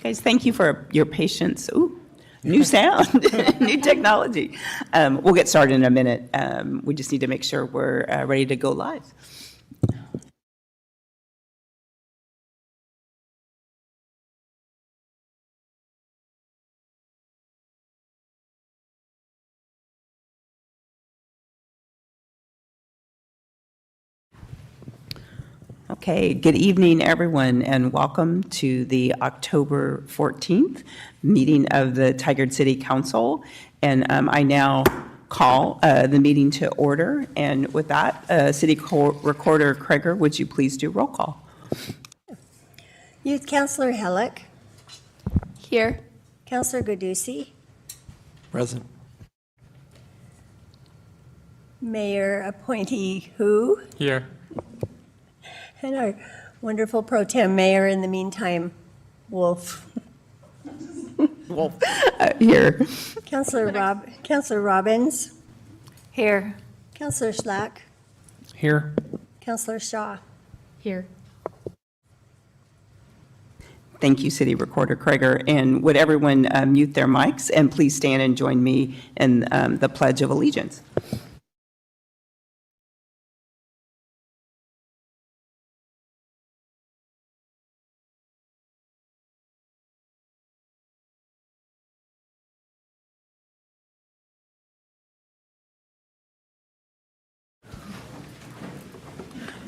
Guys, thank you for your patience. Ooh, new sound, new technology. We'll get started in a minute. We just need to make sure we're ready to go live. Okay, good evening, everyone, and welcome to the October 14th meeting of the Tigard City Council. And I now call the meeting to order. And with that, City Recorder Kreger, would you please do roll call? Youth Councilor Hellick. Here. Councilor Gudusi. Present. Mayor Appointee Hu. Here. And our wonderful pro tem mayor in the meantime, Wolf. Wolf. Here. Councilor Robbins. Here. Councilor Schlack. Here. Councilor Shaw. Here. Thank you, City Recorder Kreger. And would everyone mute their mics and please stand and join me in the Pledge of Allegiance.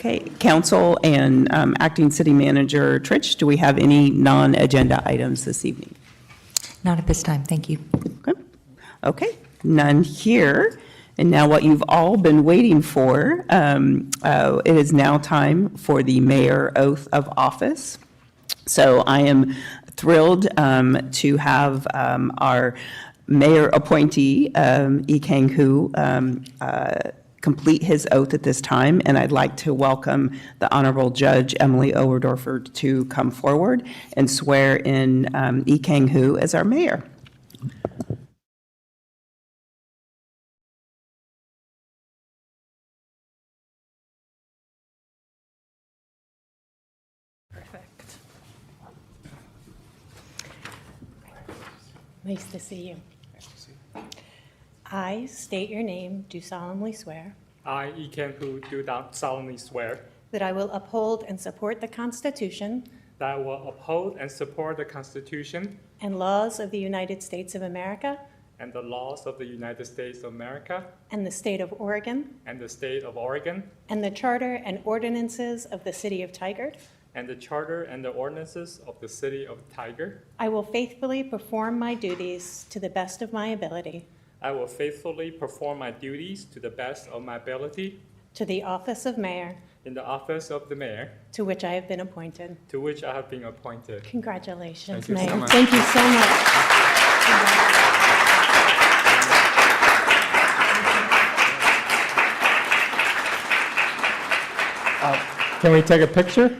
Okay, Council and Acting City Manager Tritch, do we have any non-agenda items this evening? Not at this time, thank you. Okay, none here. And now what you've all been waiting for, it is now time for the Mayor Oath of Office. So I am thrilled to have our Mayor appointee, Yikang Hu, complete his oath at this time, and I'd like to welcome the Honorable Judge Emily Overdorfer to come forward and swear in Yikang Hu as our mayor. Perfect. Nice to see you. I state your name, do solemnly swear I, Yikang Hu, do solemnly swear that I will uphold and support the Constitution that I will uphold and support the Constitution and laws of the United States of America and the laws of the United States of America and the state of Oregon and the state of Oregon and the charter and ordinances of the city of Tigard. and the charter and the ordinances of the city of Tigard. I will faithfully perform my duties to the best of my ability I will faithfully perform my duties to the best of my ability to the office of mayor in the office of the mayor to which I have been appointed. to which I have been appointed. Congratulations, Thank you so Mayor. much. Thank you so much. Can we take a picture?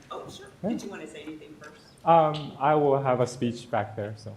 Oh, sure. Did you want to say anything first? I will have a speech back there, so.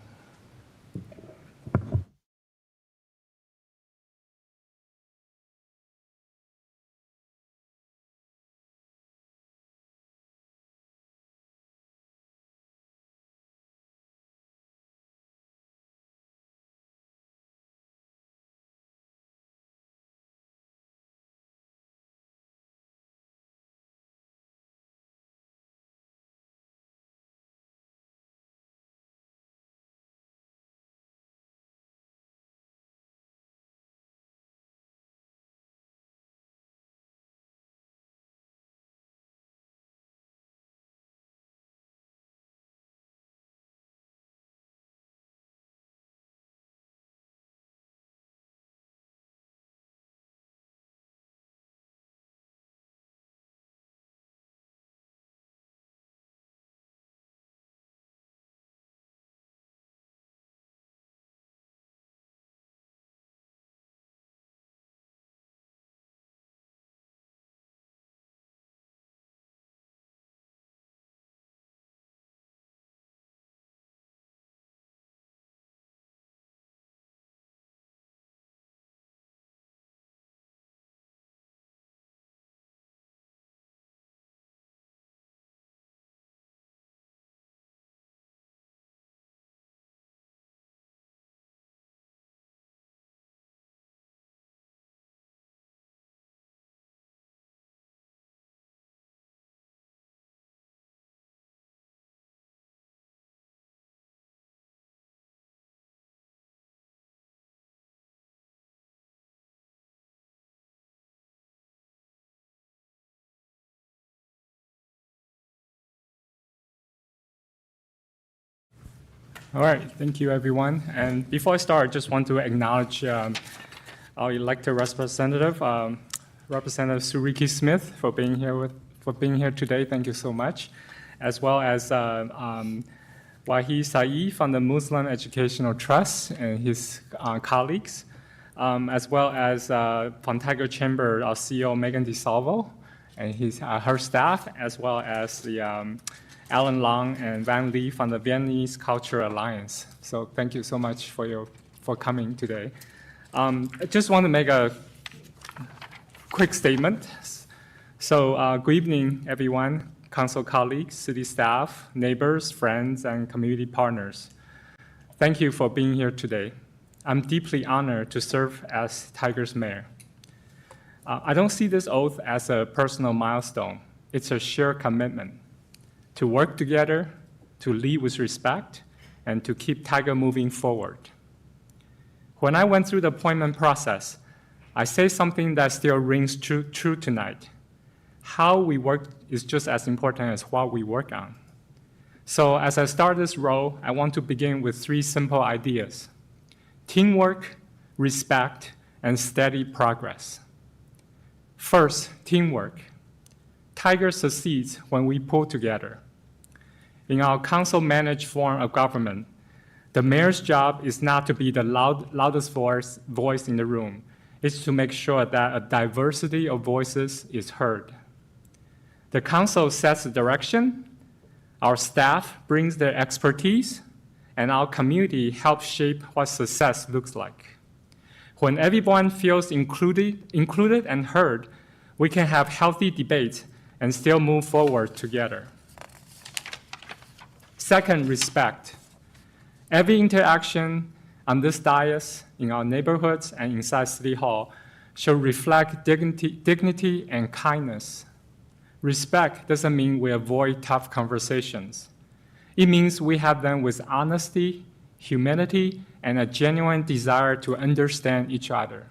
All right, thank you, everyone. And before I start, I just want to acknowledge our elected representative, Representative Suriki Smith, for being here today. Thank you so much, as well as Wahi Saeed from the Muslim Educational Trust and his colleagues, as well as from Tiger Chamber, our CEO Megan DeSalvo and her staff, as well as the Alan Long and Van Lee from the Vietnamese Culture Alliance. So thank you so much for coming today. I just want to make a quick statement. So good evening, everyone, council colleagues, city staff, neighbors, friends, and community partners. Thank you for being here today. I'm deeply honored to serve as Tiger's mayor. I don't see this oath as a personal milestone. It's a shared commitment to work together, to lead with respect, and to keep Tiger moving forward. When I went through the appointment process, I say something that still rings true tonight. How we work is just as important as what we work on. So as I start this role, I want to begin with 3 simple ideas: teamwork, respect, and steady progress. First, teamwork. Tiger succeeds when we pull together. In our council-managed form of government, the mayor's job is not to be the loudest voice in the room. It's to make sure that a diversity of voices is heard. The council sets the direction, our staff brings their expertise, and our community helps shape what success looks like. When everyone feels included and heard, we can have healthy debates and still move forward together. Second, respect. Every interaction on this dais, in our neighborhoods, and inside City Hall should reflect dignity and kindness. Respect doesn't mean we avoid tough conversations. It means we have them with honesty, humility, and a genuine desire to understand each other.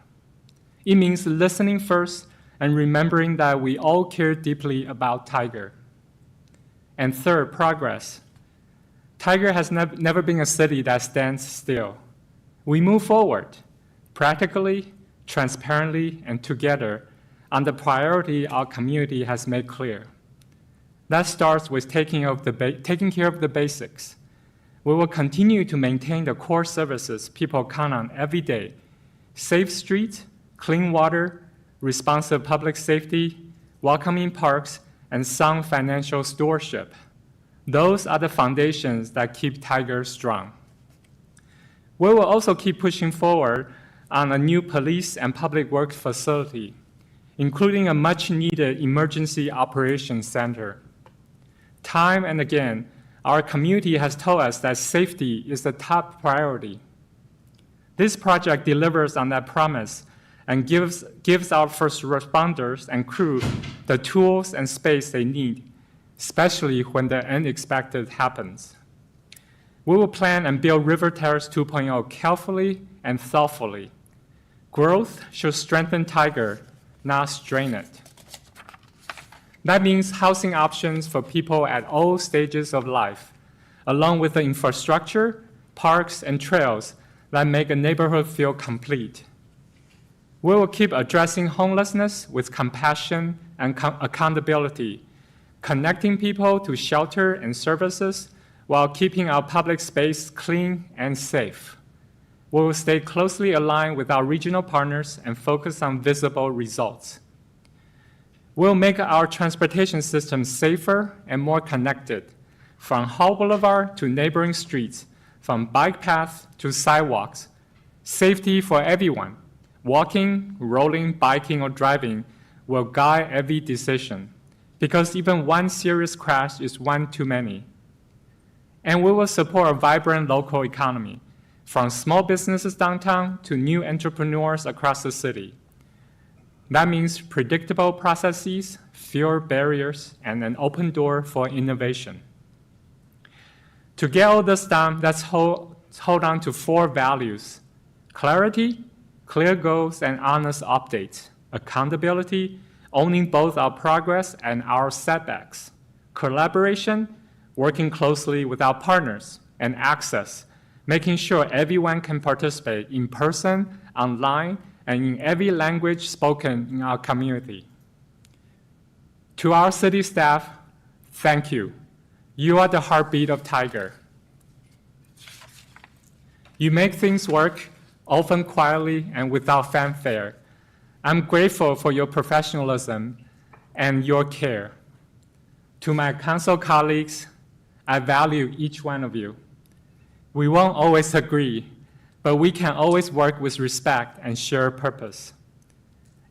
It means listening first and remembering that we all care deeply about Tiger. And third, progress. Tiger has never been a city that stands still. We move forward, practically, transparently, and together on the priority our community has made clear. That starts with taking care of the basics. We will continue to maintain the core services people count on every day: safe streets, clean water, responsive public safety, welcoming parks, and sound financial stewardship. Those are the foundations that keep Tiger strong. We will also keep pushing forward on a new police and public works facility, including a much-needed emergency operations center. Time and again, our community has told us that safety is the top priority. This project delivers on that promise and gives our first responders and crew the tools and space they need, especially when the unexpected happens. We will plan and build River Terrace 2.0 carefully and thoughtfully. Growth should strengthen Tiger, not strain it. That means housing options for people at all stages of life, along with the infrastructure, parks, and trails that make a neighborhood feel complete. We will keep addressing homelessness with compassion and accountability, connecting people to shelter and services while keeping our public space clean and safe. We will stay closely aligned with our regional partners and focus on visible results. We'll make our transportation system safer and more connected, from Hall Boulevard to neighboring streets, from bike paths to sidewalks. Safety for everyone, walking, rolling, biking, or driving, will guide every decision, because even one serious crash is one too many. And we will support a vibrant local economy, from small businesses downtown to new entrepreneurs across the city. That means predictable processes, fewer barriers, and an open door for innovation. To get all this done, let's hold on to 4 values: clarity, clear goals, and honest updates; accountability, owning both our progress and our setbacks; collaboration, working closely with our partners; and access, making sure everyone can participate in person, online, and in every language spoken in our community. To our city staff, thank you. You are the heartbeat of Tiger. You make things work, often quietly and without fanfare. I'm grateful for your professionalism and your care. To my council colleagues, I value each one of you. We won't always agree, but we can always work with respect and share purpose.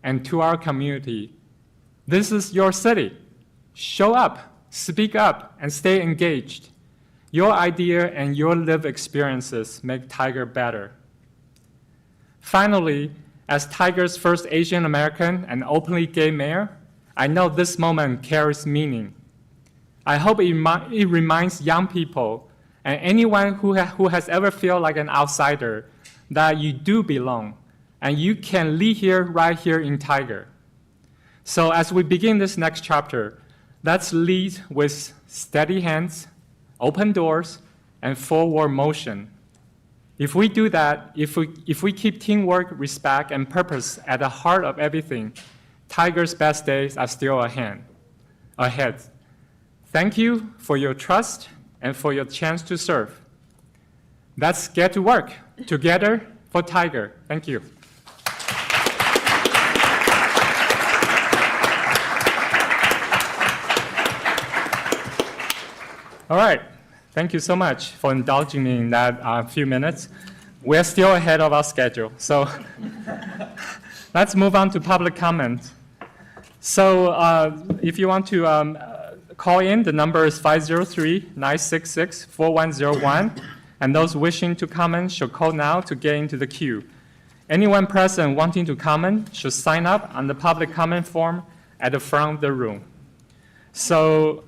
And to our community, this is your city. Show up, speak up, and stay engaged. Your idea and your lived experiences make Tiger better. Finally, as Tiger's first Asian American and openly gay mayor, I know this moment carries meaning. I hope it reminds young people and anyone who has ever felt like an outsider that you do belong and you can lead here right here in Tiger. So as we begin this next chapter, let's lead with steady hands, open doors, and forward motion. If we do that, if we keep teamwork, respect, and purpose at the heart of everything, Tiger's best days are still ahead. Thank you for your trust and for your chance to serve. Let's get to work together for Tiger. Thank you. All right. Thank you so much for indulging me in that few minutes. We're still ahead of our schedule, so let's move on to public comment. So if you want to call in, the number is 503-966-4101, and those wishing to comment should call now to get into the queue. Anyone present wanting to comment should sign up on the public comment form at the front of the room. So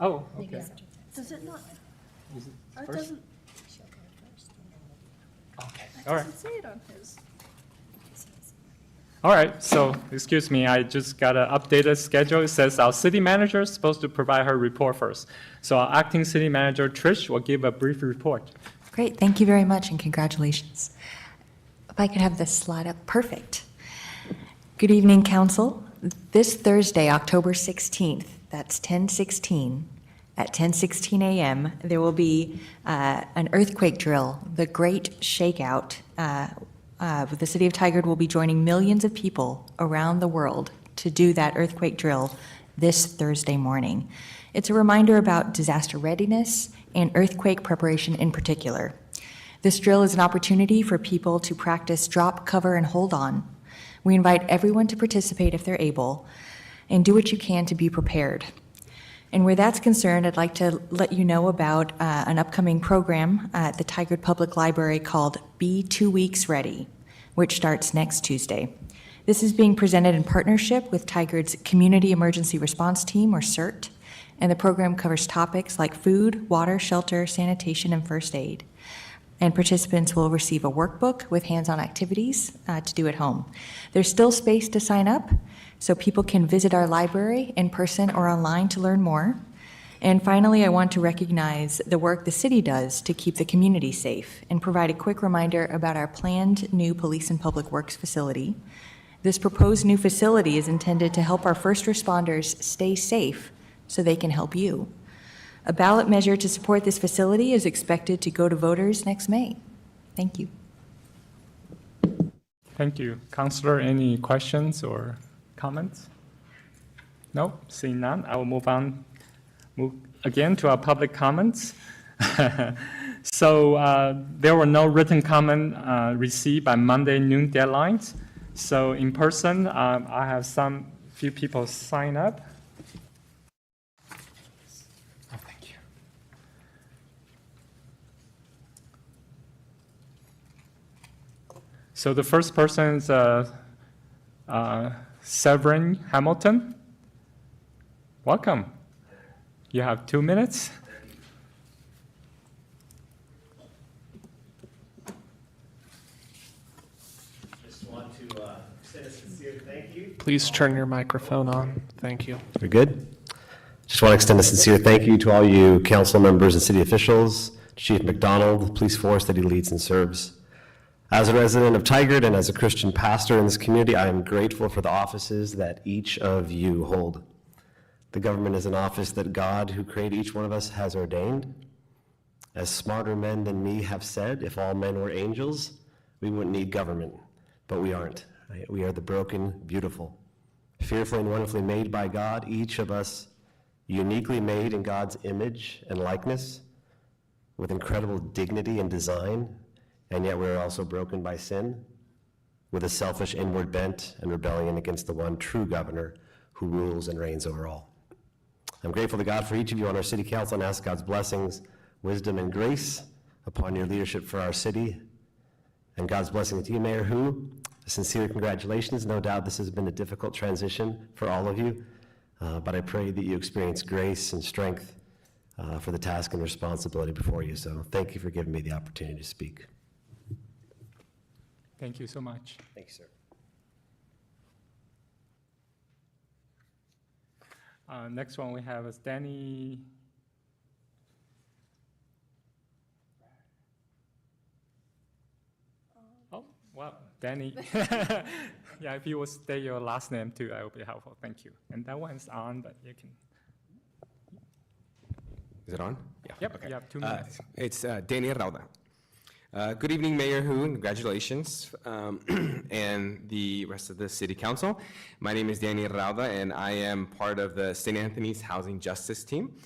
oh, okay. Does it not? Is it It first? doesn't, Okay, all right. say it on his. All right, so excuse me, I just got an updated schedule. It says our city manager is supposed to provide her report first. So our acting city manager, Trish, will give a brief report. Great, thank you very much and congratulations. If I could have this slide up, perfect. Good evening, council. This Thursday, October 16th, that's 10/16, at 10:16 a.m., there will be an earthquake drill, the Great Shakeout. The city of Tigard will be joining millions of people around the world to do that earthquake drill this Thursday morning. It's a reminder about disaster readiness and earthquake preparation in particular. This drill is an opportunity for people to practice drop, cover, and hold on. We invite everyone to participate if they're able, and do what you can to be prepared. And where that's concerned, I'd like to let you know about an upcoming program at the Tigard Public Library called Be 2 Weeks Ready, which starts next Tuesday. This is being presented in partnership with Tigard's Community Emergency Response Team, or CERT, and the program covers topics like food, water, shelter, sanitation, and first aid. And participants will receive a workbook with hands-on activities to do at home. There's still space to sign up, so people can visit our library in person or online to learn more. And finally, I want to recognize the work the city does to keep the community safe and provide a quick reminder about our planned new Police and Public Works facility. This proposed new facility is intended to help our first responders stay safe so they can help you. A ballot measure to support this facility is expected to go to voters next May. Thank you. Thank you. Councilor, any questions or comments? No, seeing none, I will move again to our public comments. So there were no written comment received by Monday noon deadlines. So in person, I have few people sign up. Oh, thank you. So the first person is Severin Hamilton. Welcome. You have 2 minutes. Just want to extend a sincere thank you. Please turn your microphone on. Thank you. We're good? Just want to extend a sincere thank you to all you council members and city officials, Chief McDonald, the police force that he leads and serves. As a resident of Tigard and as a Christian pastor in this community, I am grateful for the offices that each of you hold. The government is an office that God, who created each one of us, has ordained. As smarter men than me have said, if all men were angels, we wouldn't need government, but we aren't. Right? We are the broken, beautiful, fearfully and wonderfully made by God, each of us uniquely made in God's image and likeness, with incredible dignity and design, and yet we're also broken by sin, with a selfish inward bent and rebellion against the one true governor who rules and reigns over all. I'm grateful to God for each of you on our city council and ask God's blessings, wisdom, and grace upon your leadership for our city. And God's blessing to you, Mayor Hu. Sincere congratulations. No doubt this has been a difficult transition for all of you, but I pray that you experience grace and strength for the task and responsibility before you. So thank you for giving me the opportunity to speak. Thank you so much. Thank you, sir. Next one we have is Danny. Oh, wow, Danny. Yeah, if you would state your last name too, that would be helpful. Thank you. And that one's on, but you can. Is it on? Yeah. Yep, you have 2 minutes. It's Danny Rauda. Good evening, Mayor Hu, and congratulations, and the rest of the City Council. My name is Danny Rauda, and I am part of the St. Anthony's Housing Justice Team.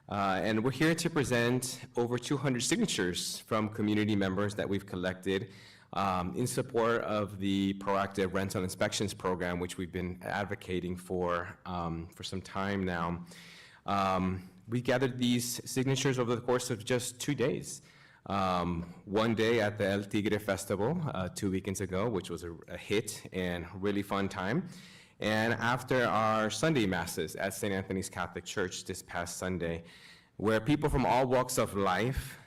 And we're here to present over 200 signatures from community members that we've collected in support of the proactive rental inspections program, which we've been advocating for some time now. We gathered these signatures over the course of just 2 days. One day at the El Tigre Festival 2 weekends ago, which was a hit and really fun time. And after our Sunday masses at St. Anthony's Catholic Church this past Sunday, where people from all walks of life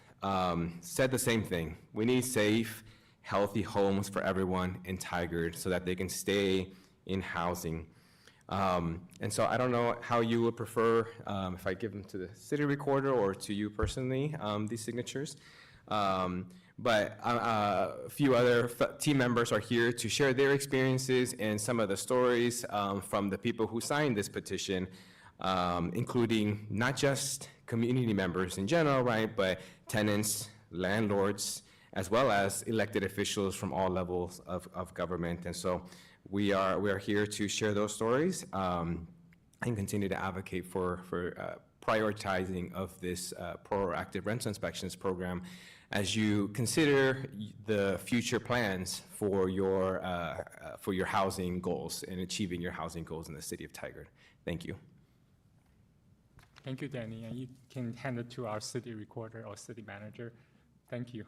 said the same thing. We need safe, healthy homes for everyone in Tigard so that they can stay in housing. And so I don't know how you would prefer, if I give them to the city recorder or to you personally, these signatures. But a few other team members are here to share their experiences and some of the stories from the people who signed this petition, including not just community members in general, right, but tenants, landlords, as well as elected officials from all levels of government. And so we are here to share those stories and continue to advocate for prioritizing of this proactive rental inspections program as you consider the future plans for your housing goals and achieving your housing goals in the city of Tigard. Thank you. Thank you, Danny. And you can hand it to our city recorder or city manager. Thank you.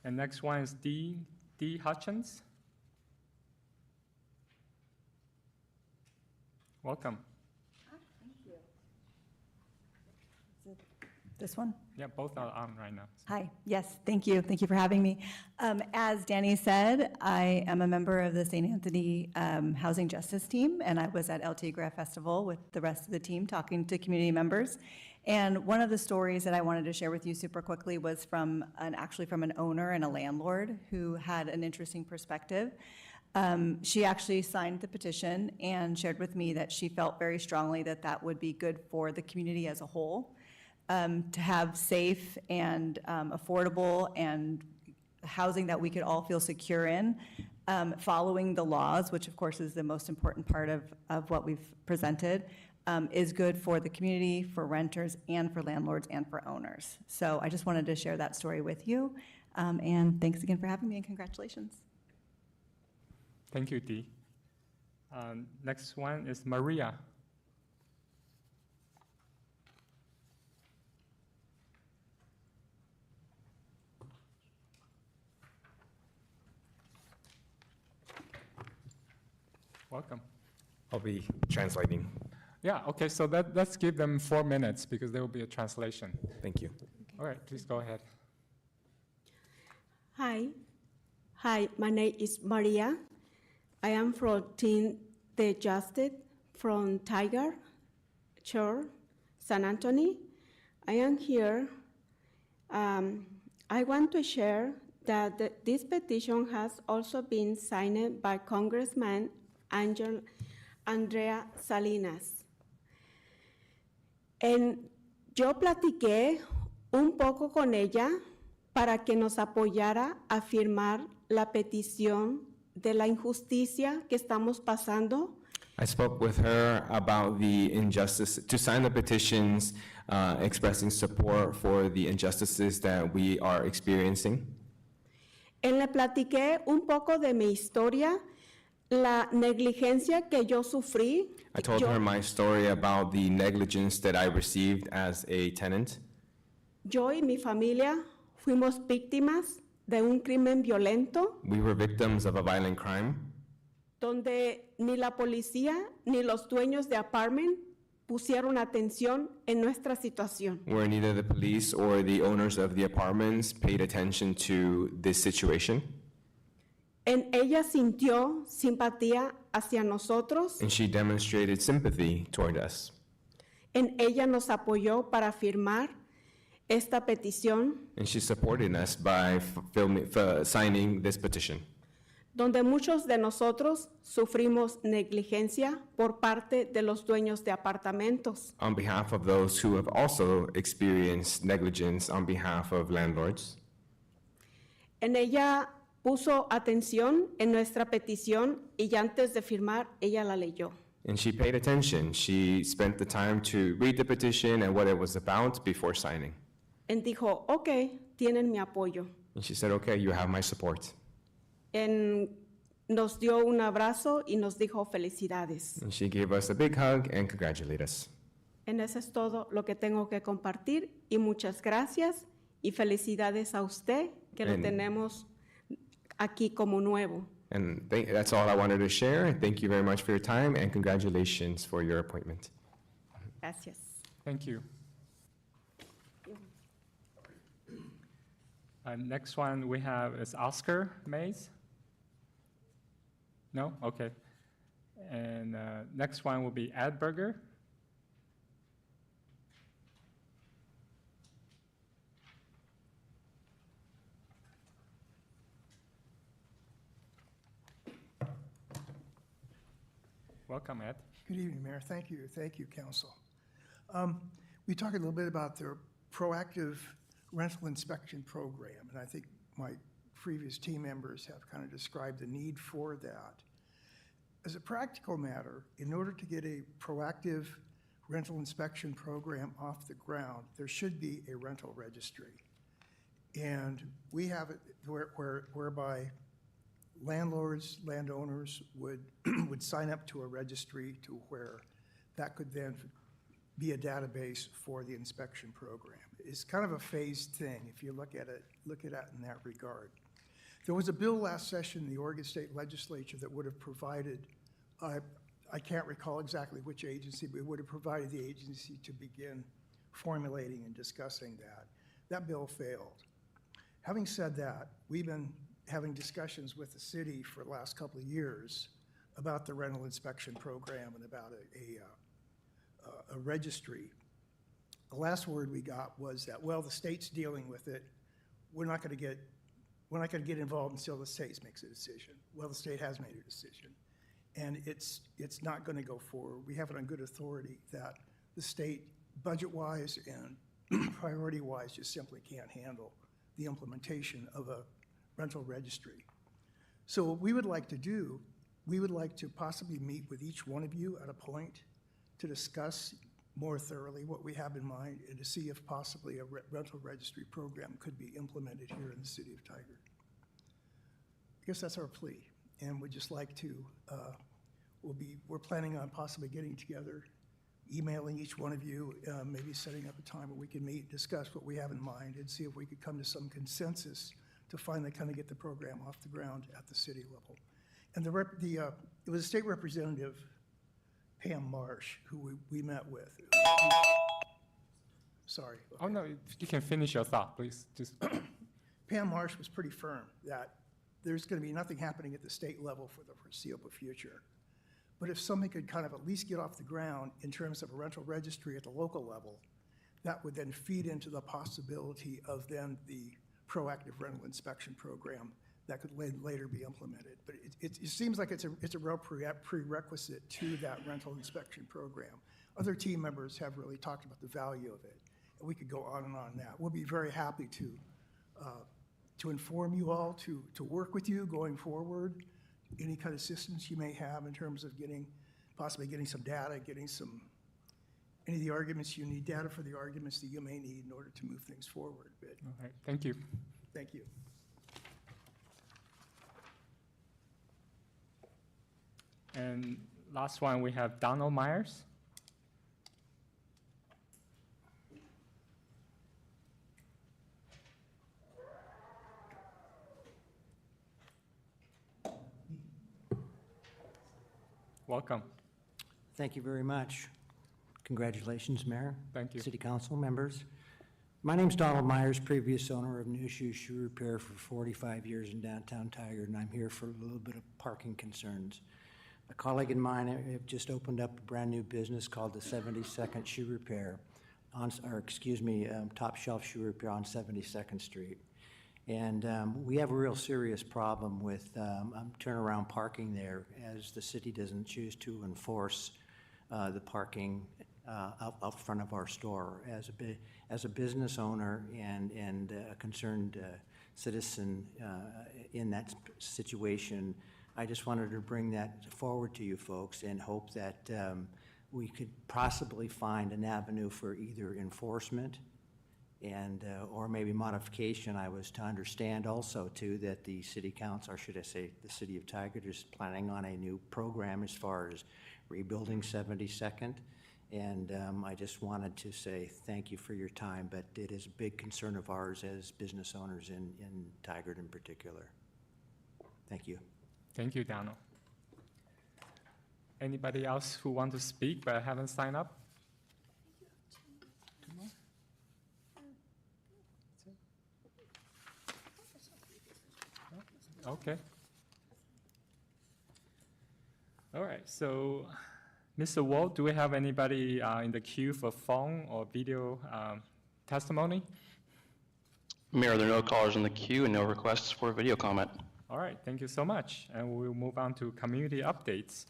And next one is D. Hutchins. Welcome. This one? Yeah, both are on right now. Hi, yes, thank you. Thank you for having me. As Danny said, I am a member of the St. Anthony Housing Justice Team, and I was at El Tigre Festival with the rest of the team talking to community members. And one of the stories that I wanted to share with you super quickly was actually from an owner and a landlord who had an interesting perspective. She actually signed the petition and shared with me that she felt very strongly that that would be good for the community as a whole. To have safe and affordable and housing that we could all feel secure in, following the laws, which of course is the most important part of what we've presented, is good for the community, for renters, and for landlords, and for owners. So I just wanted to share that story with you, and thanks again for having me, and congratulations. Thank you, Dee. Next one is Maria. Welcome. I'll be translating. Yeah, okay, so let's give them 4 minutes because there will be a translation. Thank you. All right, please go ahead. Hi, my name is Maria. I am from the Justice from Tiger Church, San Antonio. I am here. I want to share that this petition has also been signed by Congressman Andrea Salinas. Yo platiqué un poco con ella para que nos apoyara a firmar la petición de la injusticia que estamos pasando. I spoke with her about the injustice, to sign the petitions expressing support for the injustices that we are experiencing. Le platiqué un poco de mi historia, la negligencia que yo sufrí. I told her my story about the negligence that I received as a tenant. Yo y mi familia fuimos víctimas de un crimen violento We were victims of a violent crime donde ni la policía ni los dueños de apartment pusieron atención en nuestra situación. where neither the police or the owners of the apartments paid attention to this situation. Ella sintió simpatía hacia nosotros. And she demonstrated sympathy toward us. Ella nos apoyó para firmar esta petición, And she supported us by signing this petition, donde muchos de nosotros sufrimos negligencia por parte de los dueños de apartamentos. on behalf of those who have also experienced negligence on behalf of landlords. Ella puso atención en nuestra petición y ya antes de firmar, ella la leyó. And she paid attention. She spent the time to read the petition and what it was about before signing. Dijo, ok, tienen mi apoyo. And she said, okay, you have my support. Nos dio un abrazo y nos dijo felicidades. And she gave us a big hug and congratulated us. Eso es todo lo que tengo que compartir y muchas gracias y felicidades a usted que lo tenemos aquí como nuevo. And that's all I wanted to share. Thank you very much for your time and congratulations for your appointment. Gracias. Thank you. Next one we have is Oscar Mays. No? Okay. And next one will be Ed Berger. Welcome, Ed. Good evening, Mayor. Thank you. Thank you, Council. We talked a little bit about the proactive rental inspection program, and I think my previous team members have kind of described the need for that. As a practical matter, in order to get a proactive rental inspection program off the ground, there should be a rental registry. And we have it whereby landlords, landowners would sign up to a registry to where that could then be a database for the inspection program. It's kind of a phased thing if you look at it in that regard. There was a bill last session in the Oregon State Legislature that would have provided, I can't recall exactly which agency, but it would have provided the agency to begin formulating and discussing that. That bill failed. Having said that, we've been having discussions with the city for the last couple of years about the rental inspection program and about a registry. The last word we got was that, well, the state's dealing with it. We're not going to get involved until the state makes a decision. Well, the state has made a decision, and it's not going to go forward. We have it on good authority that the state, budget-wise and priority-wise, just simply can't handle the implementation of a rental registry. So what we would like to do, we would like to possibly meet with each one of you at a point to discuss more thoroughly what we have in mind and to see if possibly a rental registry program could be implemented here in the city of Tigard. I guess that's our plea, and we'd just like to, we're planning on possibly getting together, emailing each one of you, maybe setting up a time where we can meet, discuss what we have in mind, and see if we could come to some consensus to finally kind of get the program off the ground at the city level. And it was a state representative, Pam Marsh, who we met with. Sorry. Oh, no, you can finish your thought, please. Just Pam Marsh was pretty firm that there's going to be nothing happening at the state level for the foreseeable future. But if something could kind of at least get off the ground in terms of a rental registry at the local level, that would then feed into the possibility of then the proactive rental inspection program that could later be implemented. But it seems like it's a real prerequisite to that rental inspection program. Other team members have really talked about the value of it, and we could go on and on that. We'll be very happy to inform you all, to work with you going forward, any kind of assistance you may have in terms of possibly getting some data, any of the arguments you need, data for the arguments that you may need in order to move things forward. But All right, thank you. thank you. And last one, we have Donald Myers. Welcome. Thank you very much. Congratulations, Mayor. Thank you. City Council members. My name's Donald Myers, previous owner of New Shoe Shoe Repair for 45 years in downtown Tigard, and I'm here for a little bit of parking concerns. A colleague of mine have just opened up a brand-new business called the 72nd Shoe Repair, Top Shelf Shoe Repair on 72nd Street. And we have a real serious problem with turnaround parking there, as the city doesn't choose to enforce the parking out front of our store. As a business owner and a concerned citizen in that situation, I just wanted to bring that forward to you folks and hope that we could possibly find an avenue for either enforcement and or maybe modification. I was to understand also too that the city council, or should I say the city of Tigard, is planning on a new program as far as rebuilding 72nd. And I just wanted to say thank you for your time, but it is a big concern of ours as business owners in Tigard in particular. Thank you. Thank you, Donald. Anybody else who want to speak but haven't signed up? Okay. All right, so Mr. Wall, do we have anybody in the queue for phone or video testimony? Mayor, there are no callers in the queue and no requests for video comment. All right, thank you so much. And we'll move on to community updates.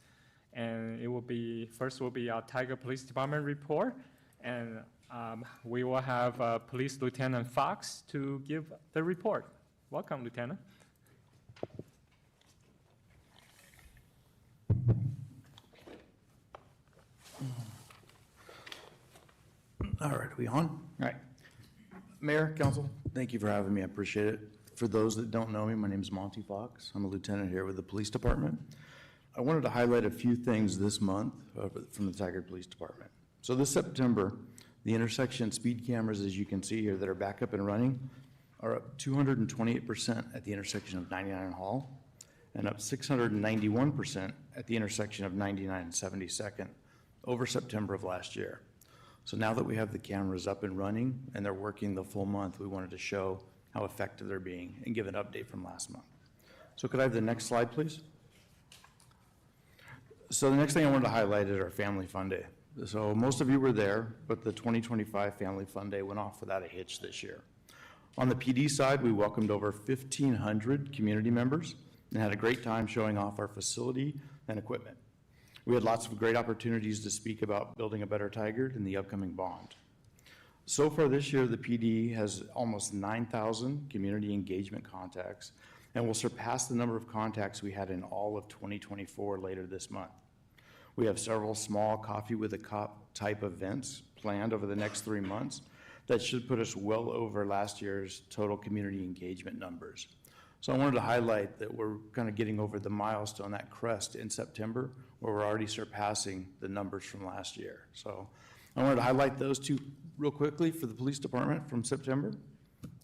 And it will be, first will be our Tigard Police Department report. And we will have Police Lieutenant Fox to give the report. Welcome, Lieutenant. All right, are we on? All right. Mayor, council, thank you for having me. I appreciate it. For those that don't know me, my name is Monty Fox. I'm a lieutenant here with the police department. I wanted to highlight a few things this month from the Tigard Police Department. So this September, the intersection speed cameras, as you can see here, that are back up and running, are up 228% at the intersection of 99 and Hall, and up 691% at the intersection of 99 and 72nd over September of last year. So now that we have the cameras up and running and they're working the full month, we wanted to show how effective they're being and give an update from last month. So could I have the next slide, please? So the next thing I wanted to highlight is our Family Fun Day. So most of you were there, but the 2025 Family Fun Day went off without a hitch this year. On the PD side, we welcomed over 1,500 community members and had a great time showing off our facility and equipment. We had lots of great opportunities to speak about building a better Tigard and the upcoming bond. So far this year, the PD has almost 9,000 community engagement contacts and will surpass the number of contacts we had in all of 2024 later this month. We have several small coffee with a cop type events planned over the next 3 months that should put us well over last year's total community engagement numbers. So I wanted to highlight that we're kind of getting over the milestone, that crest in September, where we're already surpassing the numbers from last year. So I wanted to highlight those two real quickly for the police department from September.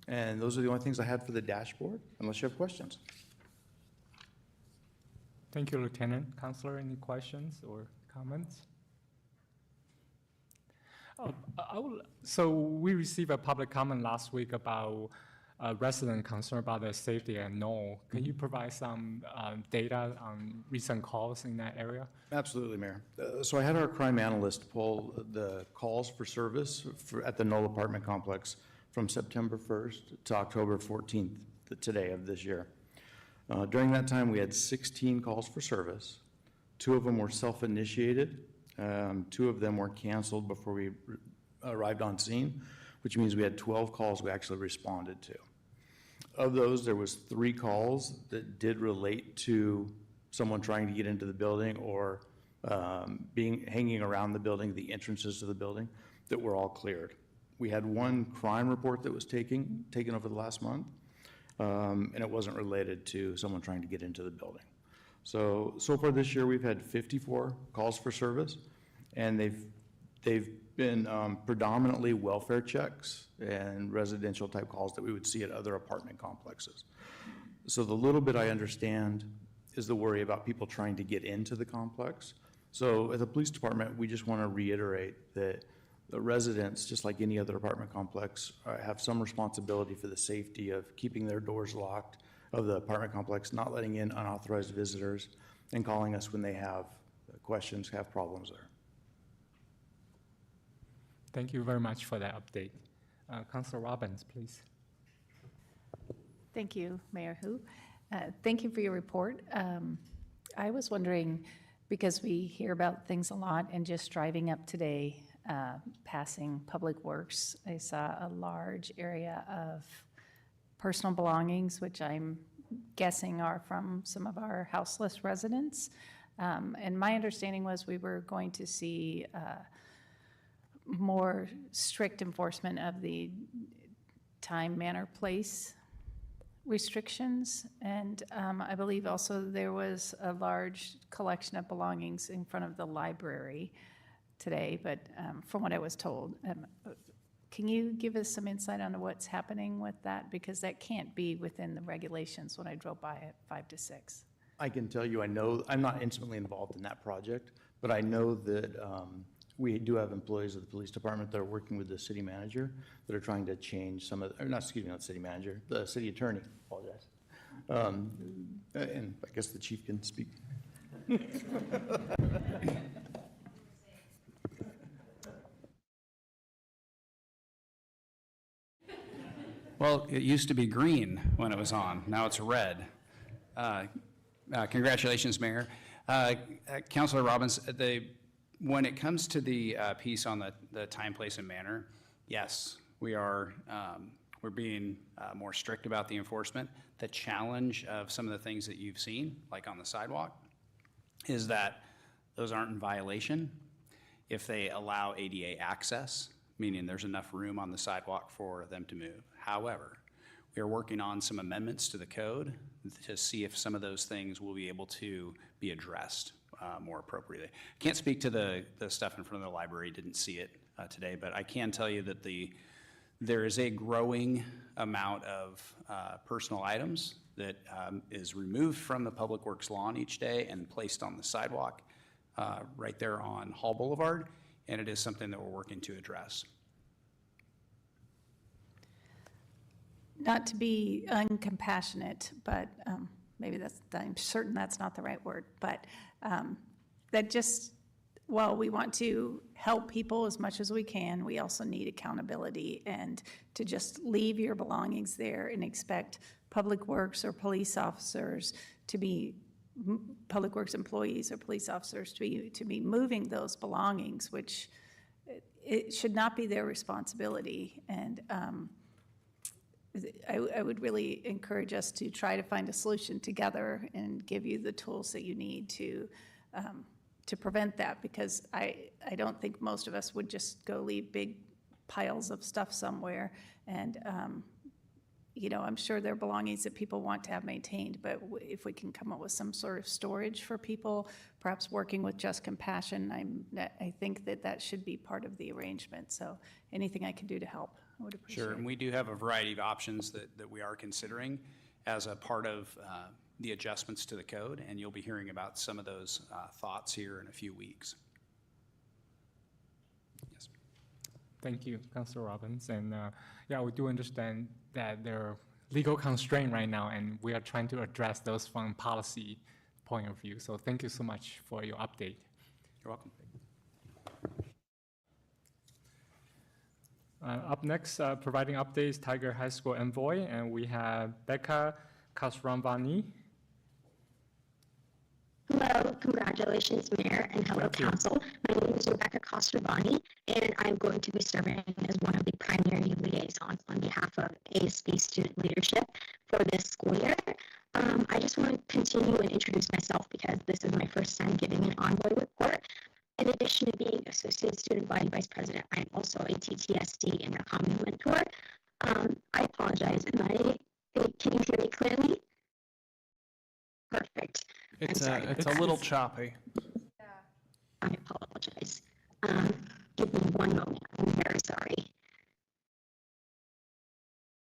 And those are the only things I had for the dashboard, unless you have questions. Thank you, Lieutenant. Counselor, any questions or comments? So we received a public comment last week about resident concerned about their safety at Knoll. Can you provide some data on recent calls in that area? Absolutely, Mayor. So I had our crime analyst pull the calls for service at the Knoll apartment complex from September 1st to October 14th, today of this year. During that time, we had 16 calls for service. 2 of them were self-initiated. 2 of them were canceled before we arrived on scene, which means we had 12 calls we actually responded to. Of those, there was 3 calls that did relate to someone trying to get into the building or hanging around the building, the entrances to the building, that were all cleared. We had 1 crime report that was taken over the last month, and it wasn't related to someone trying to get into the building. So far this year, we've had 54 calls for service, and they've been predominantly welfare checks and residential type calls that we would see at other apartment complexes. So the little bit I understand is the worry about people trying to get into the complex. So at the police department, we just want to reiterate that the residents, just like any other apartment complex, have some responsibility for the safety of keeping their doors locked of the apartment complex, not letting in unauthorized visitors, and calling us when they have questions, have problems there. Thank you very much for that update. Councilor Robbins, please. Thank you, Mayor Hu. Thank you for your report. I was wondering, because we hear about things a lot, and just driving up today, passing Public Works, I saw a large area of personal belongings, which I'm guessing are from some of our houseless residents. And my understanding was we were going to see more strict enforcement of the time, manner, place restrictions. And I believe also there was a large collection of belongings in front of the library today, but from what I was told. Can you give us some insight on what's happening with that? Because that can't be within the regulations when I drove by at 5 to 6. I can tell you, I know, I'm not intimately involved in that project, but I know that we do have employees of the police department that are working with the city manager that are trying to change some of, or not, excuse me, not city manager, the city attorney, apologize. And I guess the chief can speak. Well, it used to be green when it was on. Now it's red. Congratulations, Mayor. Councilor Robbins, when it comes to the piece on the time, place, and manner, yes, we're being more strict about the enforcement. The challenge of some of the things that you've seen, like on the sidewalk, is that those aren't in violation if they allow ADA access, meaning there's enough room on the sidewalk for them to move. However, we are working on some amendments to the code to see if some of those things will be able to be addressed more appropriately. I can't speak to the stuff in front of the library, didn't see it today, but I can tell you that there is a growing amount of personal items that is removed from the Public Works lawn each day and placed on the sidewalk right there on Hall Boulevard, and it is something that we're working to address. Not to be uncompassionate, but maybe I'm certain that's not the right word, but that just, while we want to help people as much as we can, we also need accountability, and to just leave your belongings there and expect Public Works or police officers to be, Public Works employees or police officers to be moving those belongings, which it should not be their responsibility. And I would really encourage us to try to find a solution together and give you the tools that you need to prevent that, because I don't think most of us would just go leave big piles of stuff somewhere. And, you know, I'm sure there are belongings that people want to have maintained, but if we can come up with some sort of storage for people, perhaps working with Just Compassion, I think that should be part of the arrangement. So anything I can do to help, I would appreciate it. Sure, and we do have a variety of options that we are considering as a part of the adjustments to the code, and you'll be hearing about some of those thoughts here in a few weeks. Yes. Thank you, Councilor Robbins. And yeah, we do understand that there are legal constraints right now, and we are trying to address those from policy point of view. So thank you so much for your update. You're welcome. Up next, providing updates, Tiger High School Envoy, and we have Becca Kasramvani. Hello, congratulations, Mayor, and hello, Council. My name is Rebecca Kasravani, and I'm going to be serving as one of the primary liaisons on behalf of ASB student leadership for this school year. I just want to continue and introduce myself because this is my first time giving an envoy report. In addition to being Associate Student Body Vice President, I'm also a TTSD Intercommon mentor. I apologize. Can you hear me clearly? Perfect. It's a little choppy. I apologize. Give me one moment. I'm very sorry.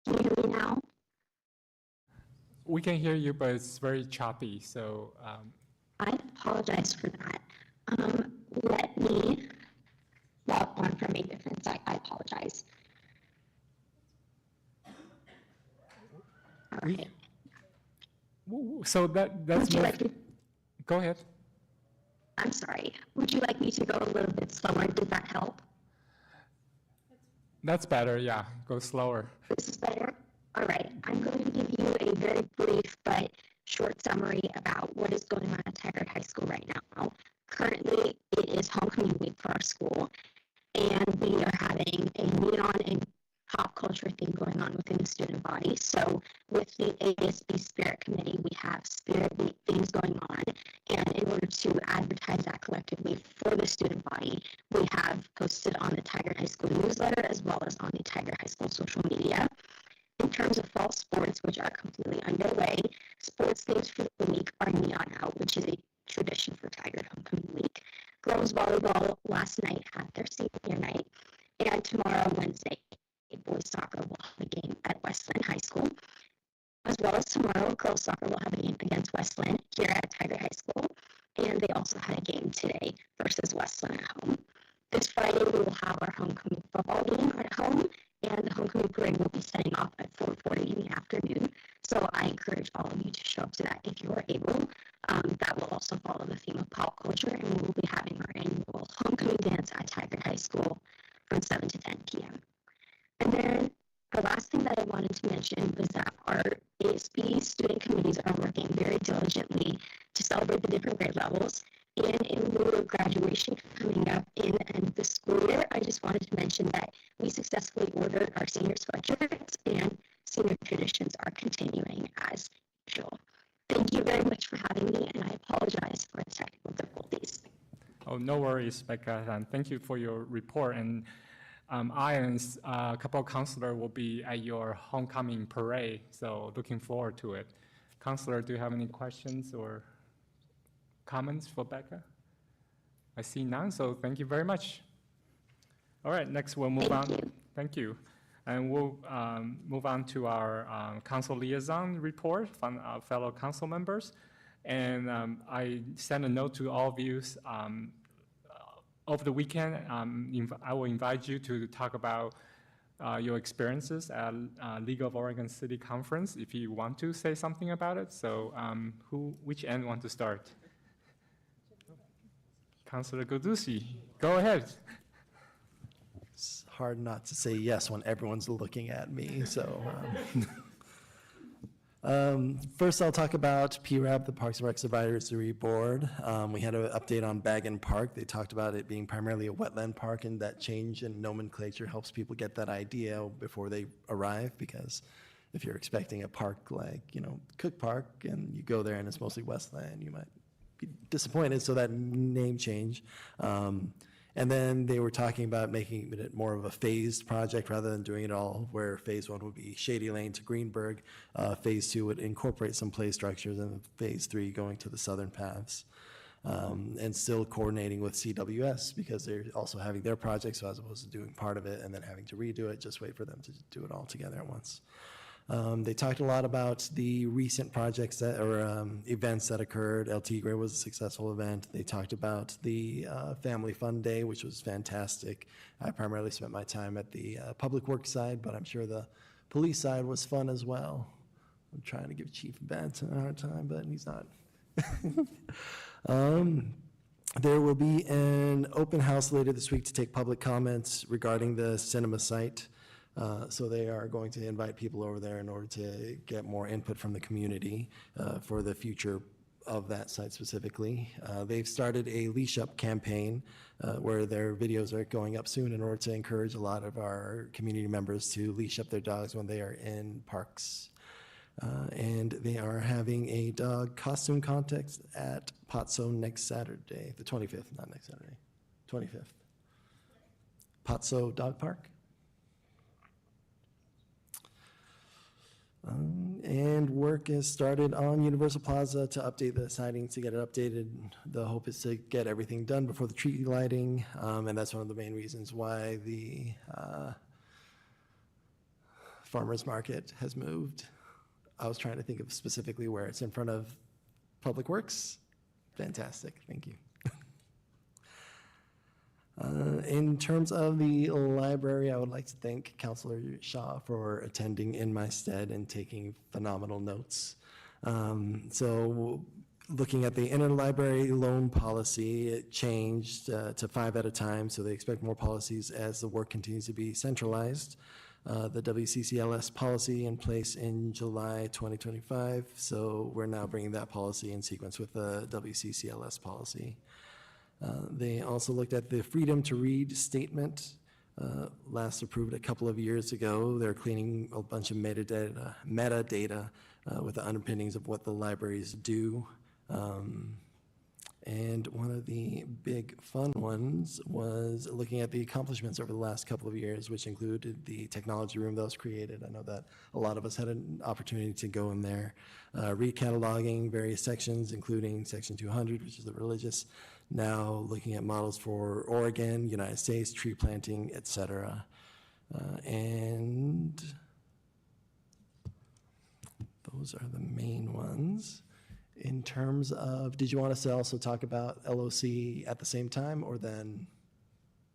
Can you hear me now? We can hear you, but it's very choppy. So I apologize for that. Let me log on from a different site. I apologize. All right. So that's more. Go ahead. I'm sorry. Would you like me to go a little bit slower? Does that help? That's better. Yeah, go slower. This is better? All right. I'm going to give you a very brief but short summary about what is going on at Tigard High School right now. Currently, it is homecoming week for our school, and we are having a neon and pop culture thing going on within the student body. So with the ASB Spirit Committee, we have Spirit Week things going on, and in order to advertise that collectively for the student body, we have posted on the Tigard High School newsletter as well as on the Tigard High School social media. In terms of fall sports, which are completely underway, sports things for the week are Neon Out, which is a tradition for Tigard Homecoming Week. Girls volleyball last night had their senior night, and tomorrow, Wednesday, boys soccer will have a game at Westland High School. As well as tomorrow, girls soccer will have a game against Westland here at Tigard High School, and they also had a game today versus Westland at home. This Friday, we will have our homecoming football game at home, and the homecoming parade will be setting off at 4:40 in the afternoon. So I encourage all of you to show up to that if you are able. That will also follow the theme of pop culture, and we will be having our annual homecoming dance at Tigard High School from 7 to 10 p.m. And then the last thing that I wanted to mention was that our ASB student committees are working very diligently to celebrate the different grade levels. And in lieu of graduation coming up in the end of the school year, I just wanted to mention that we successfully ordered our senior sweatshirts, and senior traditions are continuing as usual. Thank you very much for having me, and I apologize for the technical difficulties. Oh, no worries, Becca, and thank you for your report. And I and a couple of counselors will be at your homecoming parade, so looking forward to it. Counselor, do you have any questions or comments for Becca? I see none, so thank you very much. All right, next we'll move on. Thank you. And we'll move on to our council liaison report from our fellow council members. And I sent a note to all of you over the weekend. I will invite you to talk about your experiences at League of Oregon City Conference if you want to say something about it. So which end want to start? Councilor Godusi, go ahead. It's hard not to say yes when everyone's looking at me, so. First, I'll talk about PRAB, the Parks and Rec Advisory Board. We had an update on Bagan Park. They talked about it being primarily a wetland park, and that change in nomenclature helps people get that idea before they arrive, because if you're expecting a park like, Cook Park, and you go there and it's mostly wetland, you might be disappointed, so that name change. And then they were talking about making it more of a phased project rather than doing it all, where phase 1 would be Shady Lane to Greenberg. Phase 2 would incorporate some play structures, and phase 3 going to the southern paths. And still coordinating with CWS, because they're also having their project, so as opposed to doing part of it and then having to redo it, just wait for them to do it all together at once. They talked a lot about the recent projects that, or events that occurred. El Tigre was a successful event. They talked about the Family Fun Day, which was fantastic. I primarily spent my time at the public works side, but I'm sure the police side was fun as well. I'm trying to give Chief Benson a hard time, but he's not. There will be an open house later this week to take public comments regarding the cinema site. So they are going to invite people over there in order to get more input from the community for the future of that site specifically. They've started a Leash Up campaign where their videos are going up soon in order to encourage a lot of our community members to leash up their dogs when they are in parks. And they are having a dog costume contest at Patso next Saturday, the 25th, not next Saturday, 25th. Patso Dog Park. And work has started on Universal Plaza to update the siding, to get it updated. The hope is to get everything done before the tree lighting, and that's one of the main reasons why the farmers market has moved. I was trying to think of specifically where it's in front of Public Works. Fantastic, thank you. In terms of the library, I would like to thank Councilor Shaw for attending in my stead and taking phenomenal notes. So looking at the interlibrary loan policy, it changed to 5 at a time, so they expect more policies as the work continues to be centralized. The WCCLS policy in place in July 2025, so we're now bringing that policy in sequence with the WCCLS policy. They also looked at the Freedom to Read statement, last approved a couple of years ago. They're cleaning a bunch of metadata with the underpinnings of what the libraries do. And one of the big fun ones was looking at the accomplishments over the last couple of years, which included the technology room that was created. I know that a lot of us had an opportunity to go in there, recataloging various sections, including Section 200, which is the religious, now looking at models for Oregon, United States, tree planting, etc. And those are the main ones. In terms of, did you want us to also talk about LOC at the same time, or then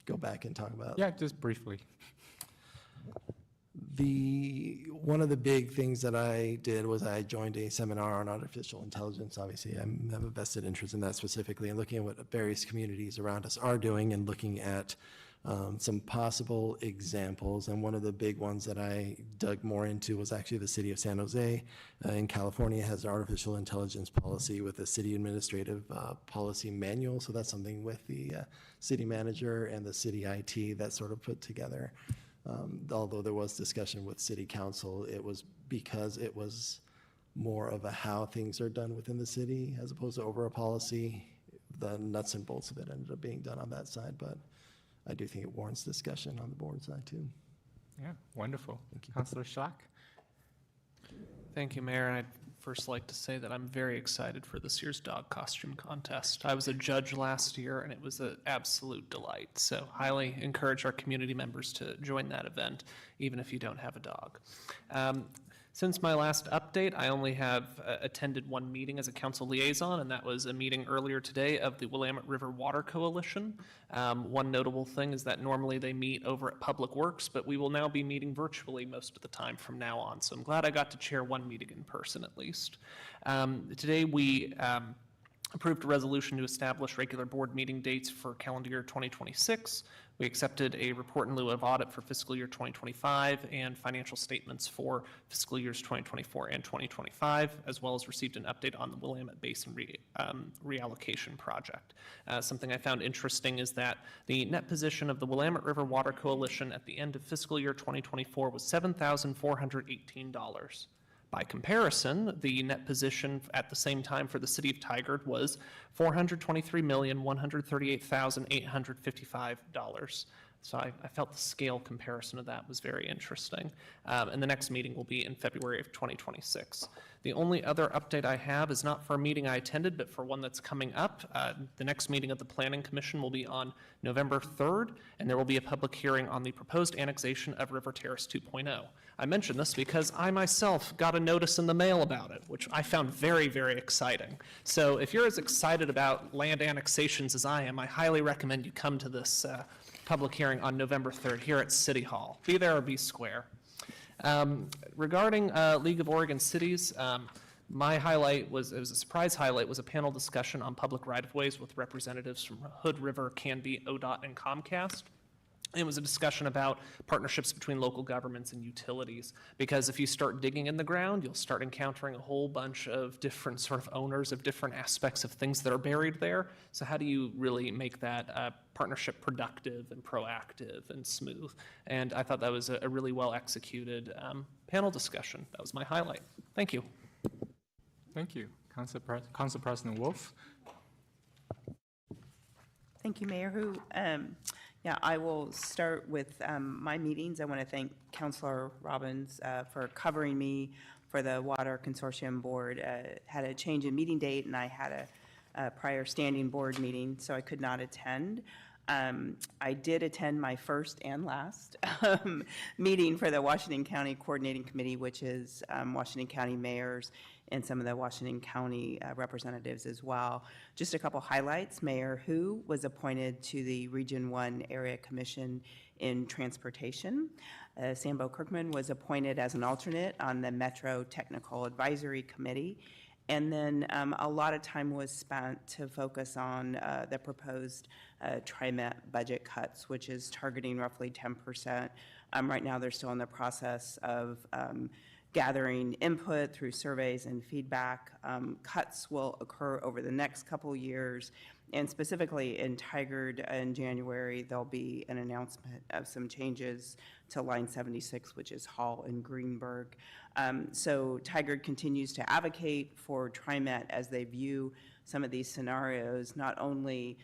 go back and talk about? Yeah, just briefly. One of the big things that I did was I joined a seminar on artificial intelligence. Obviously, I have a vested interest in that specifically, and looking at what various communities around us are doing and looking at some possible examples. And one of the big ones that I dug more into was actually the city of San Jose in California has an artificial intelligence policy with a city administrative policy manual. So that's something with the city manager and the city IT that sort of put together. Although there was discussion with city council, it was because it was more of a how things are done within the city as opposed to over a policy. The nuts and bolts of it ended up being done on that side, but I do think it warrants discussion on the board side too. Yeah, wonderful. Thank you. Councilor Schlack? Thank you, Mayor. I'd first like to say that I'm very excited for this year's dog costume contest. I was a judge last year, and it was an absolute delight. So highly encourage our community members to join that event, even if you don't have a dog. Since my last update, I only have attended one meeting as a council liaison, and that was a meeting earlier today of the Willamette River Water Coalition. One notable thing is that normally they meet over at Public Works, but we will now be meeting virtually most of the time from now on. So I'm glad I got to chair one meeting in person at least. Today we approved a resolution to establish regular board meeting dates for calendar year 2026. We accepted a report in lieu of audit for fiscal year 2025 and financial statements for fiscal years 2024 and 2025, as well as received an update on the Willamette Basin reallocation project. Something I found interesting is that the net position of the Willamette River Water Coalition at the end of fiscal year 2024 was $7,418. By comparison, the net position at the same time for the city of Tigard was $423,138,855. So I felt the scale comparison of that was very interesting. And the next meeting will be in February of 2026. The only other update I have is not for a meeting I attended, but for one that's coming up. The next meeting of the Planning Commission will be on November 3rd, and there will be a public hearing on the proposed annexation of River Terrace 2.0. I mention this because I myself got a notice in the mail about it, which I found very, very exciting. So if you're as excited about land annexations as I am, I highly recommend you come to this public hearing on November 3rd here at City Hall. Be there or be square. Regarding League of Oregon Cities, my highlight was, it was a surprise highlight, was a panel discussion on public right-of-ways with representatives from Hood River, Canby, ODOT, and Comcast. It was a discussion about partnerships between local governments and utilities, because if you start digging in the ground, you'll start encountering a whole bunch of different sort of owners of different aspects of things that are buried there. So how do you really make that partnership productive and proactive and smooth? And I thought that was a really well executed panel discussion. That was my highlight. Thank you. Thank you. Council President Wolf. Thank you, Mayor Hu. Yeah, I will start with my meetings. I want to thank Councilor Robbins for covering me for the Water Consortium Board. Had a change in meeting date, and I had a prior standing board meeting, so I could not attend. I did attend my first and last meeting for the Washington County Coordinating Committee, which is Washington County mayors and some of the Washington County representatives as well. Just a couple highlights. Mayor Hu was appointed to the Region 1 Area Commission in Transportation. Sambo Kirkman was appointed as an alternate on the Metro Technical Advisory Committee. And then a lot of time was spent to focus on the proposed TriMet budget cuts, which is targeting roughly 10%. Right now, they're still in the process of gathering input through surveys and feedback. Cuts will occur over the next couple years, and specifically in Tigard in January, there'll be an announcement of some changes to Line 76, which is Hall and Greenberg. So Tigard continues to advocate for TriMet as they view some of these scenarios, not only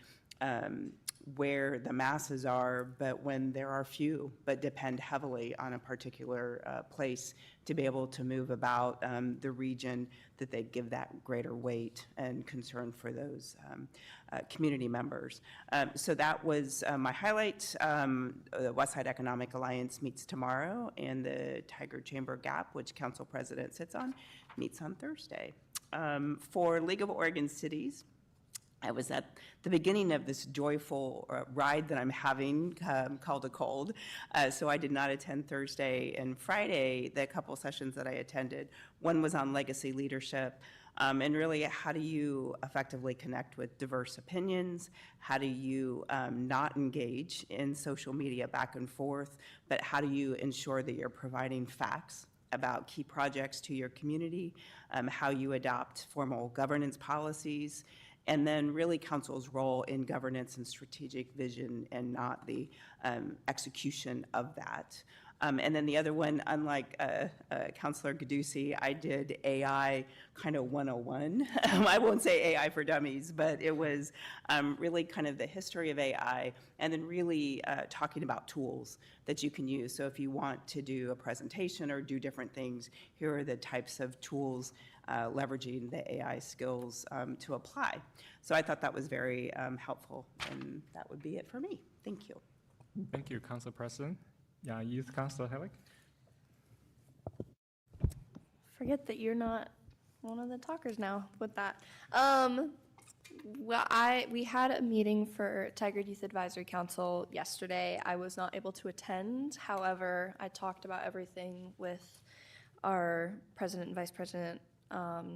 where the masses are, but when there are few, but depend heavily on a particular place to be able to move about the region, that they give that greater weight and concern for those community members. So that was my highlight. The Westside Economic Alliance meets tomorrow, and the Tigard Chamber Gap, which Council President sits on, meets on Thursday. For League of Oregon Cities, I was at the beginning of this joyful ride that I'm having called a cold, so I did not attend Thursday and Friday, the couple sessions that I attended. One was on legacy leadership, and really how do you effectively connect with diverse opinions? How do you not engage in social media back and forth, but how do you ensure that you're providing facts about key projects to your community, how you adopt formal governance policies, and then really council's role in governance and strategic vision and not the execution of that. And then the other one, unlike Councilor Gadusi, I did AI kind of 101. I won't say AI for dummies, but it was really kind of the history of AI, and then really talking about tools that you can use. So if you want to do a presentation or do different things, here are the types of tools leveraging the AI skills to apply. So I thought that was very helpful, and that would be it for me. Thank you. Thank you, Council President. Yeah, Youth Councilor Hellick. Forget that you're not one of the talkers now with that. Well, we had a meeting for Tigard Youth Advisory Council yesterday. I was not able to attend. However, I talked about everything with our president and vice president,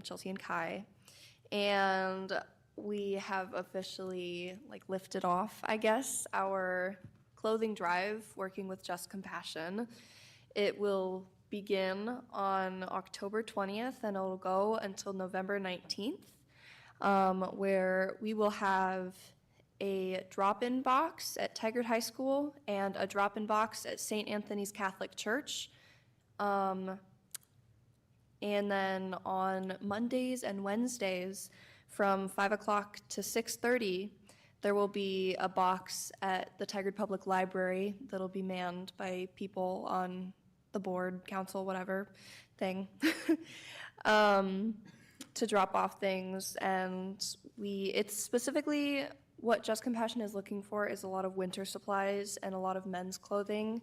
Chelsea and Kai, and we have officially lifted off, I guess, our clothing drive working with Just Compassion. It will begin on October 20th and it'll go until November 19th, where we will have a drop-in box at Tigard High School and a drop-in box at St. Anthony's Catholic Church. And then on Mondays and Wednesdays from 5 o'clock to 6:30, There will be a box at the Tigard Public Library that'll be manned by people on the board, council, whatever thing, to drop off things. And it's specifically what Just Compassion is looking for is a lot of winter supplies and a lot of men's clothing.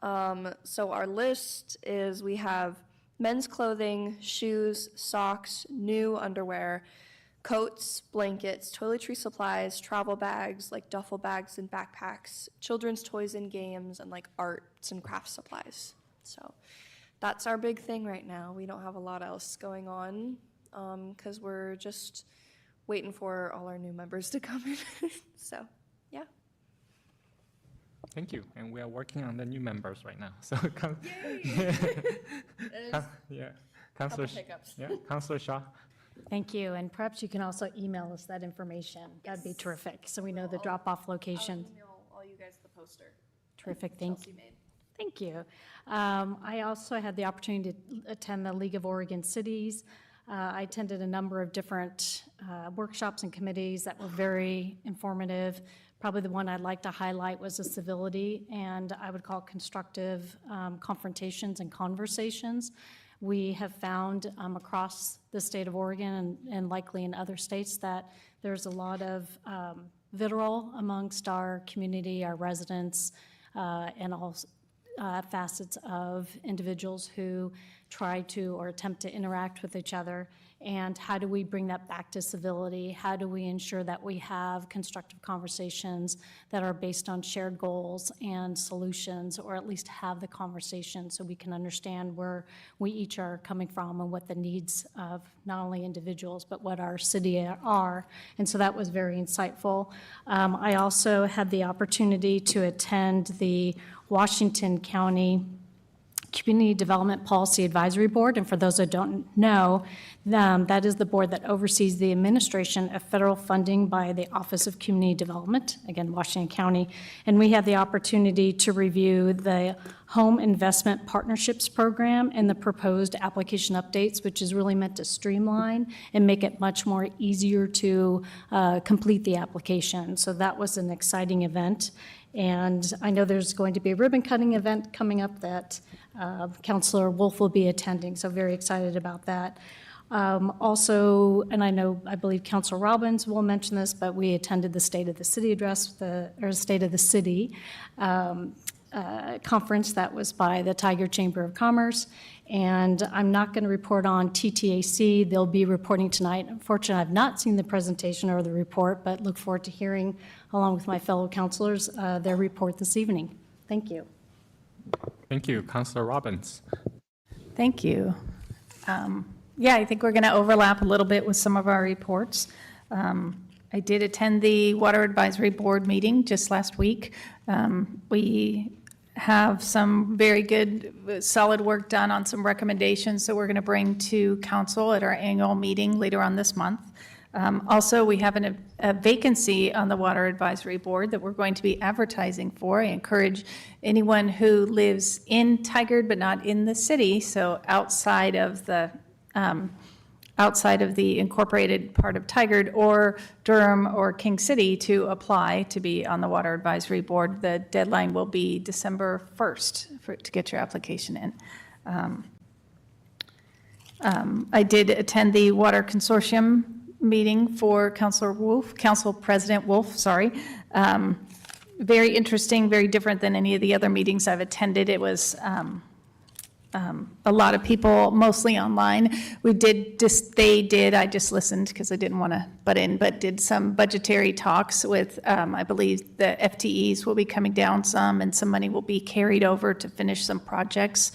So our list is we have men's clothing, shoes, socks, new underwear, coats, blankets, toiletry supplies, travel bags, like duffel bags and backpacks, children's toys and games, and like arts and craft supplies. So that's our big thing right now. We don't have a lot else going on because we're just waiting for all our new members to come in. So, yeah. Thank you. And we are working on the new members right now. So, yeah, Councilor, yeah, Councilor Shaw. Thank you, and perhaps you can also email us that information. That'd be terrific, so we know the drop-off location. I'll email all you guys the poster. Terrific, thank you. Thank you. I also had the opportunity to attend the League of Oregon Cities. I attended a number of different workshops and committees that were very informative. Probably the one I'd like to highlight was the civility, and I would call constructive confrontations and conversations. We have found across the state of Oregon and likely in other states that there's a lot of vitriol amongst our community, our residents, and all facets of individuals who try to or attempt to interact with each other. And how do we bring that back to civility? How do we ensure that we have constructive conversations that are based on shared goals and solutions, or at least have the conversation so we can understand where we each are coming from and what the needs of not only individuals, but what our city are. And so that was very insightful. I also had the opportunity to attend the Washington County Community Development Policy Advisory Board, and for those that don't know, that is the board that oversees the administration of federal funding by the Office of Community Development, again, Washington County, and we had the opportunity to review the Home Investment Partnerships Program and the proposed application updates, which is really meant to streamline and make it much more easier to complete the application. So that was an exciting event. And I know there's going to be a ribbon cutting event coming up that Councilor Wolf will be attending, so very excited about that. Also, and I believe Councilor Robbins will mention this, but we attended the State of the City address, or State of the City conference that was by the Tigard Chamber of Commerce. And I'm not going to report on TTAC. They'll be reporting tonight. Unfortunately, I've not seen the presentation or the report, but look forward to hearing, along with my fellow councilors, their report this evening. Thank you. Thank you. Councilor Robbins. Thank you. Yeah, I think we're going to overlap a little bit with some of our reports. I did attend the Water Advisory Board meeting just last week. We have some very good, solid work done on some recommendations that we're going to bring to council at our annual meeting later on this month. Also, we have a vacancy on the Water Advisory Board that we're going to be advertising for. I encourage anyone who lives in Tigard but not in the city, so outside of the incorporated part of Tigard or Durham or King City, to apply to be on the Water Advisory Board. The deadline will be December 1st to get your application in. I did attend the Water Consortium meeting for Council President Wolf, sorry. Very interesting, very different than any of the other meetings I've attended. It was a lot of people, mostly online. I just listened because I didn't want to butt in, but did some budgetary talks with, I believe the FTEs will be coming down some, and some money will be carried over to finish some projects.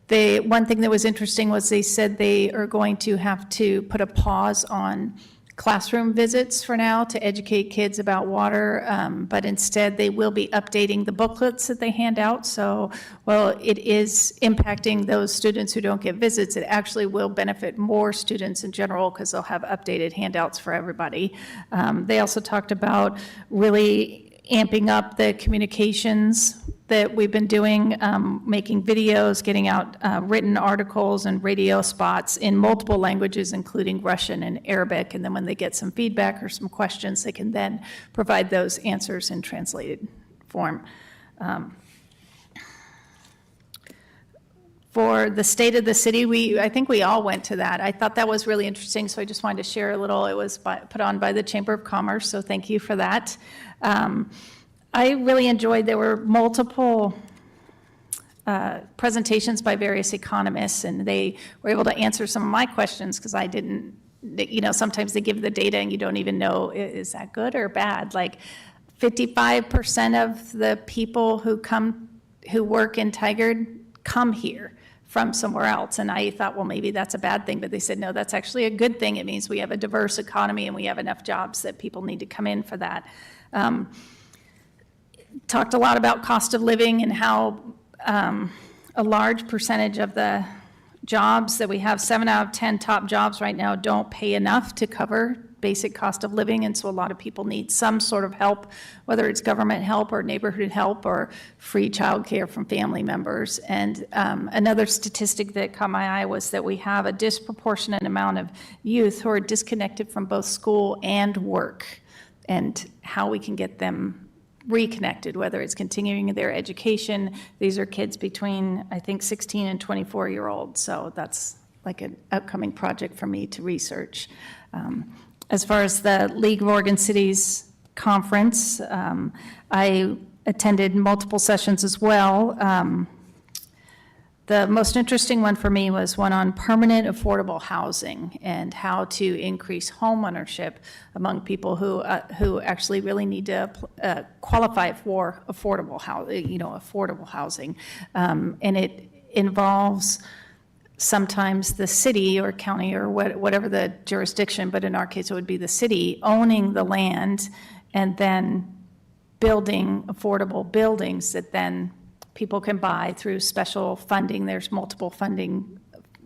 One thing that was interesting was they said they are going to have to put a pause on classroom visits for now to educate kids about water, but instead they will be updating the booklets that they hand out. So while it is impacting those students who don't get visits, it actually will benefit more students in general because they'll have updated handouts for everybody. They also talked about really amping up the communications that we've been doing, making videos, getting out written articles and radio spots in multiple languages, including Russian and Arabic. And then when they get some feedback or some questions, they can then provide those answers in translated form. For the State of the City, I think we all went to that. I thought that was really interesting, so I just wanted to share a little. It was put on by the Chamber of Commerce, so thank you for that. I really enjoyed, there were multiple presentations by various economists, and they were able to answer some of my questions because I didn't, sometimes they give the data and you don't even know, is that good or bad? Like 55% of the people who work in Tigard come here from somewhere else. And I thought, well, maybe that's a bad thing, but they said, no, that's actually a good thing. It means we have a diverse economy and we have enough jobs that people need to come in for that. Talked a lot about cost of living and how a large percentage of the jobs that we have, 7 out of 10 top jobs right now, don't pay enough to cover basic cost of living, and so a lot of people need some sort of help, whether it's government help or neighborhood help or free childcare from family members. And another statistic that caught my eye was that we have a disproportionate amount of youth who are disconnected from both school and work, and how we can get them reconnected, whether it's continuing their education. These are kids between, I think, 16 and 24-year-olds, so that's like an upcoming project for me to research. As far as the League of Oregon Cities Conference, I attended multiple sessions as well. The most interesting one for me was one on permanent affordable housing and how to increase homeownership among people who actually really need to qualify for affordable housing. And it involves sometimes the city or county or whatever the jurisdiction, but in our case it would be the city, owning the land and then building affordable buildings that then people can buy through special funding. There's multiple funding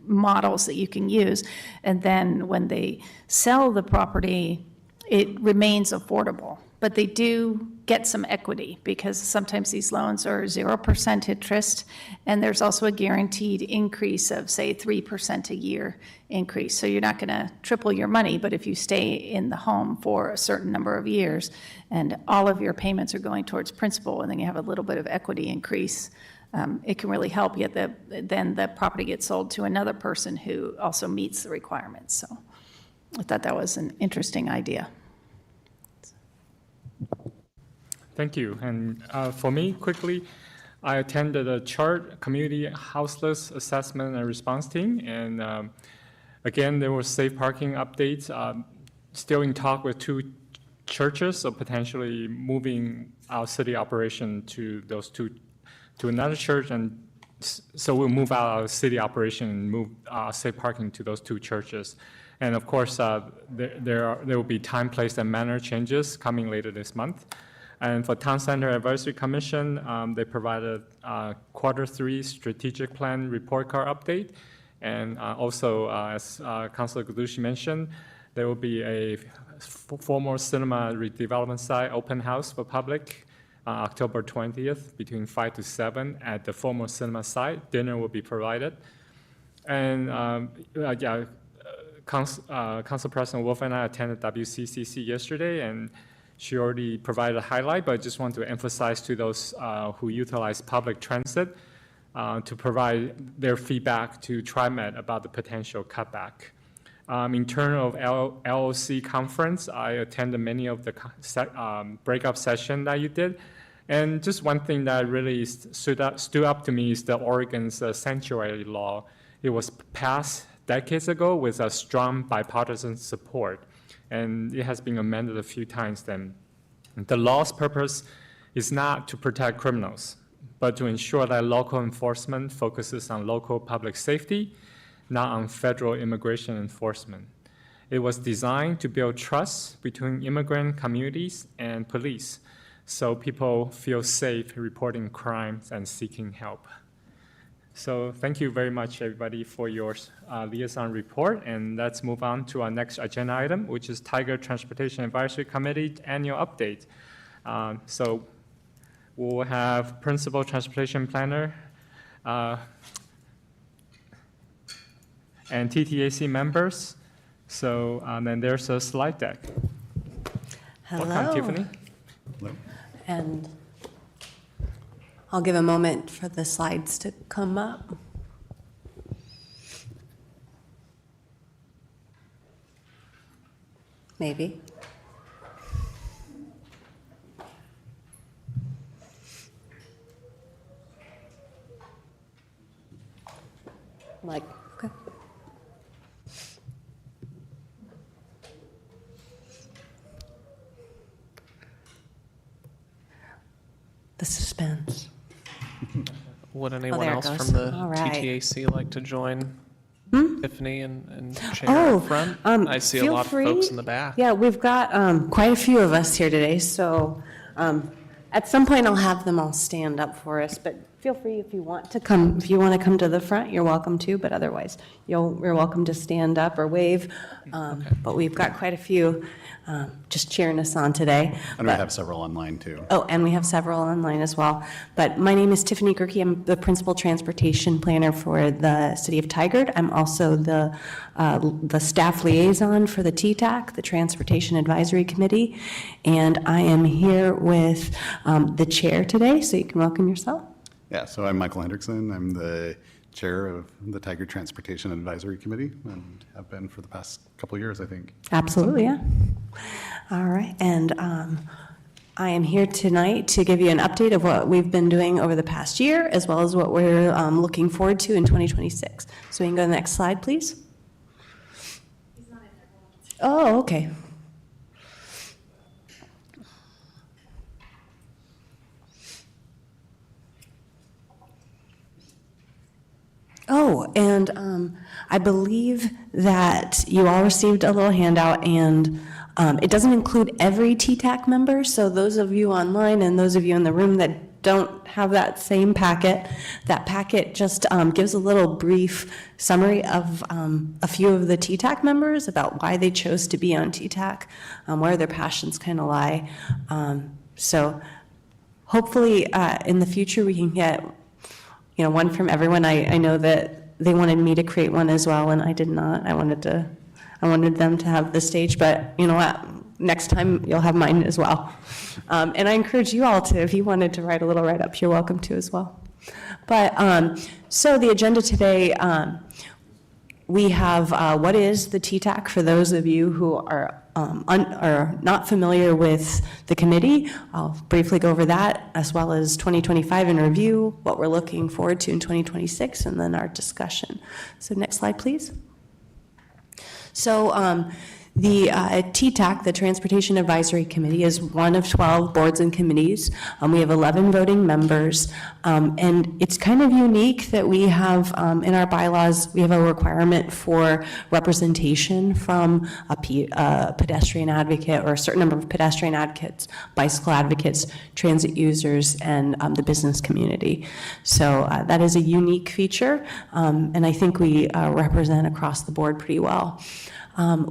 models that you can use. And then when they sell the property, it remains affordable. But they do get some equity because sometimes these loans are 0% interest, and there's also a guaranteed increase of, say, 3% a year increase. So you're not going to triple your money, but if you stay in the home for a certain number of years and all of your payments are going towards principal, and then you have a little bit of equity increase, it can really help. Yet then the property gets sold to another person who also meets the requirements. So I thought that was an interesting idea. Thank you. And for me, quickly, I attended a CHART Community Houseless Assessment and Response Team. And again, there were safe parking updates. Still in talk with 2 churches, so potentially moving our city operation to those 2, to another church. And so we'll move out our city operation and move safe parking to those 2 churches. And of course, there will be time, place, and manner changes coming later this month. And for Town Center Advisory Commission, they provided a Q3 strategic plan report card update. And also, as Councilor Galushi mentioned, there will be a former cinema redevelopment site open house for public October 20th between 5 to 7 at the former cinema site. Dinner will be provided. And Council President Wolf and I attended WCCC yesterday, and she already provided a highlight, but I just want to emphasize to those who utilize public transit to provide their feedback to TriMet about the potential cutback. In terms of LOC conference, I attended many of the breakup sessions that you did. And just one thing that really stood up to me is the Oregon's sanctuary law. It was passed decades ago with a strong bipartisan support, and it has been amended a few times then. The law's purpose is not to protect criminals, but to ensure that local enforcement focuses on local public safety, not on federal immigration enforcement. It was designed to build trust between immigrant communities and police, so people feel safe reporting crimes and seeking help. So thank you very much, everybody, for your liaison report. And let's move on to our next agenda item, which is Tigard Transportation Advisory Committee annual update. So we'll have principal transportation planner, and TTAC members. So, and there's a slide deck. Hello. Welcome, Tiffany. And I'll give a moment for the slides to come up. Maybe. Like, okay. The suspense. Would anyone there it else goes. from the All right. TTAC like to join Tiffany and chair Oh, up front? I see a feel lot free. of folks in the back. Yeah, we've got quite a few of us here today, so at some point I'll have them all stand up for us, but feel free if you want to come. If you want to come to the front, you're welcome to, but otherwise, you're welcome to stand up or wave. But we've got quite a few just cheering us on today. And we have several online, too. Oh, and we have several online as well. But my name is Tiffany Gerke. I'm the Principal Transportation Planner for the City of Tigard. I'm also the staff liaison for the TTAC, the Transportation Advisory Committee. And I am here with the chair today, so you can welcome yourself. Yeah, so I'm Michael Hendrickson. I'm the chair of the Tigard Transportation Advisory Committee and have been for the past couple of years, I think. Absolutely, yeah. All right, and I am here tonight to give you an update of what we've been doing over the past year, as well as what we're looking forward to in 2026. So we can go to the next slide, please. Oh, okay. Oh, and I believe that you all received a little handout, and it doesn't include every TTAC member, so those of you online and those of you in the room that don't have that same packet, that packet just gives a little brief summary of a few of the TTAC members about why they chose to be on TTAC, where their passions kind of lie. So hopefully in the future we can get one from everyone. I know that they wanted me to create one as well, and I did not. I wanted them to have the stage, but you know what? Next time you'll have mine as well. And I encourage you all to, if you wanted to write a little write-up, you're welcome to as well. But so the agenda today, we have what is the TTAC for those of you who are not familiar with the committee. I'll briefly go over that, as well as 2025 in review, what we're looking forward to in 2026, and then our discussion. So next slide, please. So the TTAC, the Transportation Advisory Committee, is one of 12 boards and committees. We have 11 voting members, and it's kind of unique that we have, in our bylaws, we have a requirement for representation from a pedestrian advocate or a certain number of pedestrian advocates, bicycle advocates, transit users, and the business community. So that is a unique feature, and I think we represent across the board pretty well.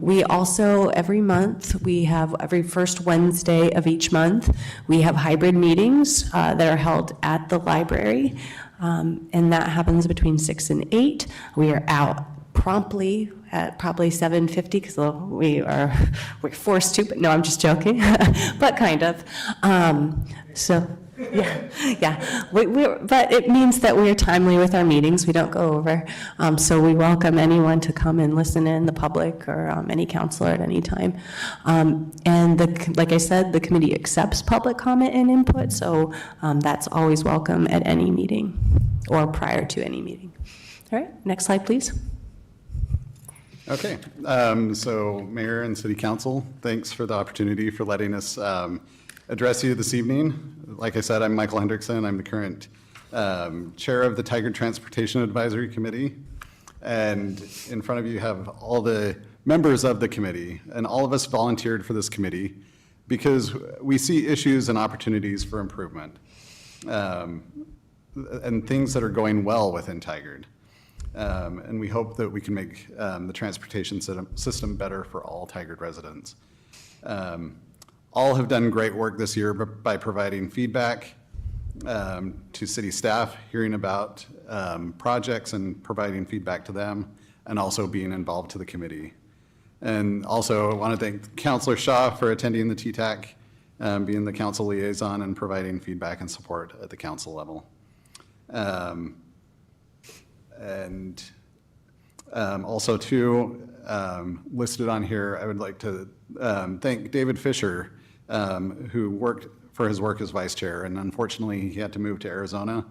We also, every month, we have every first Wednesday of each month, we have hybrid meetings that are held at the library, and that happens between 6 and 8. We are out promptly at probably 7:50 because we're forced to, but no, I'm just joking, but kind of. Yeah. But it means that we're timely with our meetings. We don't go over. So we welcome anyone to come and listen in, the public or any counselor at any time. And like I said, the committee accepts public comment and input, so that's always welcome at any meeting or prior to any meeting. All right, next slide, please. Okay, so Mayor and City Council, thanks for the opportunity for letting us address you this evening. Like I said, I'm Michael Hendrickson. I'm the current chair of the Tigard Transportation Advisory Committee. And in front of you have all the members of the committee, and all of us volunteered for this committee because we see issues and opportunities for improvement and things that are going well within Tigard. And we hope that we can make the transportation system better for all Tigard residents. All have done great work this year by providing feedback to city staff, hearing about projects and providing feedback to them, and also being involved to the committee. And also, I want to thank Councilor Shaw for attending the TTAC, being the council liaison and providing feedback and support at the council level. Also too, listed on here, I would like to thank David Fisher, who worked for his work as vice chair, and unfortunately he had to move to Arizona,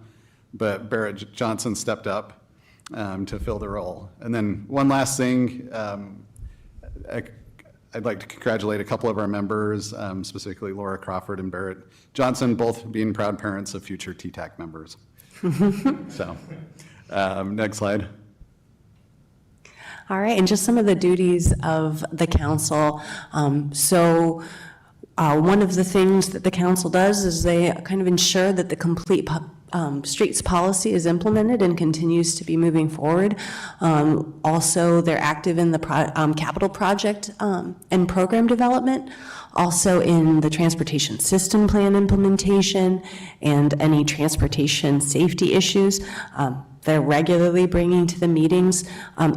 but Barrett Johnson stepped up to fill the role. And then one last thing, I'd like to congratulate a couple of our members, specifically Laura Crawford and Barrett Johnson, both being proud parents of future TTAC members. So, next slide. All right, and just some of the duties of the council. One of the things that the council does is they kind of ensure that the complete streets policy is implemented and continues to be moving forward. Also, they're active in the capital project and program development, also in the transportation system plan implementation and any transportation safety issues. They're regularly bringing to the meetings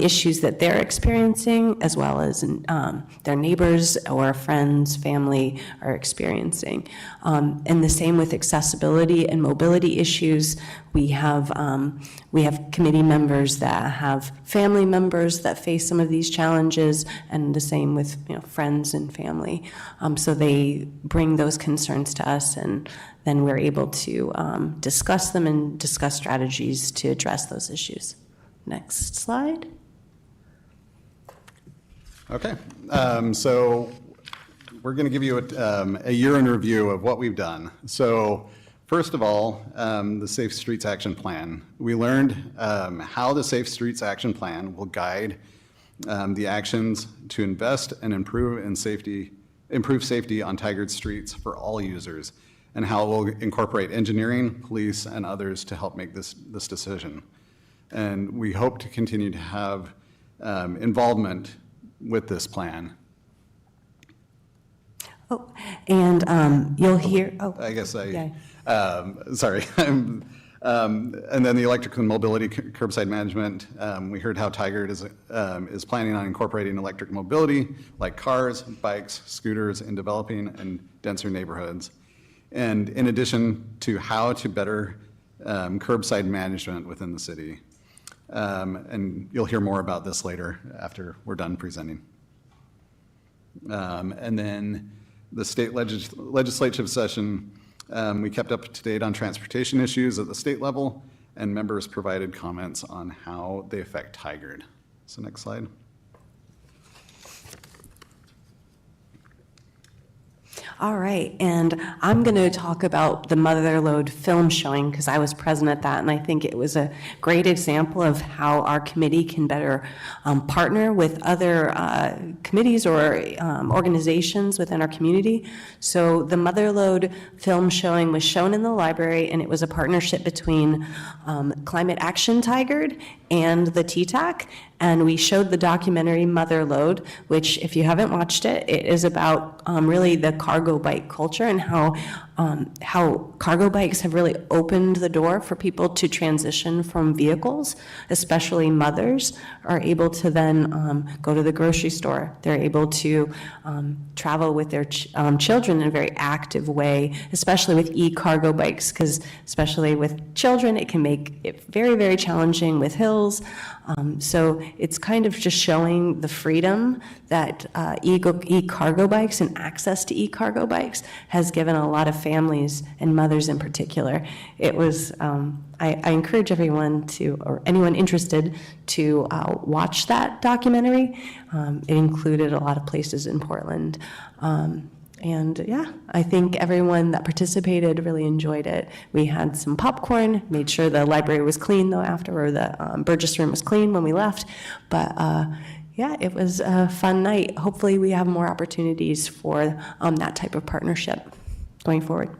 issues that they're experiencing, as well as their neighbors or friends, family are experiencing. And the same with accessibility and mobility issues. We have committee members that have family members that face some of these challenges, and the same with friends and family. So they bring those concerns to us, and then we're able to discuss them and discuss strategies to address those issues. Next slide. Okay, so we're going to give you a year in review of what we've done. So first of all, the Safe Streets Action Plan. We learned how the Safe Streets Action Plan will guide the actions to invest and improve safety on Tigard streets for all users, and how it will incorporate engineering, police, and others to help make this decision. And we hope to continue to have involvement with this plan. Oh, and you'll hear, sorry. And then the electric and mobility curbside management. We heard how Tigard is planning on incorporating electric mobility, like cars, bikes, scooters, in developing and denser neighborhoods. And in addition to how to better curbside management within the city. And you'll hear more about this later after we're done presenting. And then the state legislative session, we kept up to date on transportation issues at the state level, and members provided comments on how they affect Tigard. So next slide. All right, and I'm going to talk about the Motherlode film showing, because I was present at that, and I think it was a great example of how our committee can better partner with other committees or organizations within our community. So the Motherlode film showing was shown in the library, and it was a partnership between Climate Action Tigard and the TTAC, and we showed the documentary Motherlode, which, if you haven't watched it, it is about really the cargo bike culture and how cargo bikes have really opened the door for people to transition from vehicles, especially mothers are able to then go to the grocery store. They're able to travel with their children in a very active way, especially with e-cargo bikes, because especially with children, it can make it very, very challenging with hills. So it's kind of just showing the freedom that e-cargo bikes and access to e-cargo bikes has given a lot of families and mothers in particular. It was, I encourage everyone to, or anyone interested to watch that documentary. It included a lot of places in Portland. And yeah, I think everyone that participated really enjoyed it. We had some popcorn, made sure the library was clean though after, or the Burgess room was clean when we left. But yeah, it was a fun night. Hopefully we have more opportunities for that type of partnership going forward.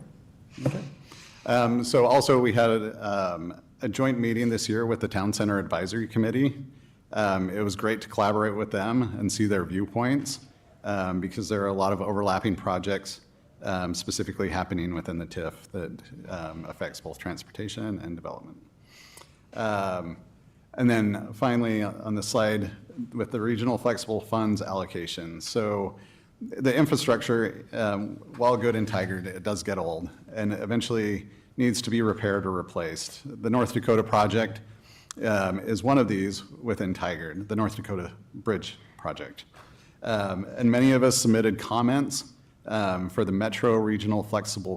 Okay. So also we had a joint meeting this year with the Town Center Advisory Committee. It was great to collaborate with them and see their viewpoints. Because there are a lot of overlapping projects specifically happening within the TIF that affects both transportation and development. And then finally, on the slide, with the regional flexible funds allocation. So the infrastructure, while good in Tigard, it does get old and eventually needs to be repaired or replaced. The North Dakota project is one of these within Tigard, the North Dakota Bridge project. And many of us submitted comments for the Metro Regional Flexible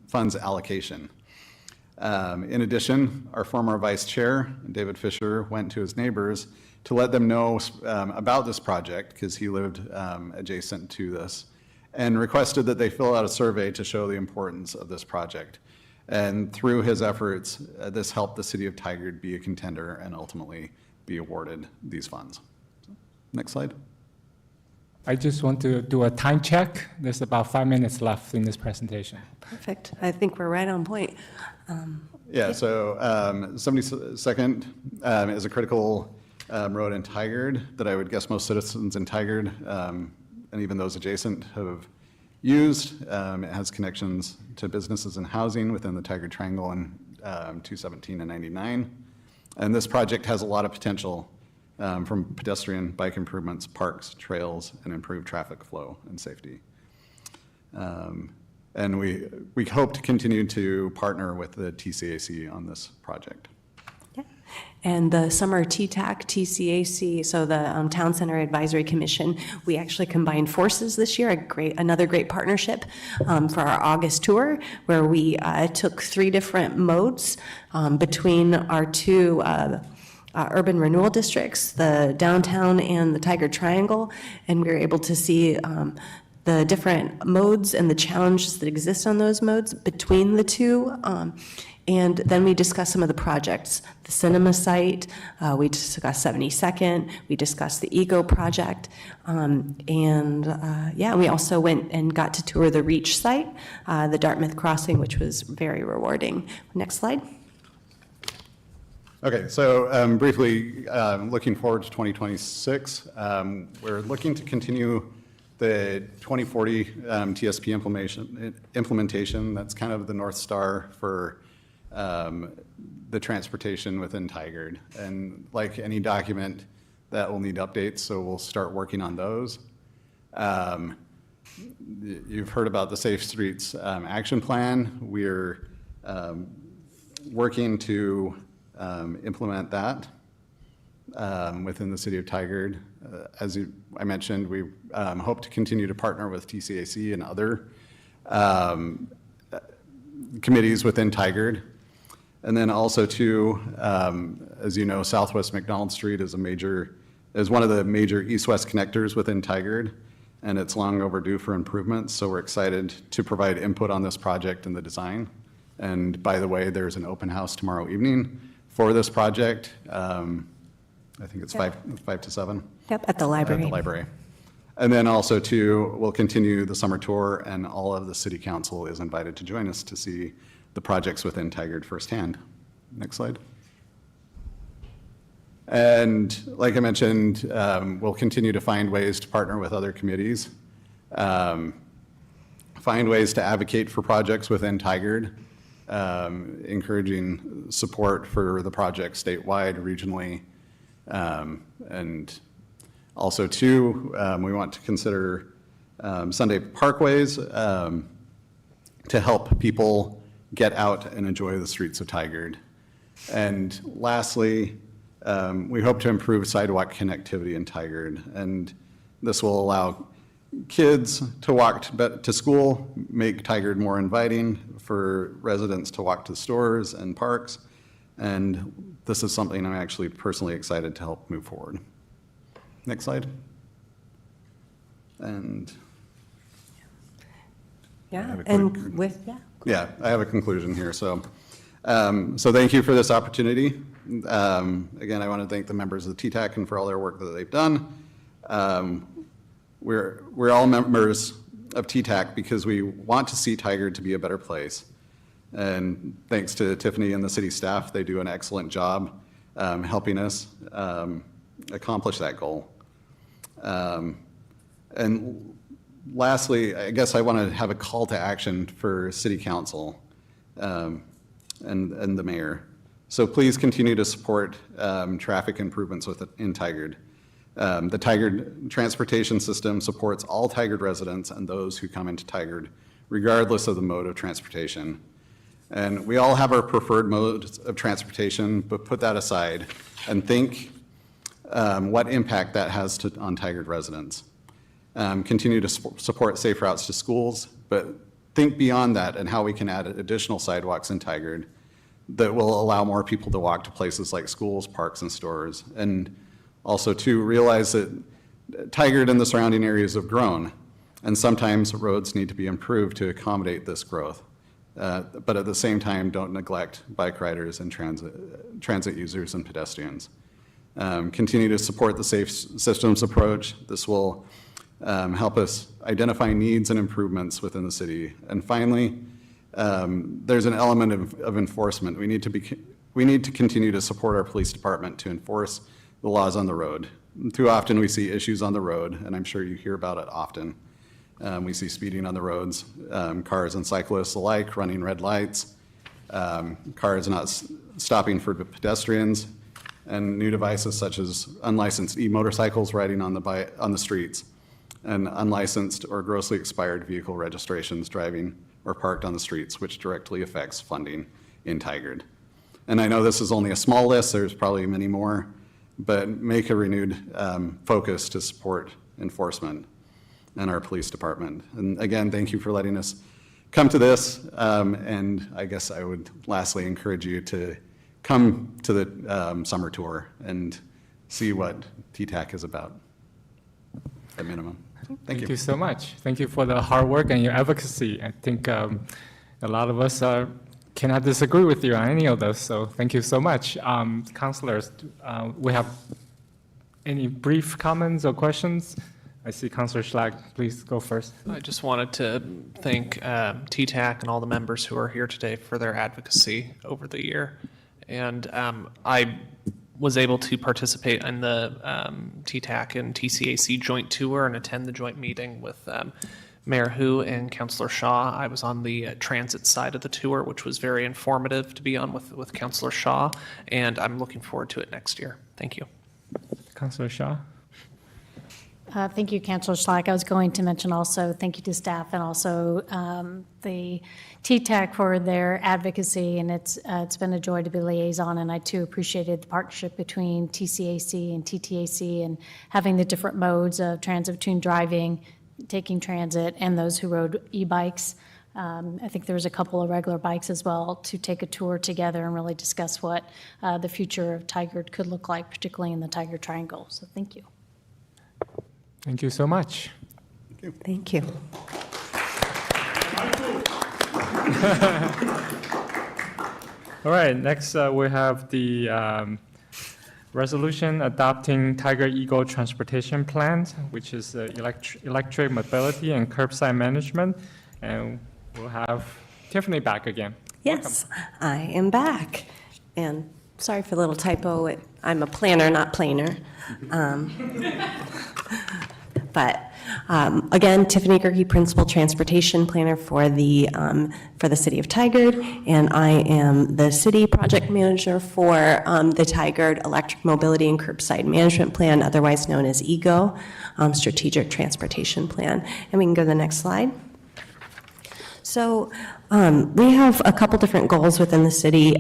Funds allocation. In addition, our former vice chair, David Fisher, went to his neighbors to let them know about this project, because he lived adjacent to this, and requested that they fill out a survey to show the importance of this project. And through his efforts, this helped the city of Tigard be a contender and ultimately be awarded these funds. Next slide. I just want to do a time check. There's about 5 minutes left in this presentation. Perfect. I think we're right on point. Yeah, so 72nd is a critical road in Tigard that I would guess most citizens in Tigard, and even those adjacent, have used. It has connections to businesses and housing within the Tigard Triangle in 217 and 99. And this project has a lot of potential from pedestrian, bike improvements, parks, trails, and improved traffic flow and safety. And we hope to continue to partner with the TCAC on this project. And the summer TTAC, TCAC, so the Town Center Advisory Commission, we actually combined forces this year, another great partnership for our August tour, where we took 3 different modes between our 2 urban renewal districts, the downtown and the Tigard Triangle, and we were able to see the different modes and the challenges that exist on those modes between the 2. And then we discussed some of the projects, the cinema site, we discussed 72nd, we discussed the Eco project, yeah, we also went and got to tour the Reach site, the Dartmouth Crossing, which was very rewarding. Next slide. Okay, so briefly, looking forward to 2026, we're looking to continue the 2040 TSP implementation. That's kind of the North Star for the transportation within Tigard. And like any document, that will need updates, so we'll start working on those. You've heard about the Safe Streets Action Plan. We're working to implement that within the city of Tigard. As I mentioned, we hope to continue to partner with TCAC and other committees within Tigard. And then also too, as you know, Southwest McDonald Street is one of the major east-west connectors within Tigard, and it's long overdue for improvements. So we're excited to provide input on this project and the design. And by the way, there's an open house tomorrow evening for this project. I think it's 5 to 7. Yep, at the library. At the library. And then also too, we'll continue the summer tour, and all of the city council is invited to join us to see the projects within Tigard firsthand. Next slide. And like I mentioned, we'll continue to find ways to partner with other committees, find ways to advocate for projects within Tigard, encouraging support for the project statewide, regionally, and also too, we want to consider Sunday parkways to help people get out and enjoy the streets of Tigard. And lastly, we hope to improve sidewalk connectivity in Tigard, and this will allow kids to walk to school, make Tigard more inviting for residents to walk to stores and parks, and this is something I'm actually personally excited to help move forward. Next slide. And yeah, and with, yeah. Yeah, I have a conclusion here. So thank you for this opportunity. Again, I want to thank the members of the TTAC and for all their work that they've done. We're all members of TTAC because we want to see Tigard to be a better place. And thanks to Tiffany and the city staff, they do an excellent job helping us accomplish that goal. And Lastly, I guess I want to have a call to action for City Council and the mayor. So please continue to support traffic improvements in Tigard. The Tigard transportation system supports all Tigard residents and those who come into Tigard, regardless of the mode of transportation. And we all have our preferred modes of transportation, but put that aside and think what impact that has on Tigard residents. Continue to support safe routes to schools, but think beyond that and how we can add additional sidewalks in Tigard that will allow more people to walk to places like schools, parks, and stores. And also to realize that Tigard and the surrounding areas have grown, and sometimes roads need to be improved to accommodate this growth. But at the same time, don't neglect bike riders and transit users and pedestrians. Continue to support the Safe Systems approach. This will help us identify needs and improvements within the city. And finally, there's an element of enforcement. We need to continue to support our police department to enforce the laws on the road. Too often we see issues on the road, and I'm sure you hear about it often. We see speeding on the roads, cars and cyclists alike running red lights, cars not stopping for pedestrians, and new devices such as unlicensed e-motorcycles riding on the streets, and unlicensed or grossly expired vehicle registrations driving or parked on the streets, which directly affects funding in Tigard. And I know this is only a small list, there's probably many more, but make a renewed focus to support enforcement and our police department. And again, thank you for letting us come to this. And I guess I would lastly encourage you to come to the summer tour and see what TTAC is about, at minimum. Thank you so much. Thank you for the hard work and your advocacy. I think a lot of us cannot disagree with you on any of those, so thank you so much. Councilors, we have any brief comments or questions? I see Councilor Schlag, please go first. I just wanted to thank TTAC and all the members who are here today for their advocacy over the year. And I was able to participate in the TTAC and TCAC joint tour and attend the joint meeting with Mayor Hu and Councilor Shaw. I was on the transit side of the tour, which was very informative to be on with Councilor Shaw, and I'm looking forward to it next year. Thank you. Councilor Shaw. Thank you, Councilor Schlag. I was going to mention also thank you to staff and also the TTAC for their advocacy, and it's been a joy to be liaison, and I too appreciated the partnership between TCAC and TTAC and having the different modes of transit between driving, taking transit, and those who rode e-bikes. I think there was a couple of regular bikes as well to take a tour together and really discuss what the future of Tigard could look like, particularly in the Tigard Triangle. So thank you. Thank you so much. Thank you. All right, next we have the resolution adopting Tigard Eagle Transportation Plan, which is electric mobility and curbside management. And we'll have Tiffany back again. Yes, I am back. And sorry for the little typo. I'm a planner, not planer. But again, Tiffany Gerke, Principal Transportation Planner for the City of Tigard, and I am the City Project Manager for the Tigard Electric Mobility and Curbside Management Plan, otherwise known as EGO, Strategic Transportation Plan. And we can go to the next slide. So we have a couple different goals within the city.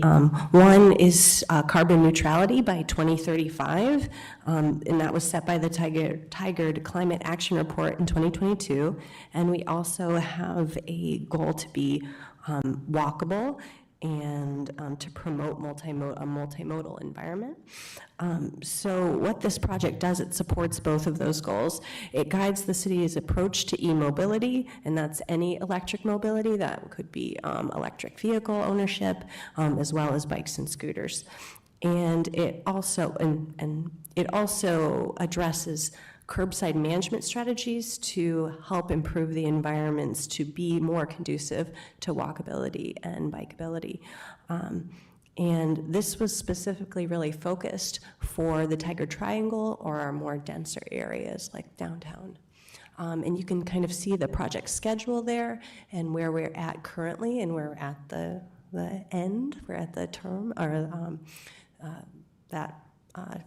One is carbon neutrality by 2035, and that was set by the Tigard Climate Action Report in 2022. And we also have a goal to be walkable and to promote a multimodal environment. So what this project does, it supports both of those goals. It guides the city's approach to e-mobility, and that's any electric mobility. That could be electric vehicle ownership, as well as bikes and scooters. And it also addresses curbside management strategies to help improve the environments to be more conducive to walkability and bikeability. And this was specifically really focused for the Tigard Triangle or our more denser areas like downtown. And you can kind of see the project schedule there and where we're at currently, and we're at the end, we're at the term, or that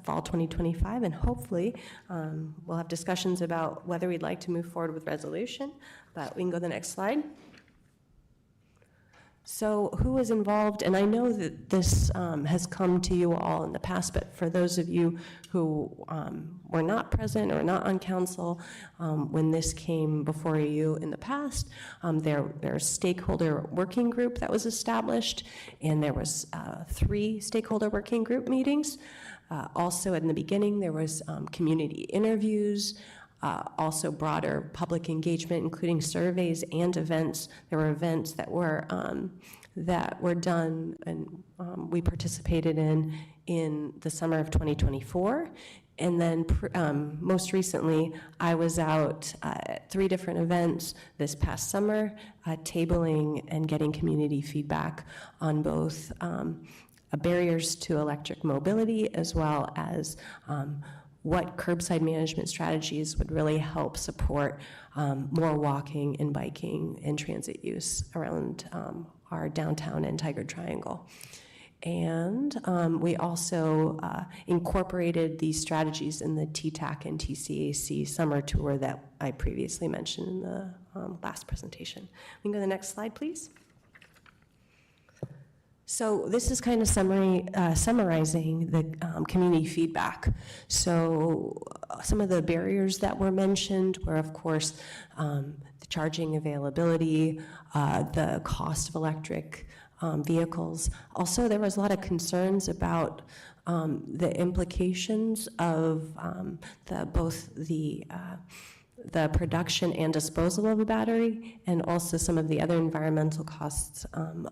fall 2025, and hopefully we'll have discussions about whether we'd like to move forward with resolution, but we can go to the next slide. So who was involved? And I know that this has come to you all in the past, but for those of you who were not present or not on council when this came before you in the past, there's a stakeholder working group that was established, and there was 3 stakeholder working group meetings. Also in the beginning, there was community interviews, also broader public engagement, including surveys and events. There were events that were done and we participated in the summer of 2024. And then most recently, I was out at 3 different events this past summer, tabling and getting community feedback on both barriers to electric mobility, as well as what curbside management strategies would really help support more walking and biking and transit use around our downtown and Tigard Triangle. And we also incorporated these strategies in the TTAC and TCAC summer tour that I previously mentioned in the last presentation. We can go to the next slide, please. So this is kind of summarizing the community feedback. So some of the barriers that were mentioned were, of course, the charging availability, the cost of electric vehicles. Also, there was a lot of concerns about the implications of both the production and disposal of a battery, and also some of the other environmental costs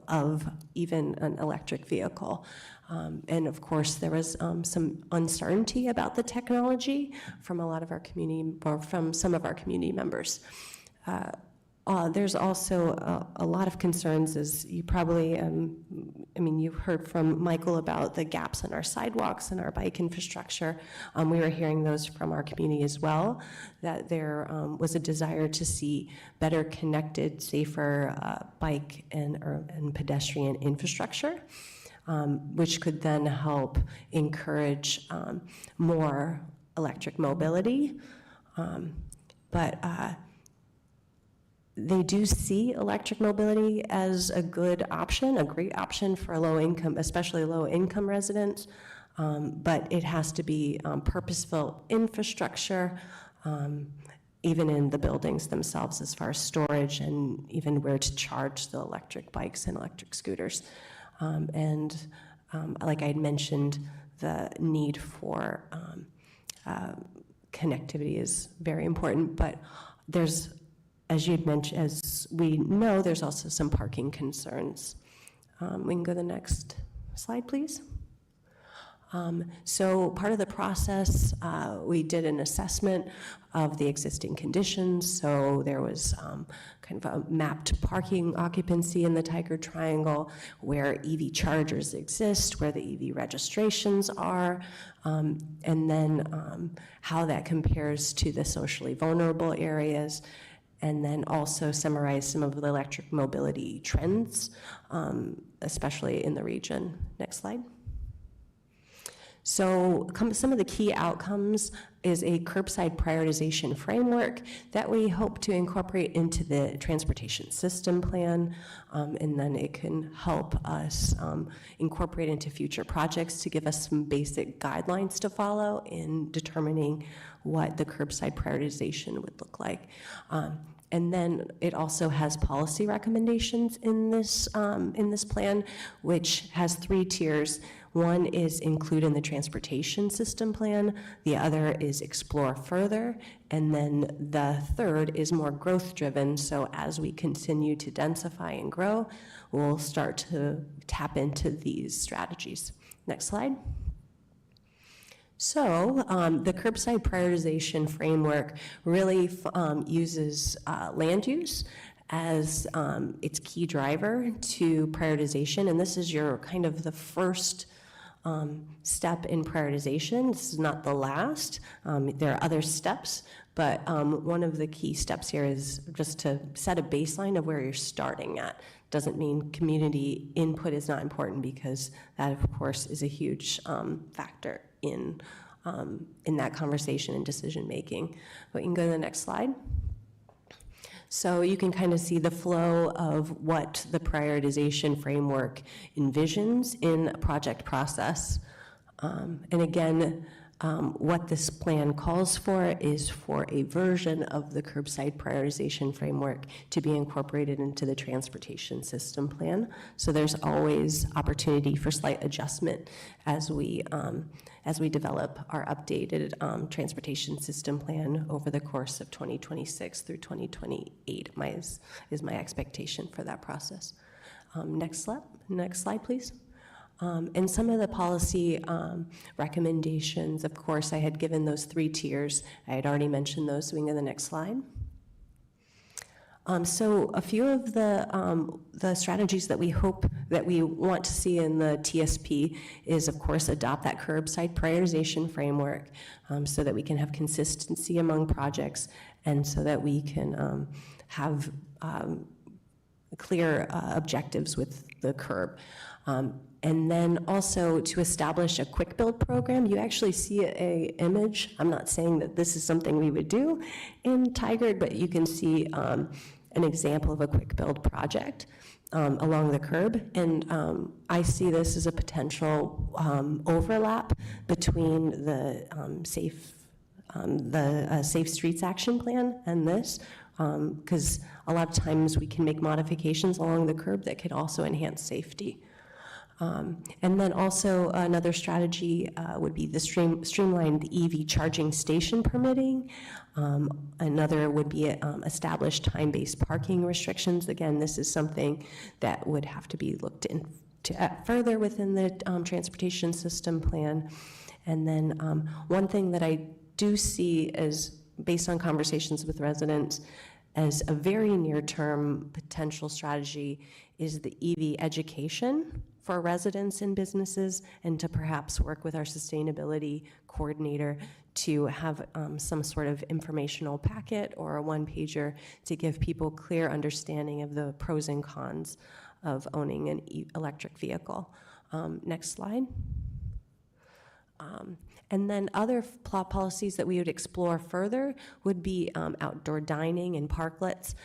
of even an electric vehicle. And of course, there was some uncertainty about the technology from a lot of our community, or from some of our community members. There's also a lot of concerns, as you probably, you've heard from Michael about the gaps in our sidewalks and our bike infrastructure. We were hearing those from our community as well, that there was a desire to see better connected, safer bike and pedestrian infrastructure, which could then help encourage more electric mobility. They do see electric mobility as a good option, a great option for low income, especially low income residents, but it has to be purpose-built infrastructure, even in the buildings themselves, as far as storage and even where to charge the electric bikes and electric scooters. Like I had mentioned, the need for connectivity is very important, but there's, as you'd mentioned, as we know, there's also some parking concerns. We can go to the next slide, please. So part of the process, we did an assessment of the existing conditions. So there was kind of a mapped parking occupancy in the Tigard Triangle, where EV chargers exist, where the EV registrations are, and then how that compares to the socially vulnerable areas, and then also summarize some of the electric mobility trends, especially in the region. Next slide. So some of the key outcomes is a curbside prioritization framework that we hope to incorporate into the transportation system plan, and then it can help us incorporate into future projects to give us some basic guidelines to follow in determining what the curbside prioritization would look like. And then it also has policy recommendations in this plan, which has 3 tiers. One is include in the transportation system plan, the other is explore further, and then the third is more growth driven. So as we continue to densify and grow, we'll start to tap into these strategies. Next slide. So the curbside prioritization framework really uses land use as its key driver to prioritization, and this is your kind of the first step in prioritization. This is not the last. There are other steps, but one of the key steps here is just to set a baseline of where you're starting at. Doesn't mean community input is not important, because that, of course, is a huge factor in that conversation and decision making. But you can go to the next slide. So you can kind of see the flow of what the prioritization framework envisions in a project process. And again, what this plan calls for is for a version of the curbside prioritization framework to be incorporated into the transportation system plan. So there's always opportunity for slight adjustment as we develop our updated transportation system plan over the course of 2026 through 2028 is my expectation for that process. Next slide, please. And some of the policy recommendations, of course, I had given those 3 tiers. I had already mentioned those, so we can go to the next slide. So a few of the strategies that we hope that we want to see in the TSP is, of course, adopt that curbside prioritization framework so that we can have consistency among projects, and so that we can have clear objectives with the curb. And then also to establish a quick build program. You actually see a image. I'm not saying that this is something we would do in Tigard, but you can see an example of a quick build project along the curb. And I see this as a potential overlap between the Safe Streets Action Plan and this, because a lot of times we can make modifications along the curb that could also enhance safety. And then also another strategy would be the streamlined EV charging station permitting. Another would be establish time-based parking restrictions. Again, this is something that would have to be looked into further within the transportation system plan. And then one thing that I do see as, based on conversations with residents, as a very near-term potential strategy is the EV education for residents and businesses, and to perhaps work with our sustainability coordinator to have some sort of informational packet or a one-pager to give people clear understanding of the pros and cons of owning an electric vehicle. Next slide. And then other policies that we would explore further would be outdoor dining and parklets,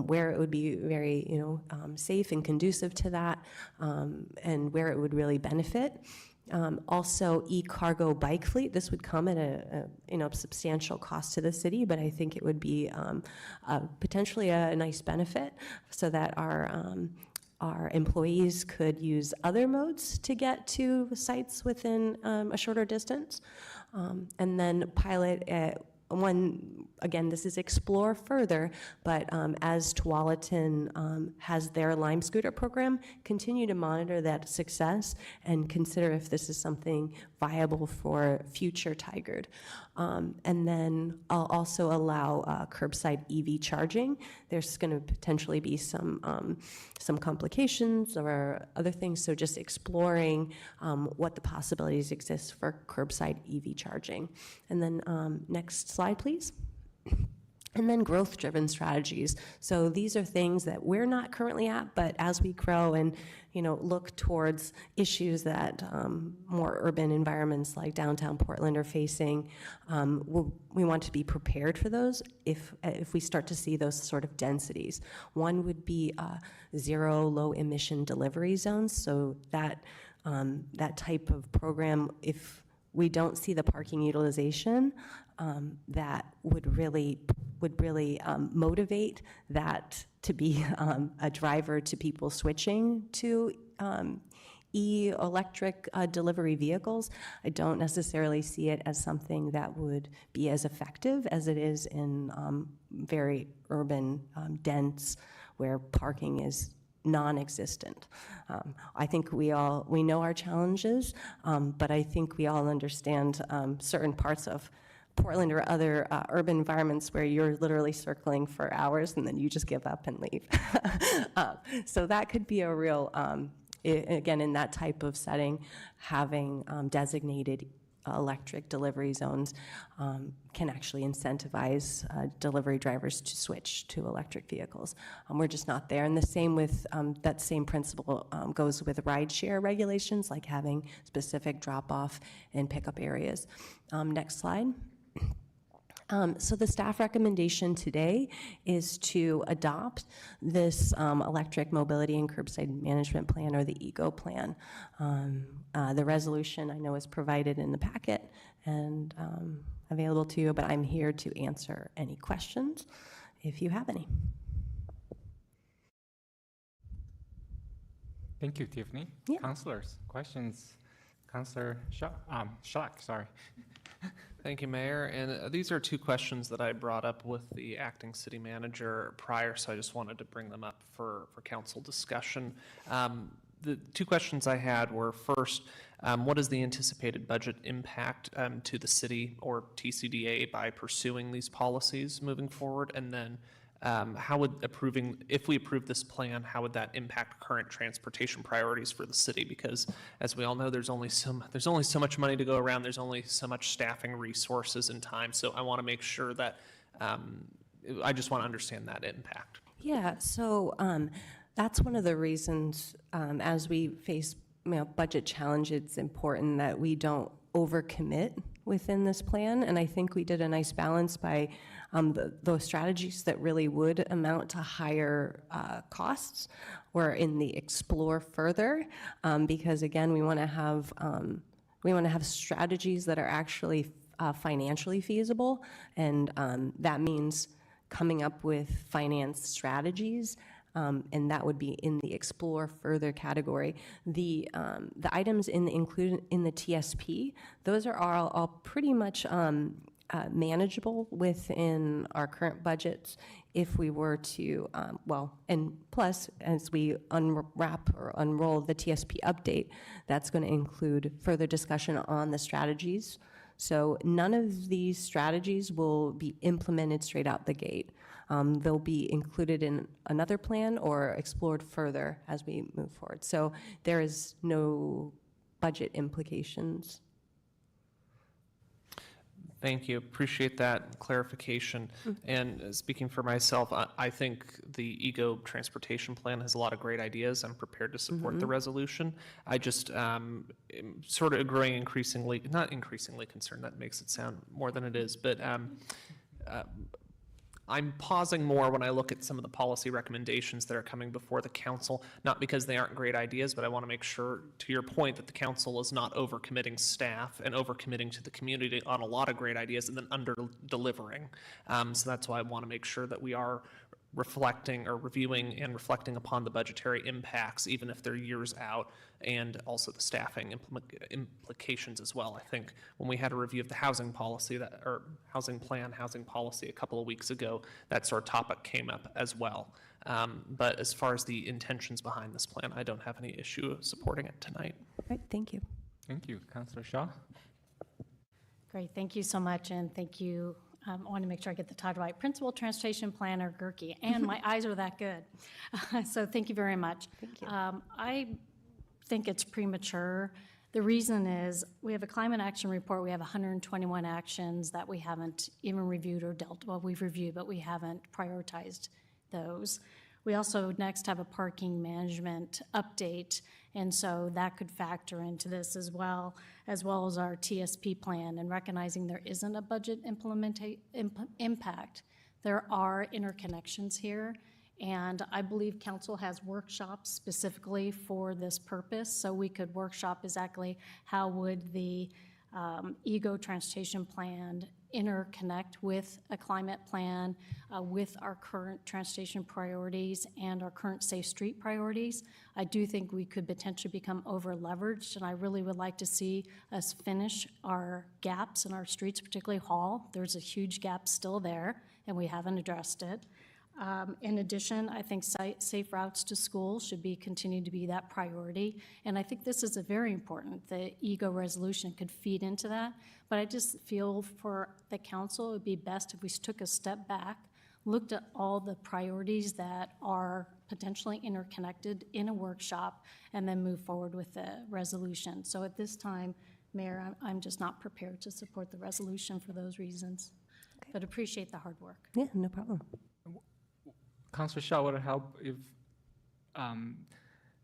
where it would be very, safe and conducive to that, and where it would really benefit. Also, e-cargo bike fleet. This would come at a substantial cost to the city, but I think it would be potentially a nice benefit, so that our employees could use other modes to get to sites within a shorter distance. And then pilot one, again, this is explore further, but as Tualatin has their Lime Scooter program, continue to monitor that success and consider if this is something viable for future Tigard. And then I'll also allow curbside EV charging. There's going to potentially be some complications or other things, so just exploring what the possibilities exist for curbside EV charging. And then next slide, please. And then growth-driven strategies. So these are things that we're not currently at, but as we grow and look towards issues that more urban environments like downtown Portland are facing, we want to be prepared for those if we start to see those sort of densities. One would be zero low-emission delivery zones. So that type of program, if we don't see the parking utilization, that would really motivate that to be a driver to people switching to electric delivery vehicles. I don't necessarily see it as something that would be as effective as it is in very urban, dense, where parking is non-existent. I think we know our challenges, but I think we all understand certain parts of Portland or other urban environments where you're literally circling for hours and then you just give up and leave. So that could be a real again, in that type of setting, having designated electric delivery zones can actually incentivize delivery drivers to switch to electric vehicles. We're just not there. And the same with, that same principle goes with rideshare regulations, like having specific drop-off and pickup areas. Next slide. So the staff recommendation today is to adopt this electric mobility and curbside management plan, or the EGO plan. The resolution, I know, is provided in the packet and available to you, but I'm here to answer any questions if you have any. Thank you, Tiffany. Yeah. Councilors, questions? Councilor Schlock, sorry. Thank you, Mayor. And these are two questions that I brought up with the acting city manager prior, so I just wanted to bring them up for council discussion. The two questions I had were, first, what is the anticipated budget impact to the city or TCDA by pursuing these policies moving forward? And then how would if we approve this plan, how would that impact current transportation priorities for the city? Because as we all know, there's only so much money to go around. There's only so much staffing resources and time. So I want to make sure that, I just want to understand that impact. Yeah, so that's one of the reasons as we face budget challenge, it's important that we don't overcommit within this plan. And I think we did a nice balance by those strategies that really would amount to higher costs or in the explore further, because again, we want to have strategies that are actually financially feasible, and that means coming up with finance strategies. And that would be in the explore further category. The items included in the TSP, those are all pretty much manageable within our current budgets if we were to, and plus, as we unwrap or unroll the TSP update, that's going to include further discussion on the strategies. So none of these strategies will be implemented straight out the gate. They'll be included in another plan or explored further as we move forward. So there is no budget implications. Thank you. Appreciate that clarification. And speaking for myself, I think the EGO transportation plan has a lot of great ideas. I'm prepared to support the resolution. I just am sort of growing not increasingly concerned, that makes it sound more than it is, but I'm pausing more when I look at some of the policy recommendations that are coming before the council, not because they aren't great ideas, but I want to make sure, to your point, that the council is not overcommitting staff and overcommitting to the community on a lot of great ideas and then under-delivering. So that's why I want to make sure that we are reflecting or reviewing and reflecting upon the budgetary impacts, even if they're years out, and also the staffing implications as well. I think when we had a review of the housing policy or housing policy a couple of weeks ago, that sort of topic came up as well. But as far as the intentions behind this plan, I don't have any issue supporting it tonight. Right, thank you. Thank you. Councilor Shaw? Great, thank you so much, and thank you. I want to make sure I get the title right. Principal Transportation Planner Gerke, and my eyes are that good. So thank you very much. Thank you. I think it's premature. The reason is we have a climate action report. We have 121 actions that we haven't even reviewed or we've reviewed, but we haven't prioritized those. We also next have a parking management update, and so that could factor into this as well as our TSP plan, and recognizing there isn't a budget impact. There are interconnections here, and I believe council has workshops specifically for this purpose, so we could workshop exactly how would the EGO transportation plan interconnect with a climate plan, with our current transportation priorities and our current safe street priorities. I do think we could potentially become over-leveraged, and I really would like to see us finish our gaps in our streets, particularly Hall. There's a huge gap still there, and we haven't addressed it. In addition, I think safe routes to school should continue to be that priority. And I think this is very important. The EGO resolution could feed into that. But I just feel for the council, it would be best if we took a step back, looked at all the priorities that are potentially interconnected in a workshop and then move forward with the resolution. So at this time, Mayor, I'm just not prepared to support the resolution for those reasons, but appreciate the hard work. Yeah, no problem. Councilor Shaw, would it help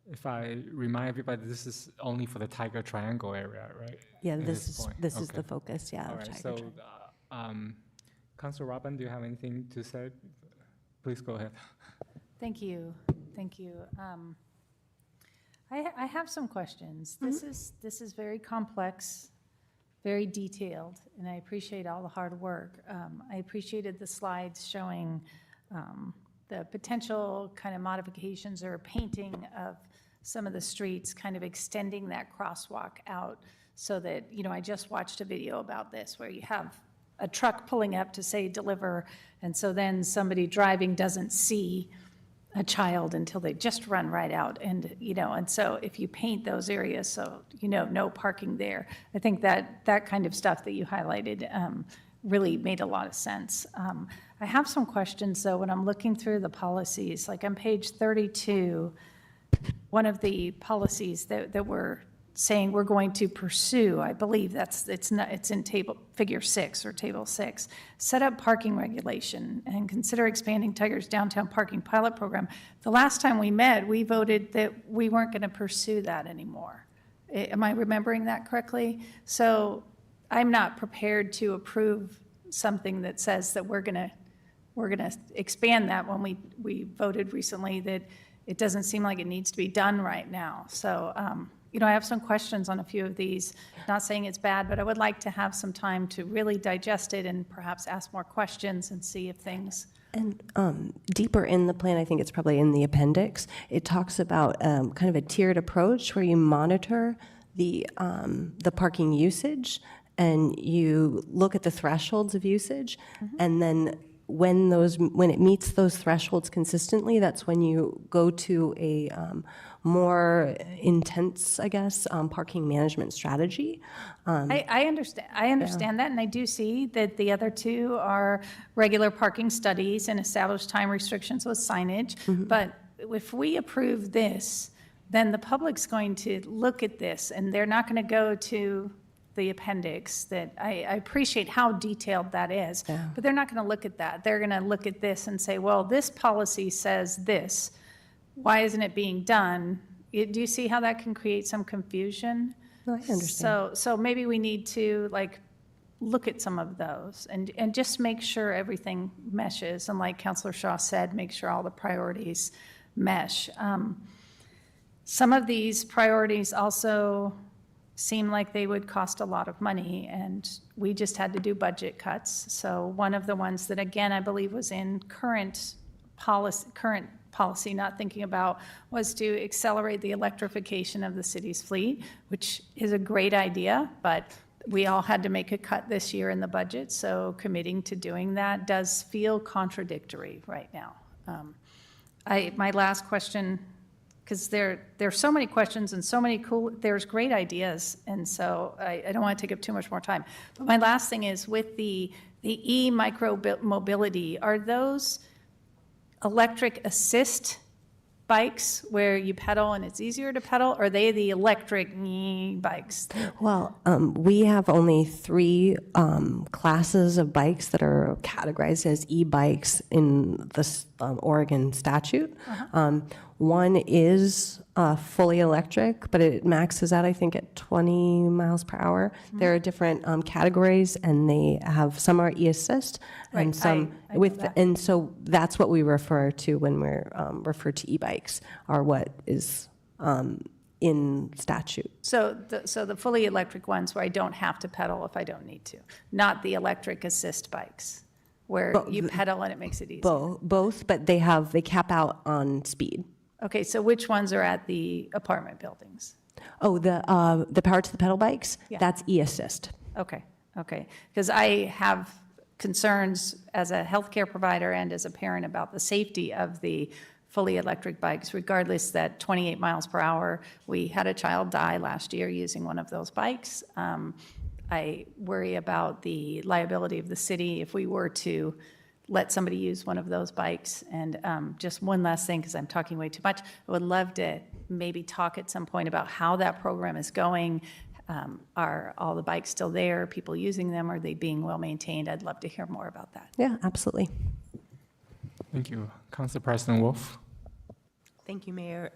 if I remind everybody this is only for the Tiger Triangle area, right? Yeah, At this is point? this is Okay. the focus. Yeah. All of right, Tiger so, Triangle. Councilor Robin, do you have anything to say? Please go ahead. Thank you, thank you. I have some questions. This is very complex, very detailed, and I appreciate all the hard work. I appreciated the slides showing the potential kind of modifications or painting of some of the streets, kind of extending that crosswalk out so that, I just watched a video about this where you have a truck pulling up to say deliver, and so then somebody driving doesn't see a child until they just run right out. And, and so if you paint those areas, so, no parking there, I think that kind of stuff that you highlighted really made a lot of sense. I have some questions, though, when I'm looking through the policies, like on page 32, one of the policies that we're saying we're going to pursue, I believe it's in figure 6 or table 6, set up parking regulation and consider expanding Tiger's downtown parking pilot program. The last time we met, we voted that we weren't going to pursue that anymore. Am I remembering that correctly? So I'm not prepared to approve something that says that we're going to expand that when we voted recently that it doesn't seem like it needs to be done right now. So, I have some questions on a few of these, not saying it's bad, but I would like to have some time to really digest it and perhaps ask more questions and see if things. And deeper in the plan, I think it's probably in the appendix, it talks about kind of a tiered approach where you monitor the parking usage and you look at the thresholds of usage, and then when it meets those thresholds consistently, that's when you go to a more intense, I guess, parking management strategy. I understand that, and I do see that the other two are regular parking studies and established time restrictions with signage. But if we approve this, then the public's going to look at this, and they're not going to go to the appendix that I appreciate how detailed that is, but they're not going to look at that. They're going to look at this and say, well, this policy says this. Why isn't it being done? Do you see how that can create some confusion? No, I understand. So maybe we need to look at some of those and just make sure everything meshes. And like Councilor Shaw said, make sure all the priorities mesh. Some of these priorities also seem like they would cost a lot of money, and we just had to do budget cuts. So one of the ones that, again, I believe was in current policy, not thinking about, was to accelerate the electrification of the city's fleet, which is a great idea, but we all had to make a cut this year in the budget, so committing to doing that does feel contradictory right now. My last question, because there's so many questions and so many there's great ideas, and so I don't want to take up too much more time. But my last thing is with the e-micro mobility, are those electric assist bikes where you pedal and it's easier to pedal, or are they the electric bikes? Well, we have only 3 classes of bikes that are categorized as e-bikes in the Oregon statute. One is fully electric, but it maxes out, I think, at 20 miles per hour. There are different categories, and they have some are e-assist, and Right, some I know that. and so that's what we refer to when we're refer to e-bikes, are what is in statute. So the fully electric ones where I don't have to pedal if I don't need to, not the electric assist bikes where you pedal and it makes it easy. Both, but they cap out on speed. Okay, so which ones are at the apartment buildings? Oh, the power to the pedal bikes, Yeah. that's e-assist. Okay, because I have concerns as a healthcare provider and as a parent about the safety of the fully electric bikes, regardless that 28 miles per hour. We had a child die last year using one of those bikes. I worry about the liability of the city if we were to let somebody use one of those bikes. And just one last thing, because I'm talking way too much, I would love to maybe talk at some point about how that program is going. Are all the bikes still there? People using them? Are they being well maintained? I'd love to hear more about that. Yeah, absolutely. Thank you. Council President Wolf. Thank you, Mayor.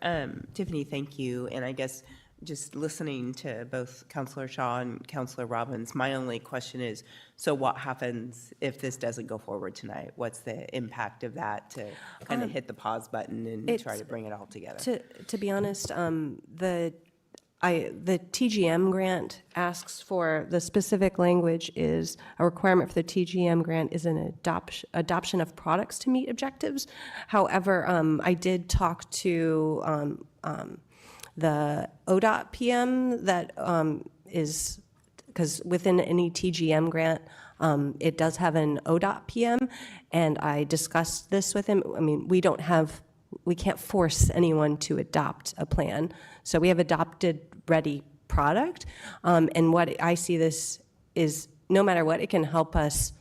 Tiffany, thank you. And I guess just listening to both Councilor Shaw and Councilor Robbins, my only question is, so what happens if this doesn't go forward tonight? What's the impact of that to kind of hit the pause button and try to bring it all together? To be honest, the TGM grant asks for, the specific language is, a requirement for the TGM grant is an adoption of products to meet objectives. However, I did talk to the ODOT PM that is, because within any TGM grant, it does have an ODOT PM, and I discussed this with him. I mean, we can't force anyone to adopt a plan. So we have adopted ready product. And what I see this is, no matter what, it can help us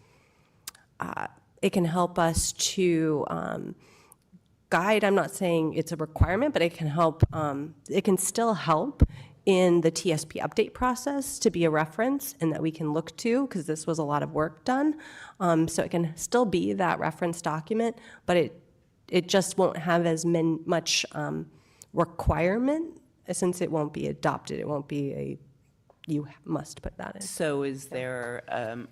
to guide. I'm not saying it's a requirement, but it can help, it can still help in the TSP update process to be a reference and that we can look to, because this was a lot of work done. So it can still be that reference document, but it just won't have as much requirement, since it won't be adopted. It won't be you must put that in. So is there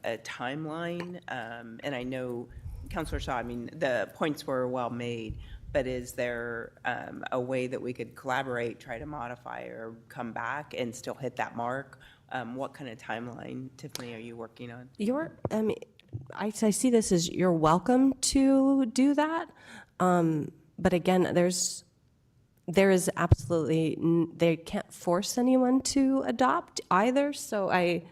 a timeline? And I know, Councilor Shaw, I mean, the points were well made, but is there a way that we could collaborate, try to modify or come back and still hit that mark? What kind of timeline, Tiffany, are you working on? I see this as you're welcome to do that. But again, there is absolutely, they can't force anyone to adopt either. So I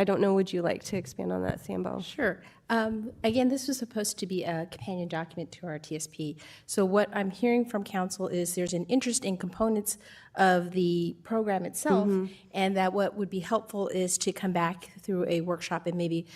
don't know, would you like to expand on that, Sambo? Sure. Again, this was supposed to be a companion document to our TSP. So what I'm hearing from council is there's an interest in components of the program itself, and that what would be helpful is to come back through a workshop and maybe,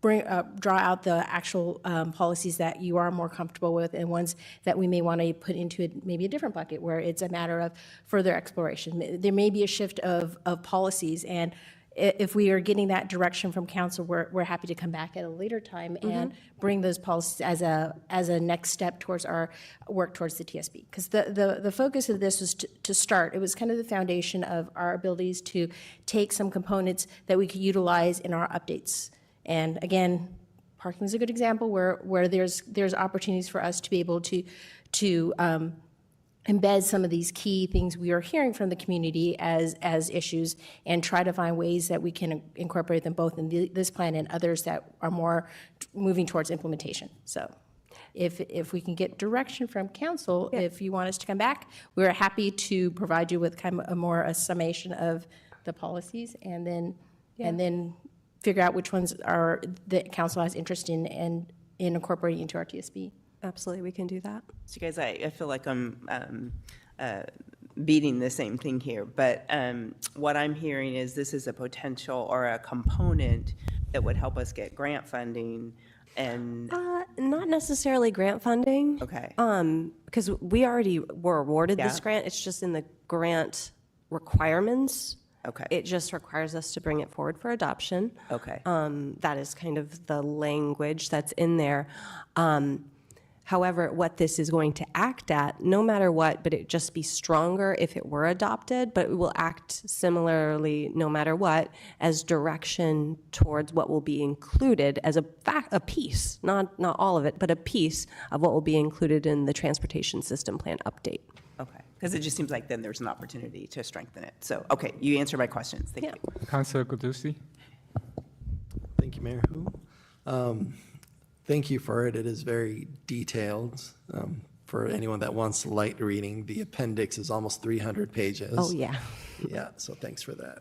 draw out the actual policies that you are more comfortable with, and ones that we may want to put into maybe a different bucket where it's a matter of further exploration. There may be a shift of policies, and if we are getting that direction from council, we're happy to come back at a later time and bring those policies as a next step towards our work towards the TSP. Because the focus of this was to start. It was kind of the foundation of our abilities to take some components that we could utilize in our updates. And again, parking is a good example where there's opportunities for us to be able to embed some of these key things we are hearing from the community as issues, and try to find ways that we can incorporate them both in this plan and others that are more moving towards implementation. So if we can get direction from council, if you want us to come back, we're happy to provide you with kind of a summation of the policies, and then figure out which ones are the council has interest in and incorporating into our TSP. Absolutely, we can do that. So guys, I feel like I'm beating the same thing here, but what I'm hearing is this is a potential or a component that would help us get grant funding, and not necessarily grant funding. Okay. Because we already were awarded this Yeah. grant. It's just in the grant requirements. Okay. It just requires us to bring it forward for adoption. Okay. That is kind of the language that's in there. However, what this is going to act at, no matter what, but it just be stronger if it were adopted, but it will act similarly no matter what, as direction towards what will be included as a piece, not all of it, but a piece of what will be included in the transportation system plan update. Okay, because it just seems like then there's an opportunity to strengthen it. So, okay, you answered my questions. Thank you. Councilor Gudusi. Thank you, Mayor Hu. Thank you for it. It is very detailed. For anyone that wants light reading, the appendix is almost 300 pages. Oh, yeah. Yeah, so thanks for that.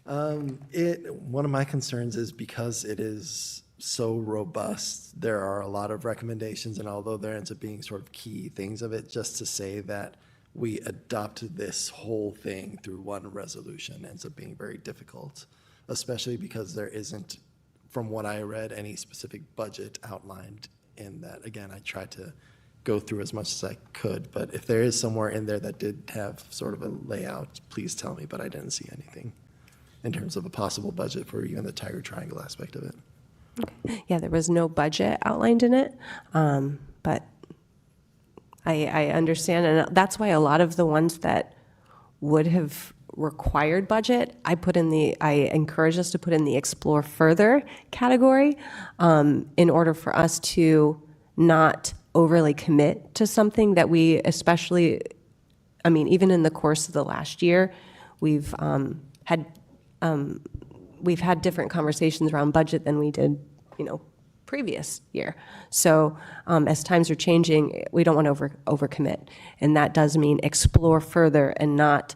One of my concerns is because it is so robust, there are a lot of recommendations, and although there ends up being sort of key things of it, just to say that we adopted this whole thing through one resolution ends up being very difficult, especially because there isn't from what I read, any specific budget outlined in that. Again, I tried to go through as much as I could, but if there is somewhere in there that did have sort of a layout, please tell me, but I didn't see anything in terms of a possible budget for even the Tiger Triangle aspect of it. Yeah, there was no budget outlined in it, but I understand, and that's why a lot of the ones that would have required budget, I encourage us to put in the explore further category in order for us to not overly commit to something that we especially, I mean, even in the course of the last year, we've had different conversations around budget than we did, previous year. So as times are changing, we don't want to overcommit. And that does mean explore further and not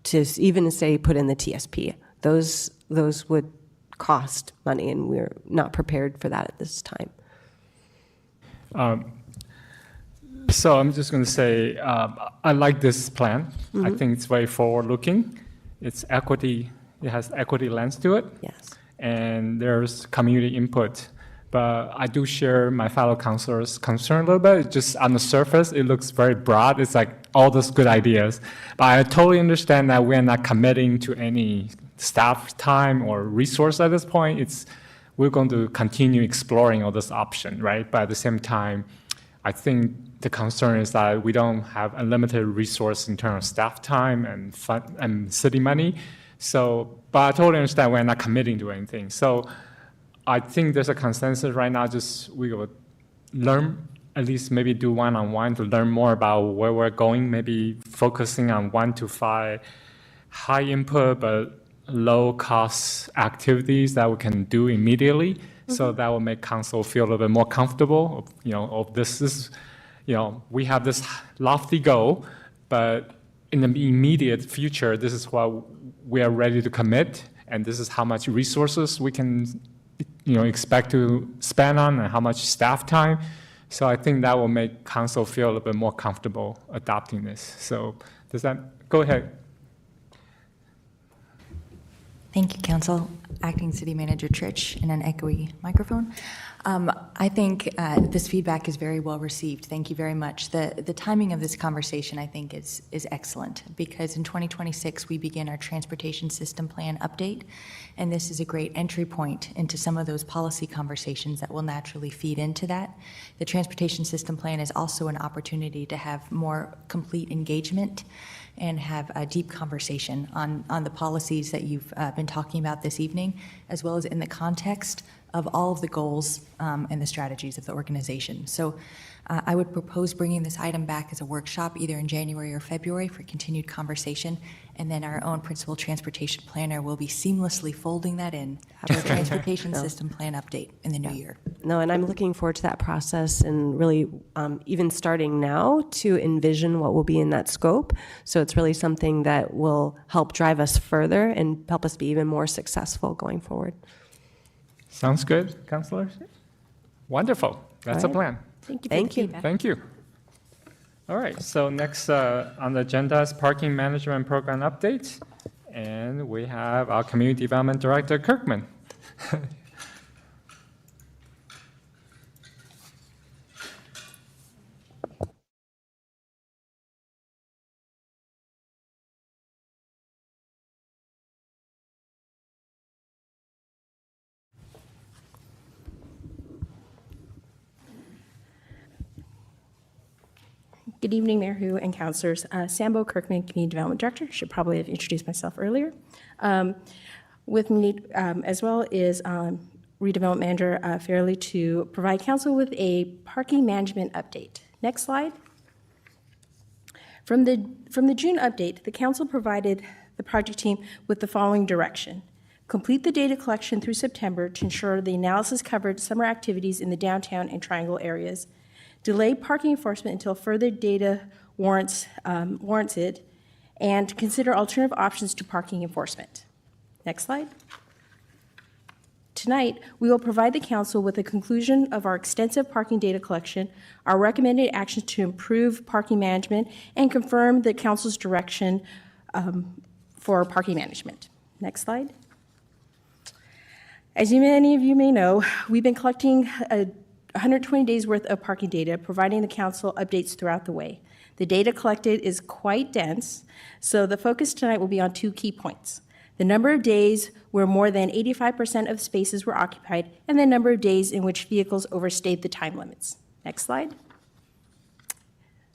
to even say put in the TSP. Those would cost money, and we're not prepared for that at this time. So I'm just going to say, I like this plan. I think it's very forward-looking. It's equity. It has equity lens to it. Yes. And there's community input. But I do share my fellow councilors' concern a little bit. Just on the surface, it looks very broad. It's like all those good ideas. But I totally understand that we're not committing to any staff time or resource at this point. We're going to continue exploring all this option, right? But at the same time, I think the concern is that we don't have unlimited resource in terms of staff time and fund and city money. So, but I totally understand we're not committing to anything. So I think there's a consensus right now, just we will learn, at least maybe do one-on-one to learn more about where we're going, maybe focusing on 1 to 5 high input but low cost activities that we can do immediately. So that will make council feel a little bit more comfortable, of this is, we have this lofty goal, but in the immediate future, this is what we are ready to commit, and this is how much resources we can expect to spend on and how much staff time. So I think that will make council feel a little bit more comfortable adopting this. So does that, go ahead. Thank you, Council. Acting City Manager Trich in an echoey microphone. I think this feedback is very well received. Thank you very much. The timing of this conversation, I think, is excellent because in 2026 we begin our transportation system plan update, and this is a great entry point into some of those policy conversations that will naturally feed into that. The transportation system plan is also an opportunity to have more complete engagement and have a deep conversation on the policies that you've been talking about this evening, as well as in the context of all of the goals and the strategies of the organization. So I would propose bringing this item back as a workshop either in January or February for continued conversation, and then our own principal transportation planner will be seamlessly folding that in for a transportation system plan update in the new year. No, and I'm looking forward to that process and really even starting now to envision what will be in that scope. So it's really something that will help drive us further and help us be even more successful going forward. Sounds good, councilors? Wonderful. That's a plan. Thank you. Thank you. Thank you. All right, so next on the agenda is parking management program update. And we have our Community Development Director, Kirkman. Good evening, Mayor Hu and councilors. Sambo Kirkman, Community Development Director. Should probably have introduced myself earlier. With me as well is Redevelopment Manager Fairley to provide council with a parking management update. Next slide. From the June update, the council provided the project team with the following direction. Complete the data collection through September to ensure the analysis covered summer activities in the downtown and Triangle areas. Delay parking enforcement until further data warrants it, and consider alternative options to parking enforcement. Next slide. Tonight, we will provide the council with a conclusion of our extensive parking data collection, our recommended actions to improve parking management, and confirm the council's direction for parking management. Next slide. As many of you may know, we've been collecting 120 days worth of parking data, providing the council updates throughout the way. The data collected is quite dense, so the focus tonight will be on 2 key points: the number of days where more than 85% of spaces were occupied, and the number of days in which vehicles overstayed the time limits. Next slide.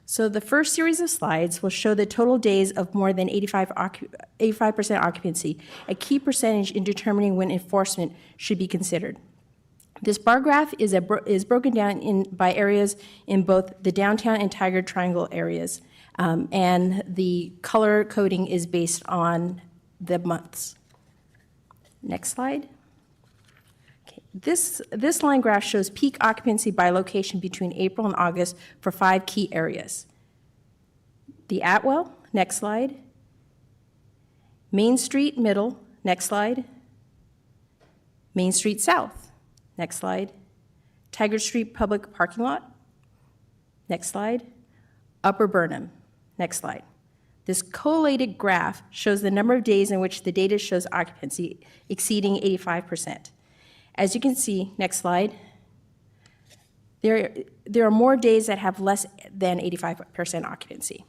So the first series of slides will show the total days of more than 85% occupancy, a key percentage in determining when enforcement should be considered. This bar graph is broken down by areas in both the downtown and Tiger Triangle areas, and the color coding is based on the months. Next slide. Okay. This line graph shows peak occupancy by location between April and August for 5 key areas. The Atwell, next slide. Main Street Middle, next slide. Main Street South. Next slide. Tiger Street Public Parking Lot. Next slide. Upper Burnham. Next slide. This collated graph shows the number of days in which the data shows occupancy exceeding 85%. As you can see, next slide, there are more days that have less than 85% occupancy.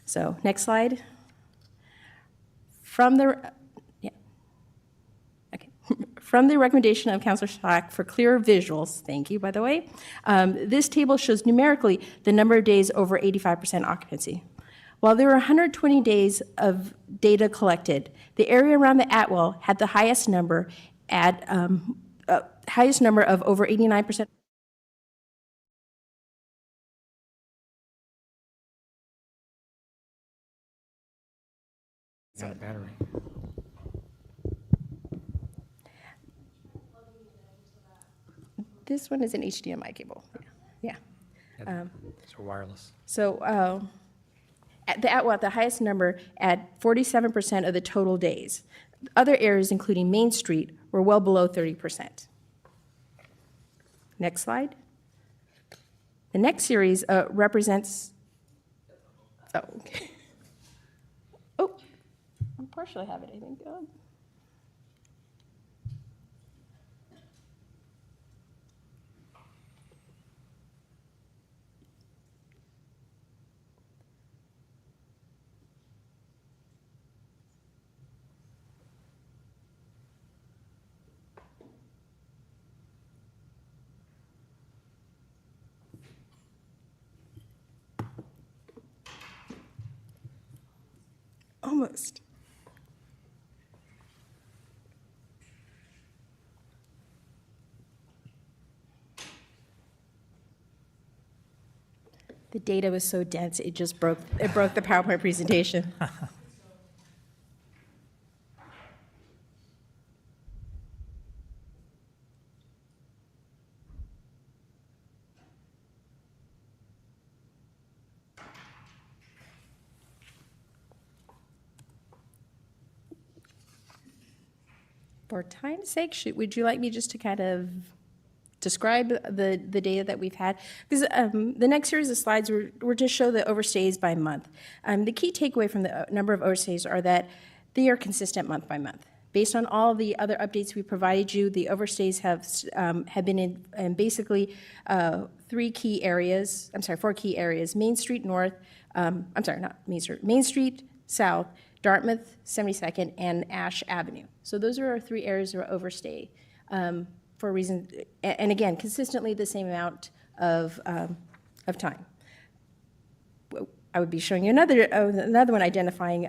So next slide. From the recommendation of Councilor Slack for clearer visuals, thank you, by the way, this table shows numerically the number of days over 85% occupancy. While there were 120 days of data collected, the area around the Atwell had the highest number of over 89%. Got a battery. This one is an HDMI cable. Yeah. It's wireless. So at the Atwell, the highest number at 47% of the total days. Other areas, including Main Street, were well below 30%. Next slide. The next series represents, oh, okay. Oh, I partially have it, I think. Almost. The data was so dense, it broke the PowerPoint presentation. For time's sake, would you like me just to kind of describe the data that we've had? Because the next series of slides were to show the overstays by month. The key takeaway from the number of overstays are that they are consistent month by month. Based on all the other updates we provided you, the overstays have been in basically 4 key areas. Main Street North, Main Street South, Dartmouth, 72nd, and Ash Avenue. So those are our 3 areas that are overstay for a reason, and again, consistently the same amount of time. I would be showing you another one identifying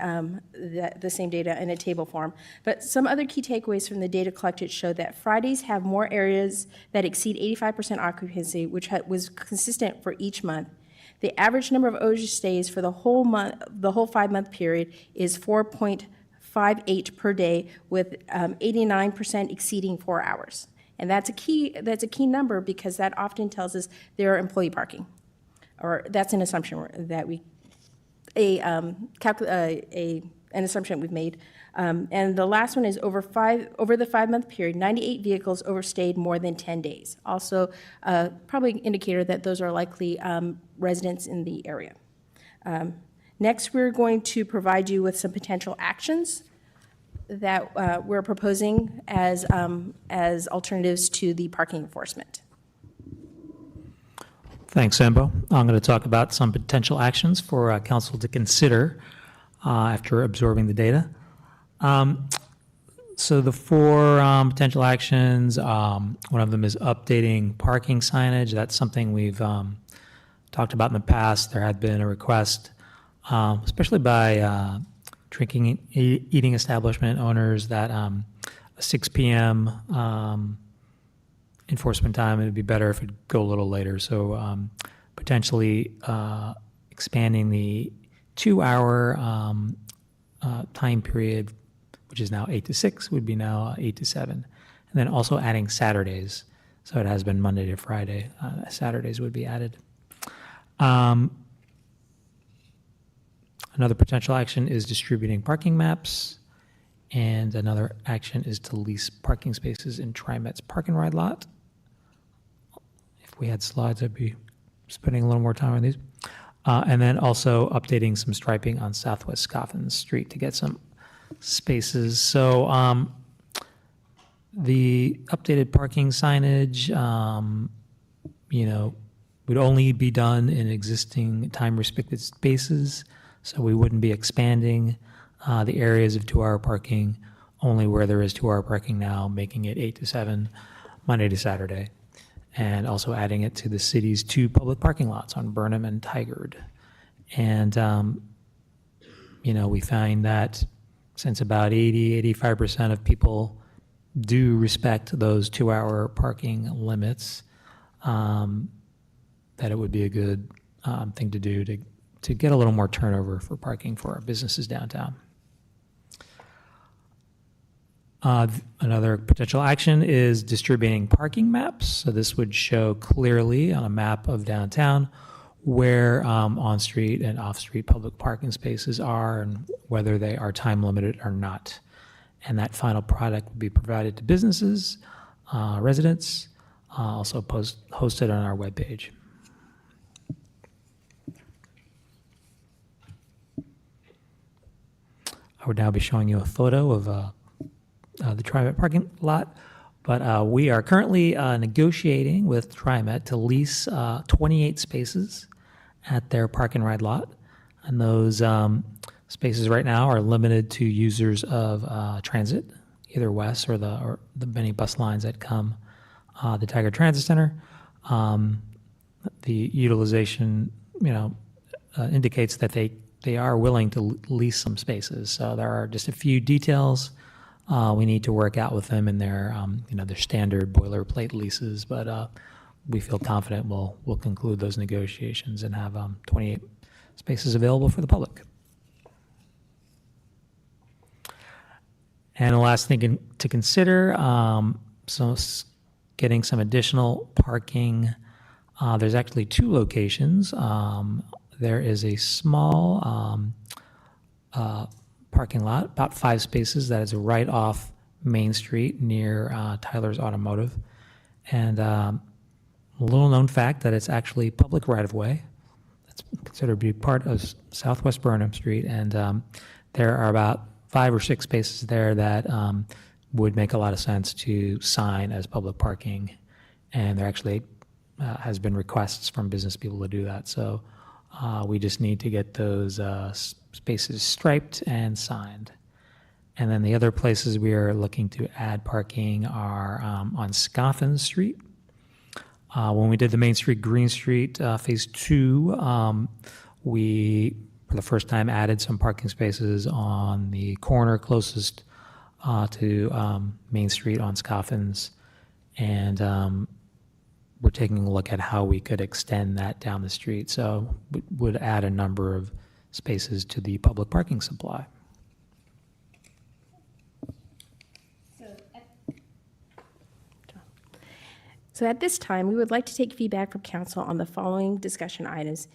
the same data in a table form. But some other key takeaways from the data collected show that Fridays have more areas that exceed 85% occupancy, which was consistent for each month. The average number of overstays for the whole 5-month period is 4.58 per day, with 89% exceeding 4 hours. And that's a key number because that often tells us there are employee parking, or that's an assumption that an assumption we've made. And the last one is over the 5-month period, 98 vehicles overstayed more than 10 days. Also, probably an indicator that those are likely residents in the area. Next, we're going to provide you with some potential actions that we're proposing as alternatives to the parking enforcement. Thanks, Sambo. I'm going to talk about some potential actions for council to consider after absorbing the data. So the four potential actions, one of them is updating parking signage. That's something we've talked about in the past. There had been a request, especially by drinking and eating establishment owners, that a 6 p.m. Enforcement time, it would be better if it'd go a little later. So potentially expanding the 2-hour time period, which is now 8 to 6, would be now 8 to 7. And then also adding Saturdays. So it has been Monday to Friday. Saturdays would be added. Another potential action is distributing parking maps. And another action is to lease parking spaces in TriMet's park and ride lot. If we had slides, I'd be spending a little more time on these. And then also updating some striping on Southwest Scoffin Street to get some spaces. So the updated parking signage, would only be done in existing time-restricted spaces. So we wouldn't be expanding the areas of 2-hour parking only where there is 2-hour parking now, making it 8 to 7, Monday to Saturday, and also adding it to the city's 2 public parking lots on Burnham and Tigard. And, we find that since about 85% of people do respect those 2-hour parking limits, that it would be a good thing to do to get a little more turnover for parking for our businesses downtown. Another potential action is distributing parking maps. So this would show clearly on a map of downtown where on-street and off-street public parking spaces are and whether they are time limited or not. And that final product will be provided to businesses, residents, also hosted on our webpage. I would now be showing you a photo of the TriMet parking lot, but we are currently negotiating with TriMet to lease 28 spaces at their park and ride lot. And those spaces right now are limited to users of transit, either West or the many bus lines that come the Tigard Transit Center. The utilization, indicates that they are willing to lease some spaces. So there are just a few details we need to work out with them in their, their standard boilerplate leases. But we feel confident we'll conclude those negotiations and have 28 spaces available for the public. And the last thing to consider, getting some additional parking. There's actually 2 locations. There is a small parking lot, about 5 spaces, that is right off Main Street near Tyler's Automotive. And a little known fact that it's actually public right-of-way. It's considered to be part of Southwest Burnham Street. And there are about 5 or 6 spaces there that would make a lot of sense to sign as public parking. And there actually has been requests from business people to do that. So we just need to get those spaces striped and signed. And then the other places we are looking to add parking are on Scoffin Street. When we did the Main Street, Green Street, Phase 2, we, for the first time, added some parking spaces on the corner closest to Main Street on Scoffins. And we're taking a look at how we could extend that down the street. So would add a number of spaces to the public parking supply. So at this time, we would like to take feedback from council on the following discussion items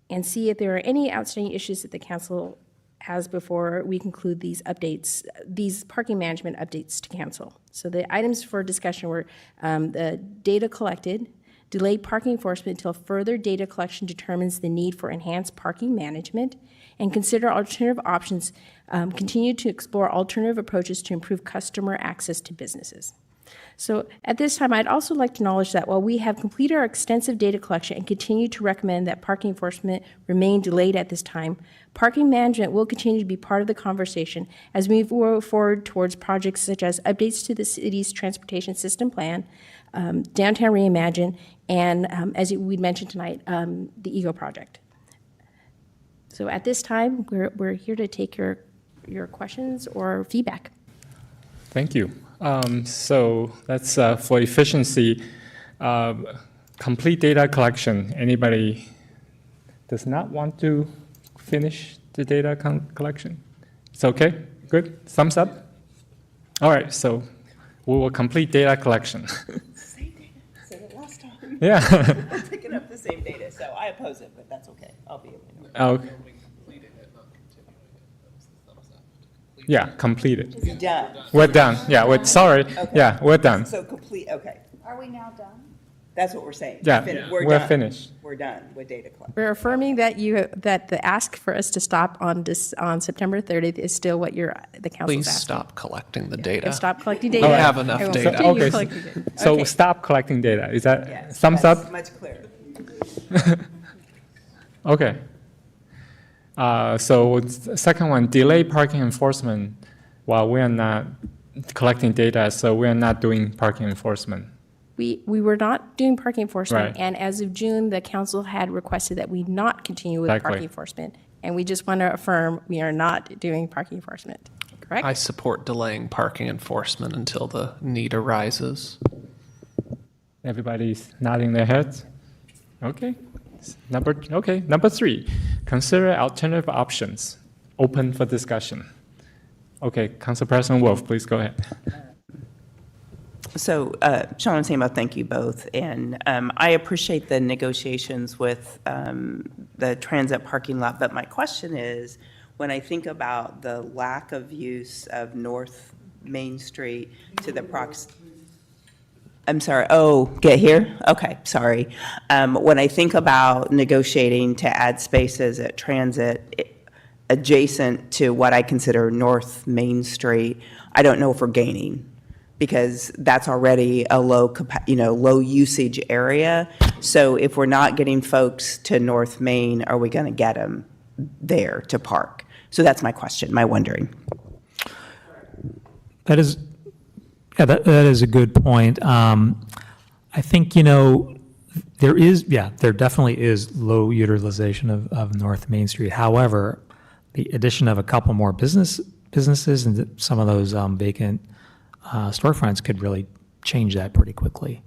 and see if there are any outstanding issues that the council has before we conclude these updates, these parking management updates to council. So the items for discussion were the data collected, delay parking enforcement until further data collection determines the need for enhanced parking management, and consider alternative options, continue to explore alternative approaches to improve customer access to businesses. So at this time, I'd also like to acknowledge that while we have completed our extensive data collection and continue to recommend that parking enforcement remain delayed at this time, parking management will continue to be part of the conversation as we move forward towards projects such as updates to the city's transportation system plan, Downtown Reimagine, and as we mentioned tonight, the EGO project. So at this time, we're here to take your questions or feedback. Thank you. So that's for efficiency, complete data collection. Anybody does not want to finish the data collection? It's okay? Good? Thumbs up? All right, so we will complete data collection. Same data, said it last time. Yeah. We're picking up the same data, so I oppose it, but that's okay. I'll be able to. Okay. Yeah, completed. It's done. We're done. Yeah, sorry. Okay. Yeah, we're done. So complete, okay. Are we now done? That's what we're saying. Yeah, We're we're done. finished. We're done with data collection. We're affirming that that the ask for us to stop on September 30th is still what the council's Please asking. stop collecting the data. Stop collecting We data. don't have enough I will data. continue Okay, collecting data. so Okay. stop collecting data. Is that Yes, thumbs that's up? much clearer. Okay. So second one, delay parking enforcement while we are not collecting data, so we are not doing parking enforcement. We were not doing parking enforcement, Right. and as of June, the council had requested that we not continue with Exactly. parking enforcement. And we just want to affirm we are not doing parking enforcement, correct? I support delaying parking enforcement until the need arises. Everybody's nodding their heads? Okay. Number 3, consider alternative options, open for discussion. Okay, Council President Wolf, please go ahead. So, Sean and Samo, thank you both. And I appreciate the negotiations with the transit parking lot. But my question is, when I think about the lack of use of North Main Street to the I'm sorry, get here? Okay, sorry. When I think about negotiating to add spaces at transit adjacent to what I consider North Main Street, I don't know if we're gaining, because that's already a low usage area. So if we're not getting folks to North Main, are we going to get them there to park? So that's my question, my wondering. That is a good point. I think, there definitely is low utilization of North Main Street. However, the addition of a couple more businesses and some of those vacant storefronts could really change that pretty quickly.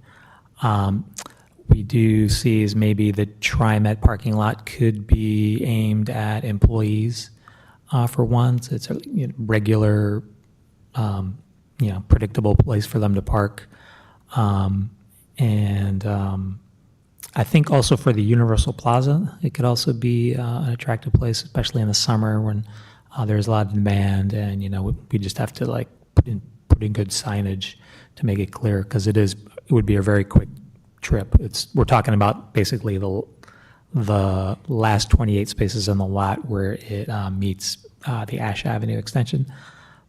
We do see is maybe the TriMet parking lot could be aimed at employees for once. It's a regular, predictable place for them to park. I think also for the Universal Plaza, it could also be an attractive place, especially in the summer when there's a lot of demand, and we just have to put in good signage to make it clear, because it would be a very quick trip. We're talking about basically the last 28 spaces in the lot where it meets the Ash Avenue extension.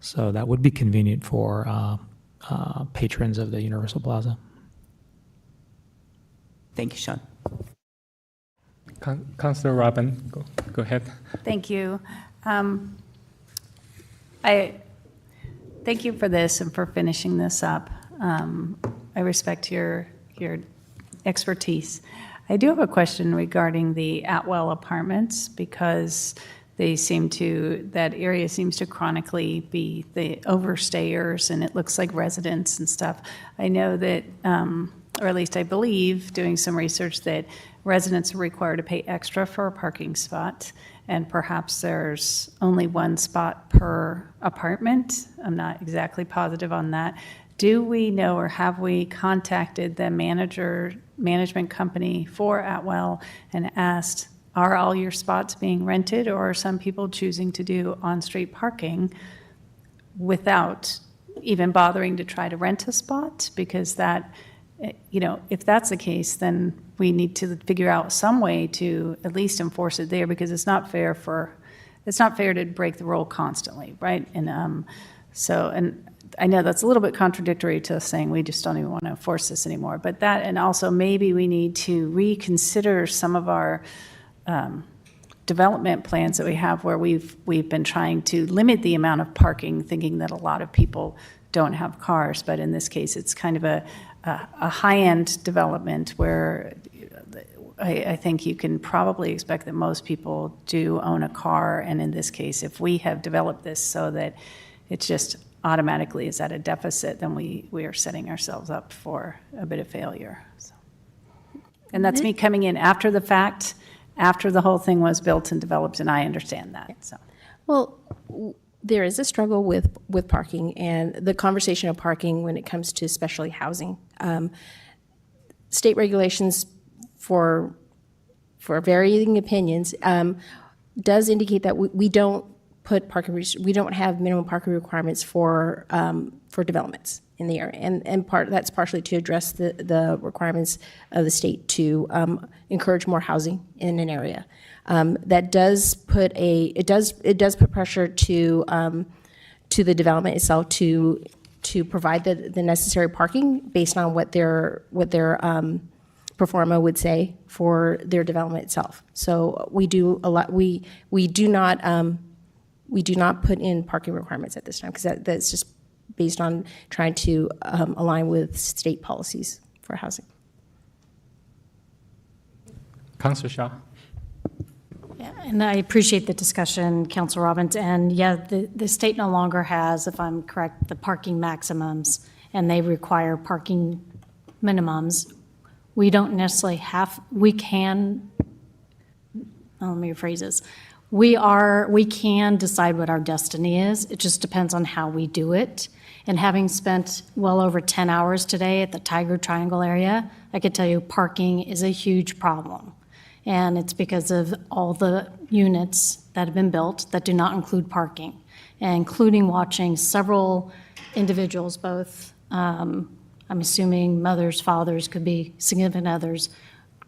So that would be convenient for patrons of the Universal Plaza. Thank you, Sean. Councilor Robin, go ahead. Thank you. I thank you for this and for finishing this up. I respect your expertise. I do have a question regarding the Atwell Apartments, because that area seems to chronically be the overstayers, and it looks like residents and stuff. I know that, or at least I believe, doing some research, that residents are required to pay extra for a parking spot, and perhaps there's only one spot per apartment. I'm not exactly positive on that. Do we know, or have we contacted the management company for Atwell and asked, are all your spots being rented, or are some people choosing to do on-street parking without even bothering to try to rent a spot? Because that you know, if that's the case, then we need to figure out some way to at least enforce it there, because it's not fair to break the rule constantly, right? And so, and I know that's a little bit contradictory to saying we just don't even want to enforce this anymore, but that, and also maybe we need to reconsider some of our development plans that we have, where we've been trying to limit the amount of parking, thinking that a lot of people don't have cars, but in this case, it's kind of a high-end development where I think you can probably expect that most people do own a car, and in this case, if we have developed this so that it's just automatically is at a deficit, then we are setting ourselves up for a bit of failure. So. And that's me coming in after the fact, after the whole thing was built and developed, and I understand that, so. Well, there is a struggle with parking and the conversation of parking when it comes to especially housing. State regulations for varying opinions does indicate that we don't put we don't have minimum parking requirements for developments in the area, and that's partially to address the requirements of the state to encourage more housing in an area. That does put pressure to the development itself to provide the necessary parking based on what their pro forma would say for their development itself. So we do a lot. We do not put in parking requirements at this time, because that's just based on trying to align with state policies for housing. Councilor Shaw. And I appreciate the discussion, Councilor Robbins. And yeah, the state no longer has, if I'm correct, the parking maximums, and they require parking minimums. We don't necessarily we can, let me rephrase this. We can decide what our destiny is. It just depends on how we do it. And having spent well over 10 hours today at the Tiger Triangle area, I could tell you parking is a huge problem. And it's because of all the units that have been built that do not include parking, and including watching several individuals, both, I'm assuming mothers, fathers, could be significant others,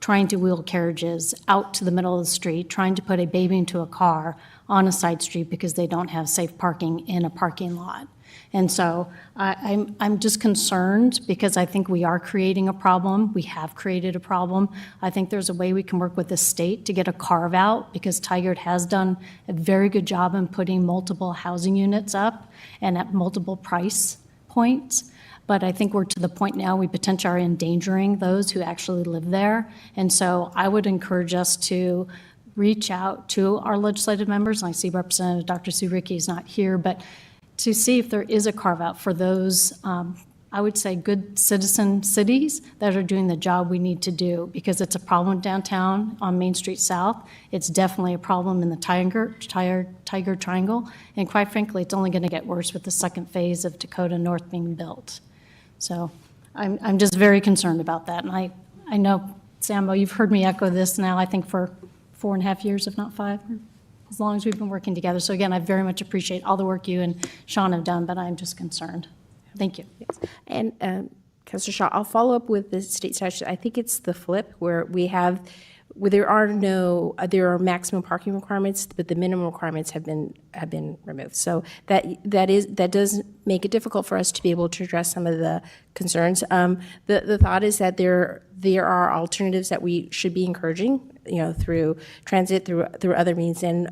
trying to wheel carriages out to the middle of the street, trying to put a baby into a car on a side street because they don't have safe parking in a parking lot. And so I'm just concerned, because I think we are creating a problem. We have created a problem. I think there's a way we can work with the state to get a carve out, because Tigard has done a very good job in putting multiple housing units up and at multiple price points. But I think we're to the point now we potentially are endangering those who actually live there. And so I would encourage us to reach out to our legislative members. And I see Representative Dr. Sue Rickey is not here, but to see if there is a carve-out for those, I would say, good citizen cities that are doing the job we need to do, because it's a problem downtown on Main Street South. It's definitely a problem in the Tiger Triangle, and quite frankly, it's only going to get worse with the second phase of Dakota North being built. So I'm just very concerned about that, and I know, Sambo, you've heard me echo this now, I think for 4.5 years, if not 5. As long as we've been working together. So again, I very much appreciate all the work you and Sean have done, but I'm just concerned. Thank you. Yes. And Councilor Shaw, I'll follow up with the state statute. I think it's the flip, where there are maximum parking requirements, but the minimum requirements have been removed. So that does make it difficult for us to be able to address some of the concerns. The thought is that there are alternatives that we should be encouraging, through transit, through other means. And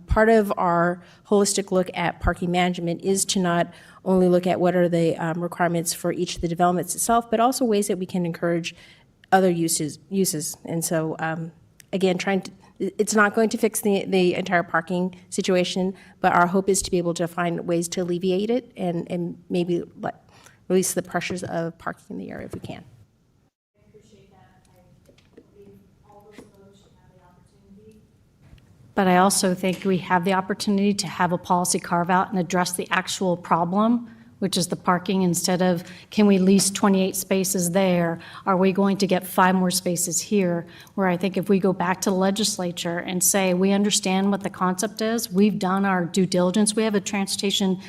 part of our holistic look at parking management is to not only look at what are the requirements for each of the developments itself, but also ways that we can encourage other uses. And so, again, it's not going to fix the entire parking situation, but our hope is to be able to find ways to alleviate it and maybe release the pressures of parking in the area if we can. But I also think we have the opportunity to have a policy carve-out and address the actual problem, which is the parking, instead of, can we lease 28 spaces there? Are we going to get 5 more spaces here? Where I think if we go back to the legislature and say, we understand what the concept is, we've done our due diligence, we have a transportation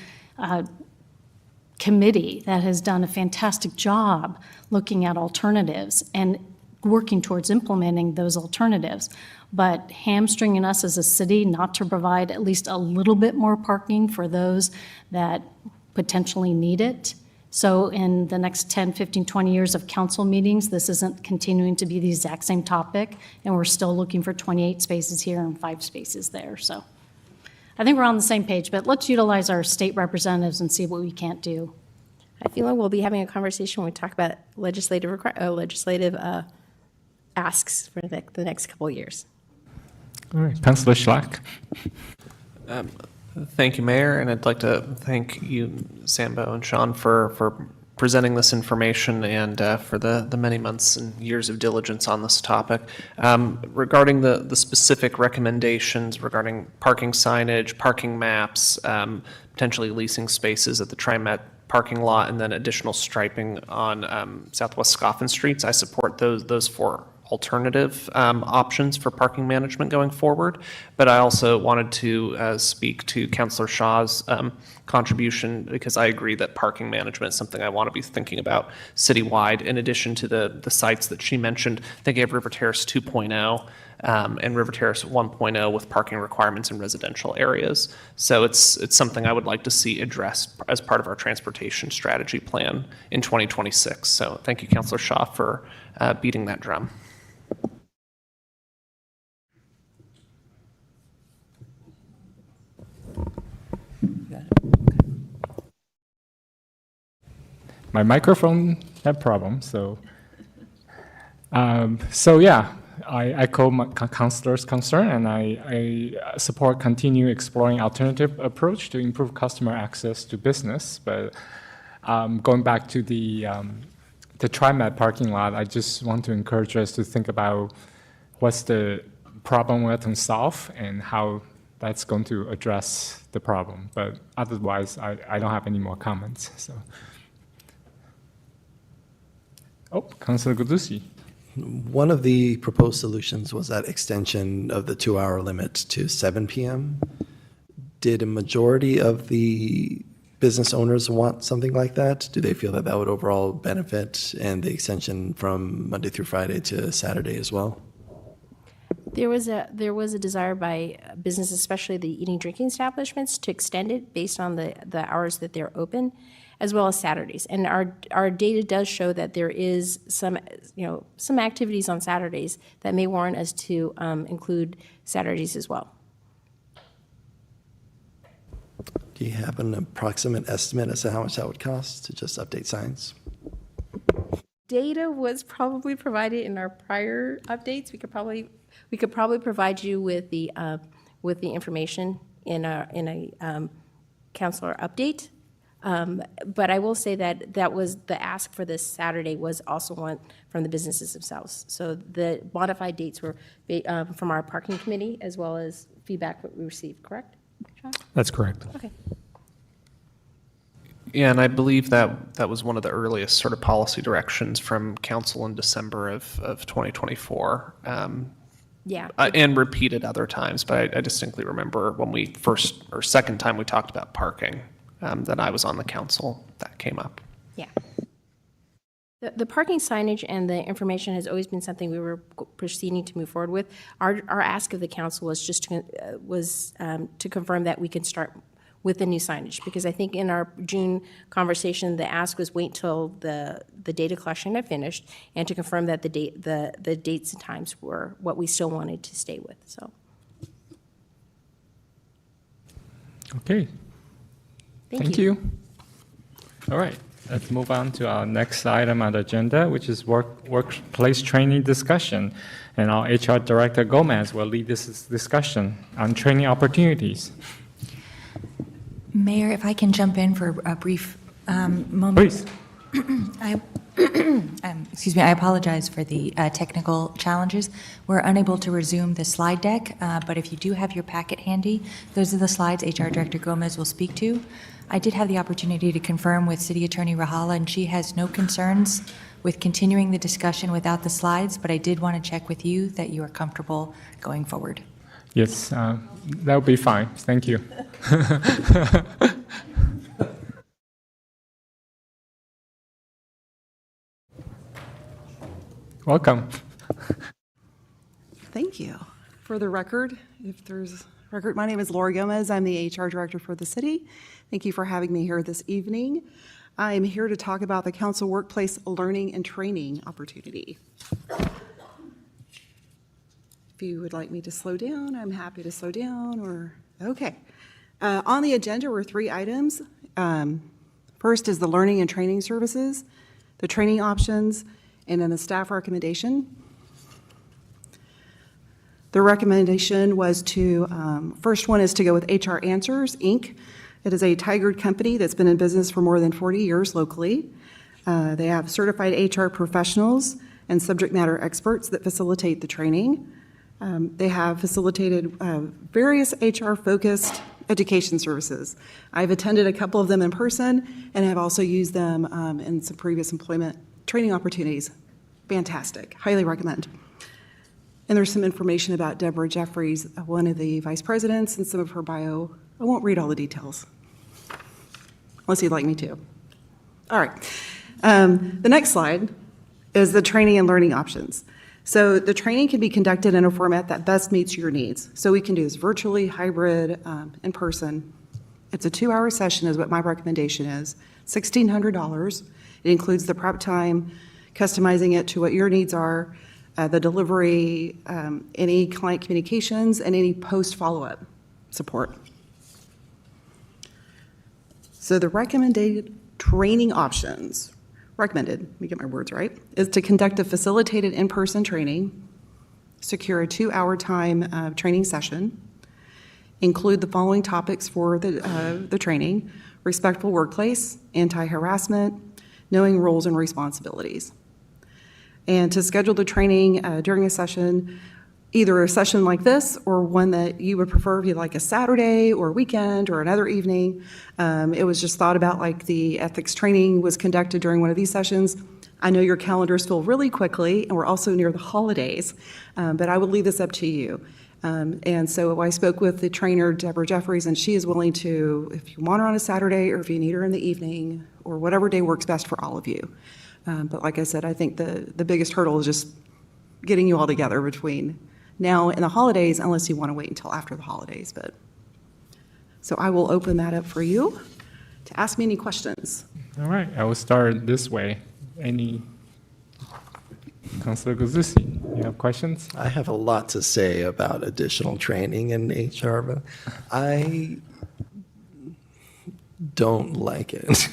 committee that has done a fantastic job looking at alternatives and working towards implementing those alternatives. But hamstringing us as a city not to provide at least a little bit more parking for those that potentially need it. So in the next 10, 15, 20 years of council meetings, this isn't continuing to be the exact same topic, and we're still looking for 28 spaces here and 5 spaces there. So I think we're on the same page, but let's utilize our state representatives and see what we can't do. I feel like we'll be having a conversation when we talk about legislative asks for the next couple of years. All right, Councilor Schlack. Thank you, Mayor, and I'd like to thank you, Sambo and Sean, for presenting this information and for the many months and years of diligence on this topic. Regarding the specific recommendations regarding parking signage, parking maps, potentially leasing spaces at the TriMet parking lot, and then additional striping on Southwest Scoffin Streets, I support those 4 alternative options for parking management going forward. But I also wanted to speak to Councilor Shaw's contribution, because I agree that parking management is something I want to be thinking about citywide, in addition to the sites that she mentioned. Thinking of River Terrace 2.0 and River Terrace 1.0 with parking requirements in residential areas. So it's something I would like to see addressed as part of our transportation strategy plan in 2026. So thank you, Councilor Shaw, for beating that drum. My microphone had problems, so yeah, I echo my councilor's concern, and I support continue exploring alternative approach to improve customer access to business. But going back to the TriMet parking lot, I just want to encourage us to think about what's the problem we're to solve and how that's going to address the problem. But otherwise, I don't have any more comments. So. Oh, Councilor Gudusi. One of the proposed solutions was that extension of the 2-hour limit to 7 p.m. Did a majority of the business owners want something like that? Do they feel that that would overall benefit, and the extension from Monday through Friday to Saturday as well? There was a desire by businesses, especially the eating drinking establishments, to extend it based on the hours that they're open, as well as Saturdays. And our data does show that there is some activities on Saturdays that may warrant us to include Saturdays as well. Do you have an approximate estimate as to how much that would cost to just update signs? Data was probably provided in our prior updates. We could probably provide you with the information in a councilor update. But I will say that was the ask for this Saturday was also one from the businesses themselves. So the modified dates were from our parking committee, as well as feedback that we received, correct, Sean? That's correct. Okay. Yeah, and I believe that was one of the earliest sort of policy directions from council in December of 2024. Yeah. And repeated other times, but I distinctly remember when we first or second time we talked about parking, that I was on the council, that came up. Yeah. The parking signage and the information has always been something we were proceeding to move forward with. Our ask of the council was just to confirm that we can start with the new signage, because I think in our June conversation, the ask was wait till the data collection had finished and to confirm that the dates and times were what we still wanted to stay with. So. Okay. Thank you. All right, let's move on to our next item on the agenda, which is workplace training discussion. And our HR Director Gomez will lead this discussion on training opportunities. Mayor, if I can jump in for a brief moment. Please. Excuse me, I apologize for the technical challenges. We're unable to resume the slide deck, but if you do have your packet handy, those are the slides HR Director Gomez will speak to. I did have the opportunity to confirm with City Attorney Rahala, and she has no concerns with continuing the discussion without the slides, but I did want to check with you that you are comfortable going forward. Yes, that would be fine. Thank you. Welcome. Thank you. For the record, if there's record, my name is Lori Gomez. I'm the HR director for the city. Thank you for having me here this evening. I am here to talk about the council workplace learning and training opportunity. If you would like me to slow down, I'm happy to slow down or, okay. On the agenda were 3 items. First is the learning and training services, the training options, and then the staff recommendation. The recommendation was to, first one is to go with HR Answers, Inc. It is a Tigard company that's been in business for more than 40 years locally. They have certified HR professionals and subject matter experts that facilitate the training. They have facilitated various HR-focused education services. I've attended a couple of them in person and have also used them in some previous employment training opportunities. Fantastic, highly recommend. And there's some information about Deborah Jeffries, one of the vice presidents, and some of her bio. I won't read all the details, unless you'd like me to. All right. The next slide is the training and learning options. So the training can be conducted in a format that best meets your needs. So we can do this virtually, hybrid, in person. It's a 2-hour session is what my recommendation is, $1,600. It includes the prep time, customizing it to what your needs are, the delivery, any client communications, and any post follow-up support. So the recommended training options, recommended, let me get my words right, is to conduct a facilitated in-person training, secure a 2-hour time training session, include the following topics for the training: respectful workplace, anti-harassment, knowing roles and responsibilities. And to schedule the training during a session, either a session like this or one that you would prefer, if you like a Saturday or weekend or another evening. It was just thought about like the ethics training was conducted during one of these sessions. I know your calendars fill really quickly, and we're also near the holidays, but I would leave this up to you. And so I spoke with the trainer, Deborah Jeffries, and she is willing to, if you want her on a Saturday or if you need her in the evening or whatever day works best for all of you. But like I said, I think the biggest hurdle is just getting you all together between now and the holidays, unless you want to wait until after the holidays. But so I will open that up for you to ask me any questions. All right, I will start this way. Councilor Guzzi, you have questions? I have a lot to say about additional training in HR, but I don't like it,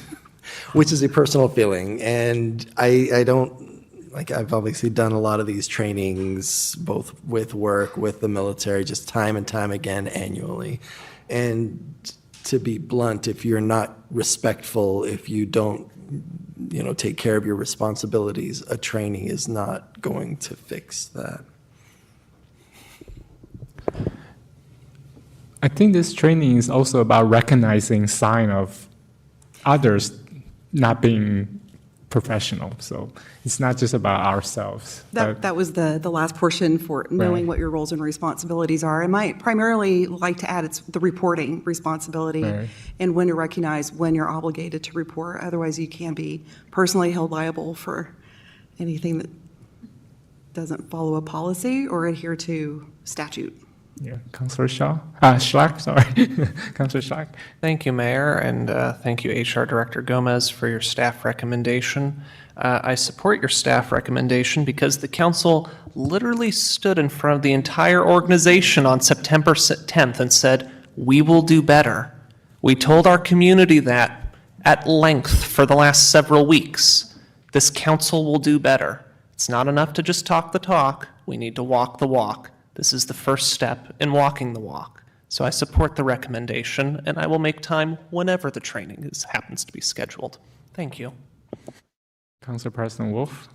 which is a personal feeling. And I don't, like, I've obviously done a lot of these trainings, both with work, with the military, just time and time again annually. And to be blunt, if you're not respectful, if you don't, take care of your responsibilities, a training is not going to fix that. I think this training is also about recognizing sign of others not being professional. So it's not just about ourselves. That was the last portion for knowing what your roles and responsibilities are. I might primarily like to add it's the reporting responsibility and when to recognize when you're obligated to report. Otherwise, you can be personally held liable for anything that doesn't follow a policy or adhere to statute. Yeah, Councilor Schlack, sorry. Councilor Schlack. Thank you, Mayor, and thank you, HR Director Gomez, for your staff recommendation. I support your staff recommendation because the council literally stood in front of the entire organization on September 10th and said, "We will do better." We told our community that at length for the last several weeks. This council will do better. It's not enough to just talk the talk. We need to walk the walk. This is the first step in walking the walk. So I support the recommendation, and I will make time whenever the training happens to be scheduled. Thank you. Councilor President Wolf.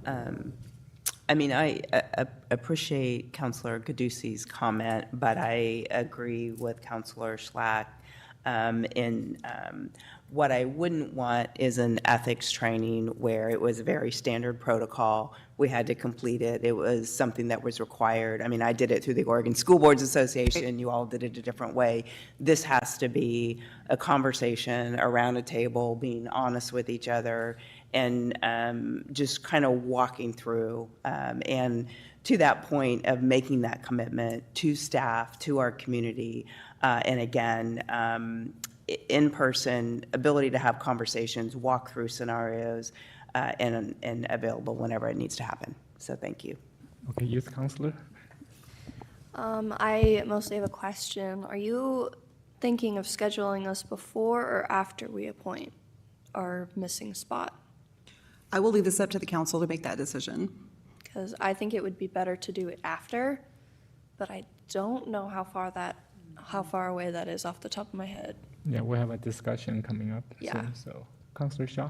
I appreciate Councilor Caduce's comment, but I agree with Councilor Schlack. What I wouldn't want is an ethics training where it was a very standard protocol. We had to complete it. It was something that was required. I mean, I did it through the Oregon School Boards Association. You all did it a different way. This has to be a conversation around a table, being honest with each other, and just kind of walking through. And to that point of making that commitment to staff, to our community, and again, in-person ability to have conversations, walk through scenarios, and available whenever it needs to happen. So thank you. Okay, youth counselor? I mostly have a question. Are you thinking of scheduling us before or after we appoint our missing spot? I will leave this up to the council to make that decision. Because I think it would be better to do it after, but I don't know how far away that is off the top of my head. Yeah, we have a discussion coming up Yeah. soon, so Councilor Shaw?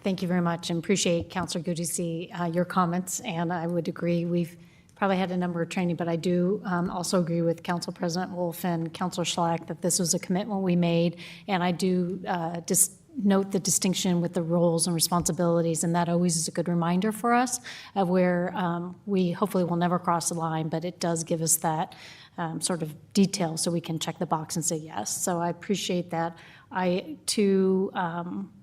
Thank you very much, and appreciate Councilor Giudice, your comments, and I would agree, we've probably had a number of training, but I do also agree with Council President Wolf and Councilor Schlack that this was a commitment we made, and I do just note the distinction with the roles and responsibilities, and that always is a good reminder for us of where we hopefully will never cross the line, but it does give us that sort of detail so we can check the box and say yes. So I appreciate that. I, too,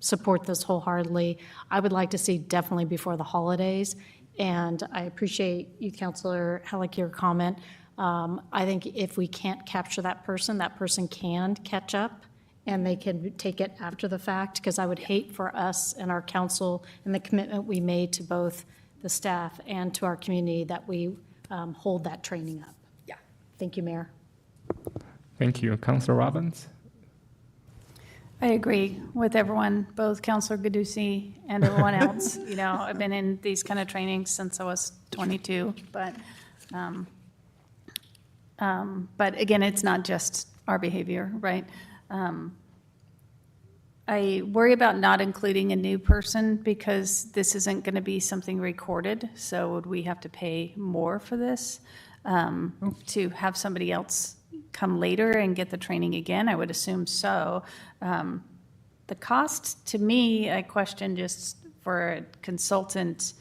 support this wholeheartedly. I would like to see definitely before the holidays, and I appreciate Youth Councilor Halleck, your comment. I think if we can't capture that person can catch up, and they can take it after the fact, because I would hate for us and our council and the commitment we made to both the staff and to our community that we hold that training up. Yeah. Thank you, Mayor. Thank you. Councilor Robbins? I agree with everyone, both Councilor Giudice and everyone else. You know, I've been in these kind of trainings since I was 22, but again, it's not just our behavior, right? I worry about not including a new person because this isn't going to be something recorded. So would we have to pay more for this to have somebody else come later and get the training again? I would assume so. The cost, to me, I question just for a consultant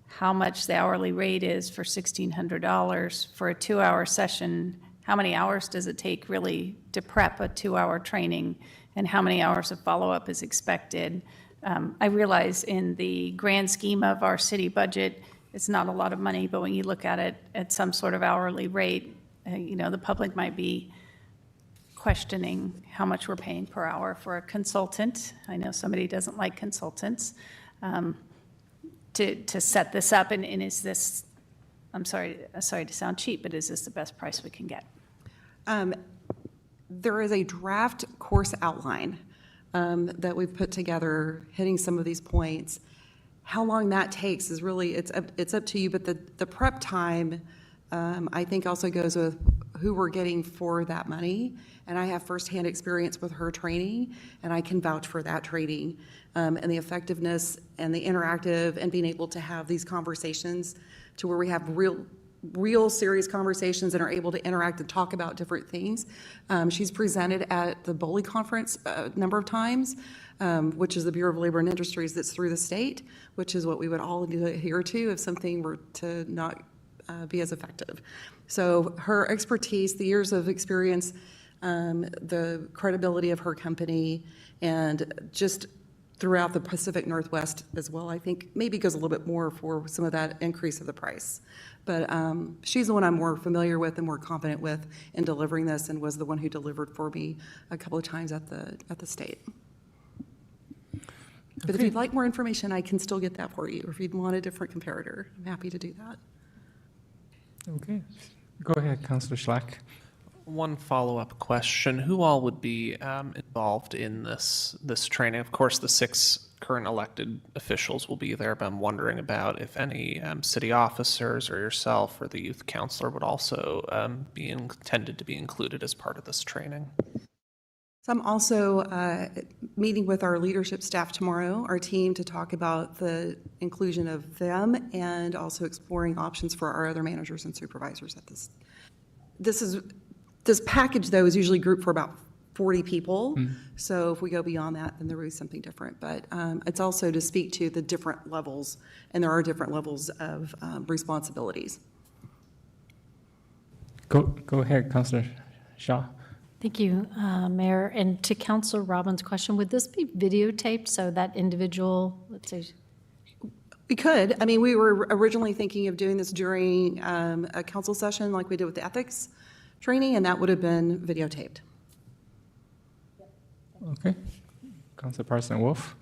how much the hourly rate is for $1,600 for a 2-hour session. How many hours does it take really to prep a 2-hour training, and how many hours of follow-up is expected? I realize in the grand scheme of our city budget, it's not a lot of money, but when you look at it at some sort of hourly rate, you know, the public might be questioning how much we're paying per hour for a consultant. I know somebody doesn't like consultants. To set this up, and is this, I'm sorry to sound cheap, but is this the best price we can get? There is a draft course outline that we've put together, hitting some of these points. How long that takes is really, it's up to you, but the prep time, I think also goes with who we're getting for that money. And I have firsthand experience with her training, and I can vouch for that training and the effectiveness and the interactive and being able to have these conversations to where we have real serious conversations and are able to interact and talk about different things. She's presented at the BOLI conference a number of times, which is the Bureau of Labor and Industries that's through the state, which is what we would all adhere to if something were to not be as effective. So her expertise, the years of experience, the credibility of her company, and just throughout the Pacific Northwest as well, I think maybe goes a little bit more for some of that increase of the price. But she's the one I'm more familiar with and more confident with in delivering this, and was the one who delivered for me a couple of times at the state. But if you'd like more information, I can still get that for you. Or if you'd want a different comparator, I'm happy to do that. Okay. Go ahead, Councilor Schlack. One follow-up question. Who all would be involved in this training? Of course, the 6 current elected officials will be there, but I'm wondering about if any city officers or yourself or the youth counselor would also be intended to be included as part of this training. So I'm also meeting with our leadership staff tomorrow, our team, to talk about the inclusion of them and also exploring options for our other managers and supervisors at this. This is This package, though, is usually grouped for about 40 people. So if we go beyond that, then there will be something different. But it's also to speak to the different levels, and there are different levels of responsibilities. Go ahead, Councilor Shaw. Thank you, Mayor. And to Councilor Robbins' question, would this be videotaped so that individual, let's say, We could. I mean, we were originally thinking of doing this during a council session like we did with the ethics training, and that would have been videotaped. Okay. Councilor Parson Wolf.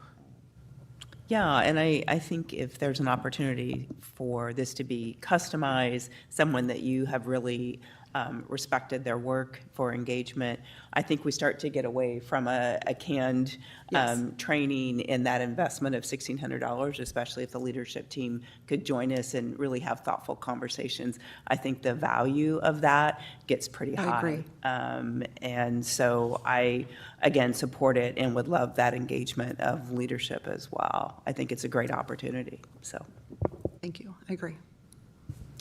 Yeah, and I think if there's an opportunity for this to be customized, someone that you have really respected their work for engagement, I think we start to get away from a canned training in that investment of $1,600, especially if the leadership team could join us and really have thoughtful conversations. I think the value of that gets pretty high. I agree. And so I, again, support it and would love that engagement of leadership as well. I think it's a great opportunity, so. Thank you. I agree.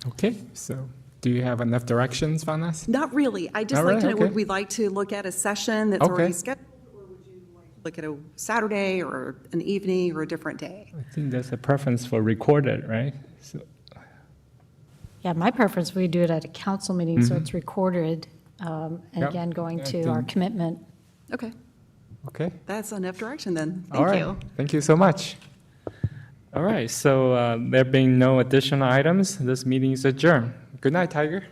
Okay, so do you have enough directions on us? Not really. I just Not like to really? know, would Okay. we like to look at a session that's Okay. already scheduled? Or would you like to look at a Saturday or an evening or a different day? I think there's a preference for recorded, right? So, yeah, my preference, we do it at a council meeting, so it's recorded. And Yep. again, going I to our think- commitment. Okay. okay. That's enough direction then. All Thank right. you. Thank you so much. All right, so there being no additional items, this meeting is adjourned. Good night, Tiger.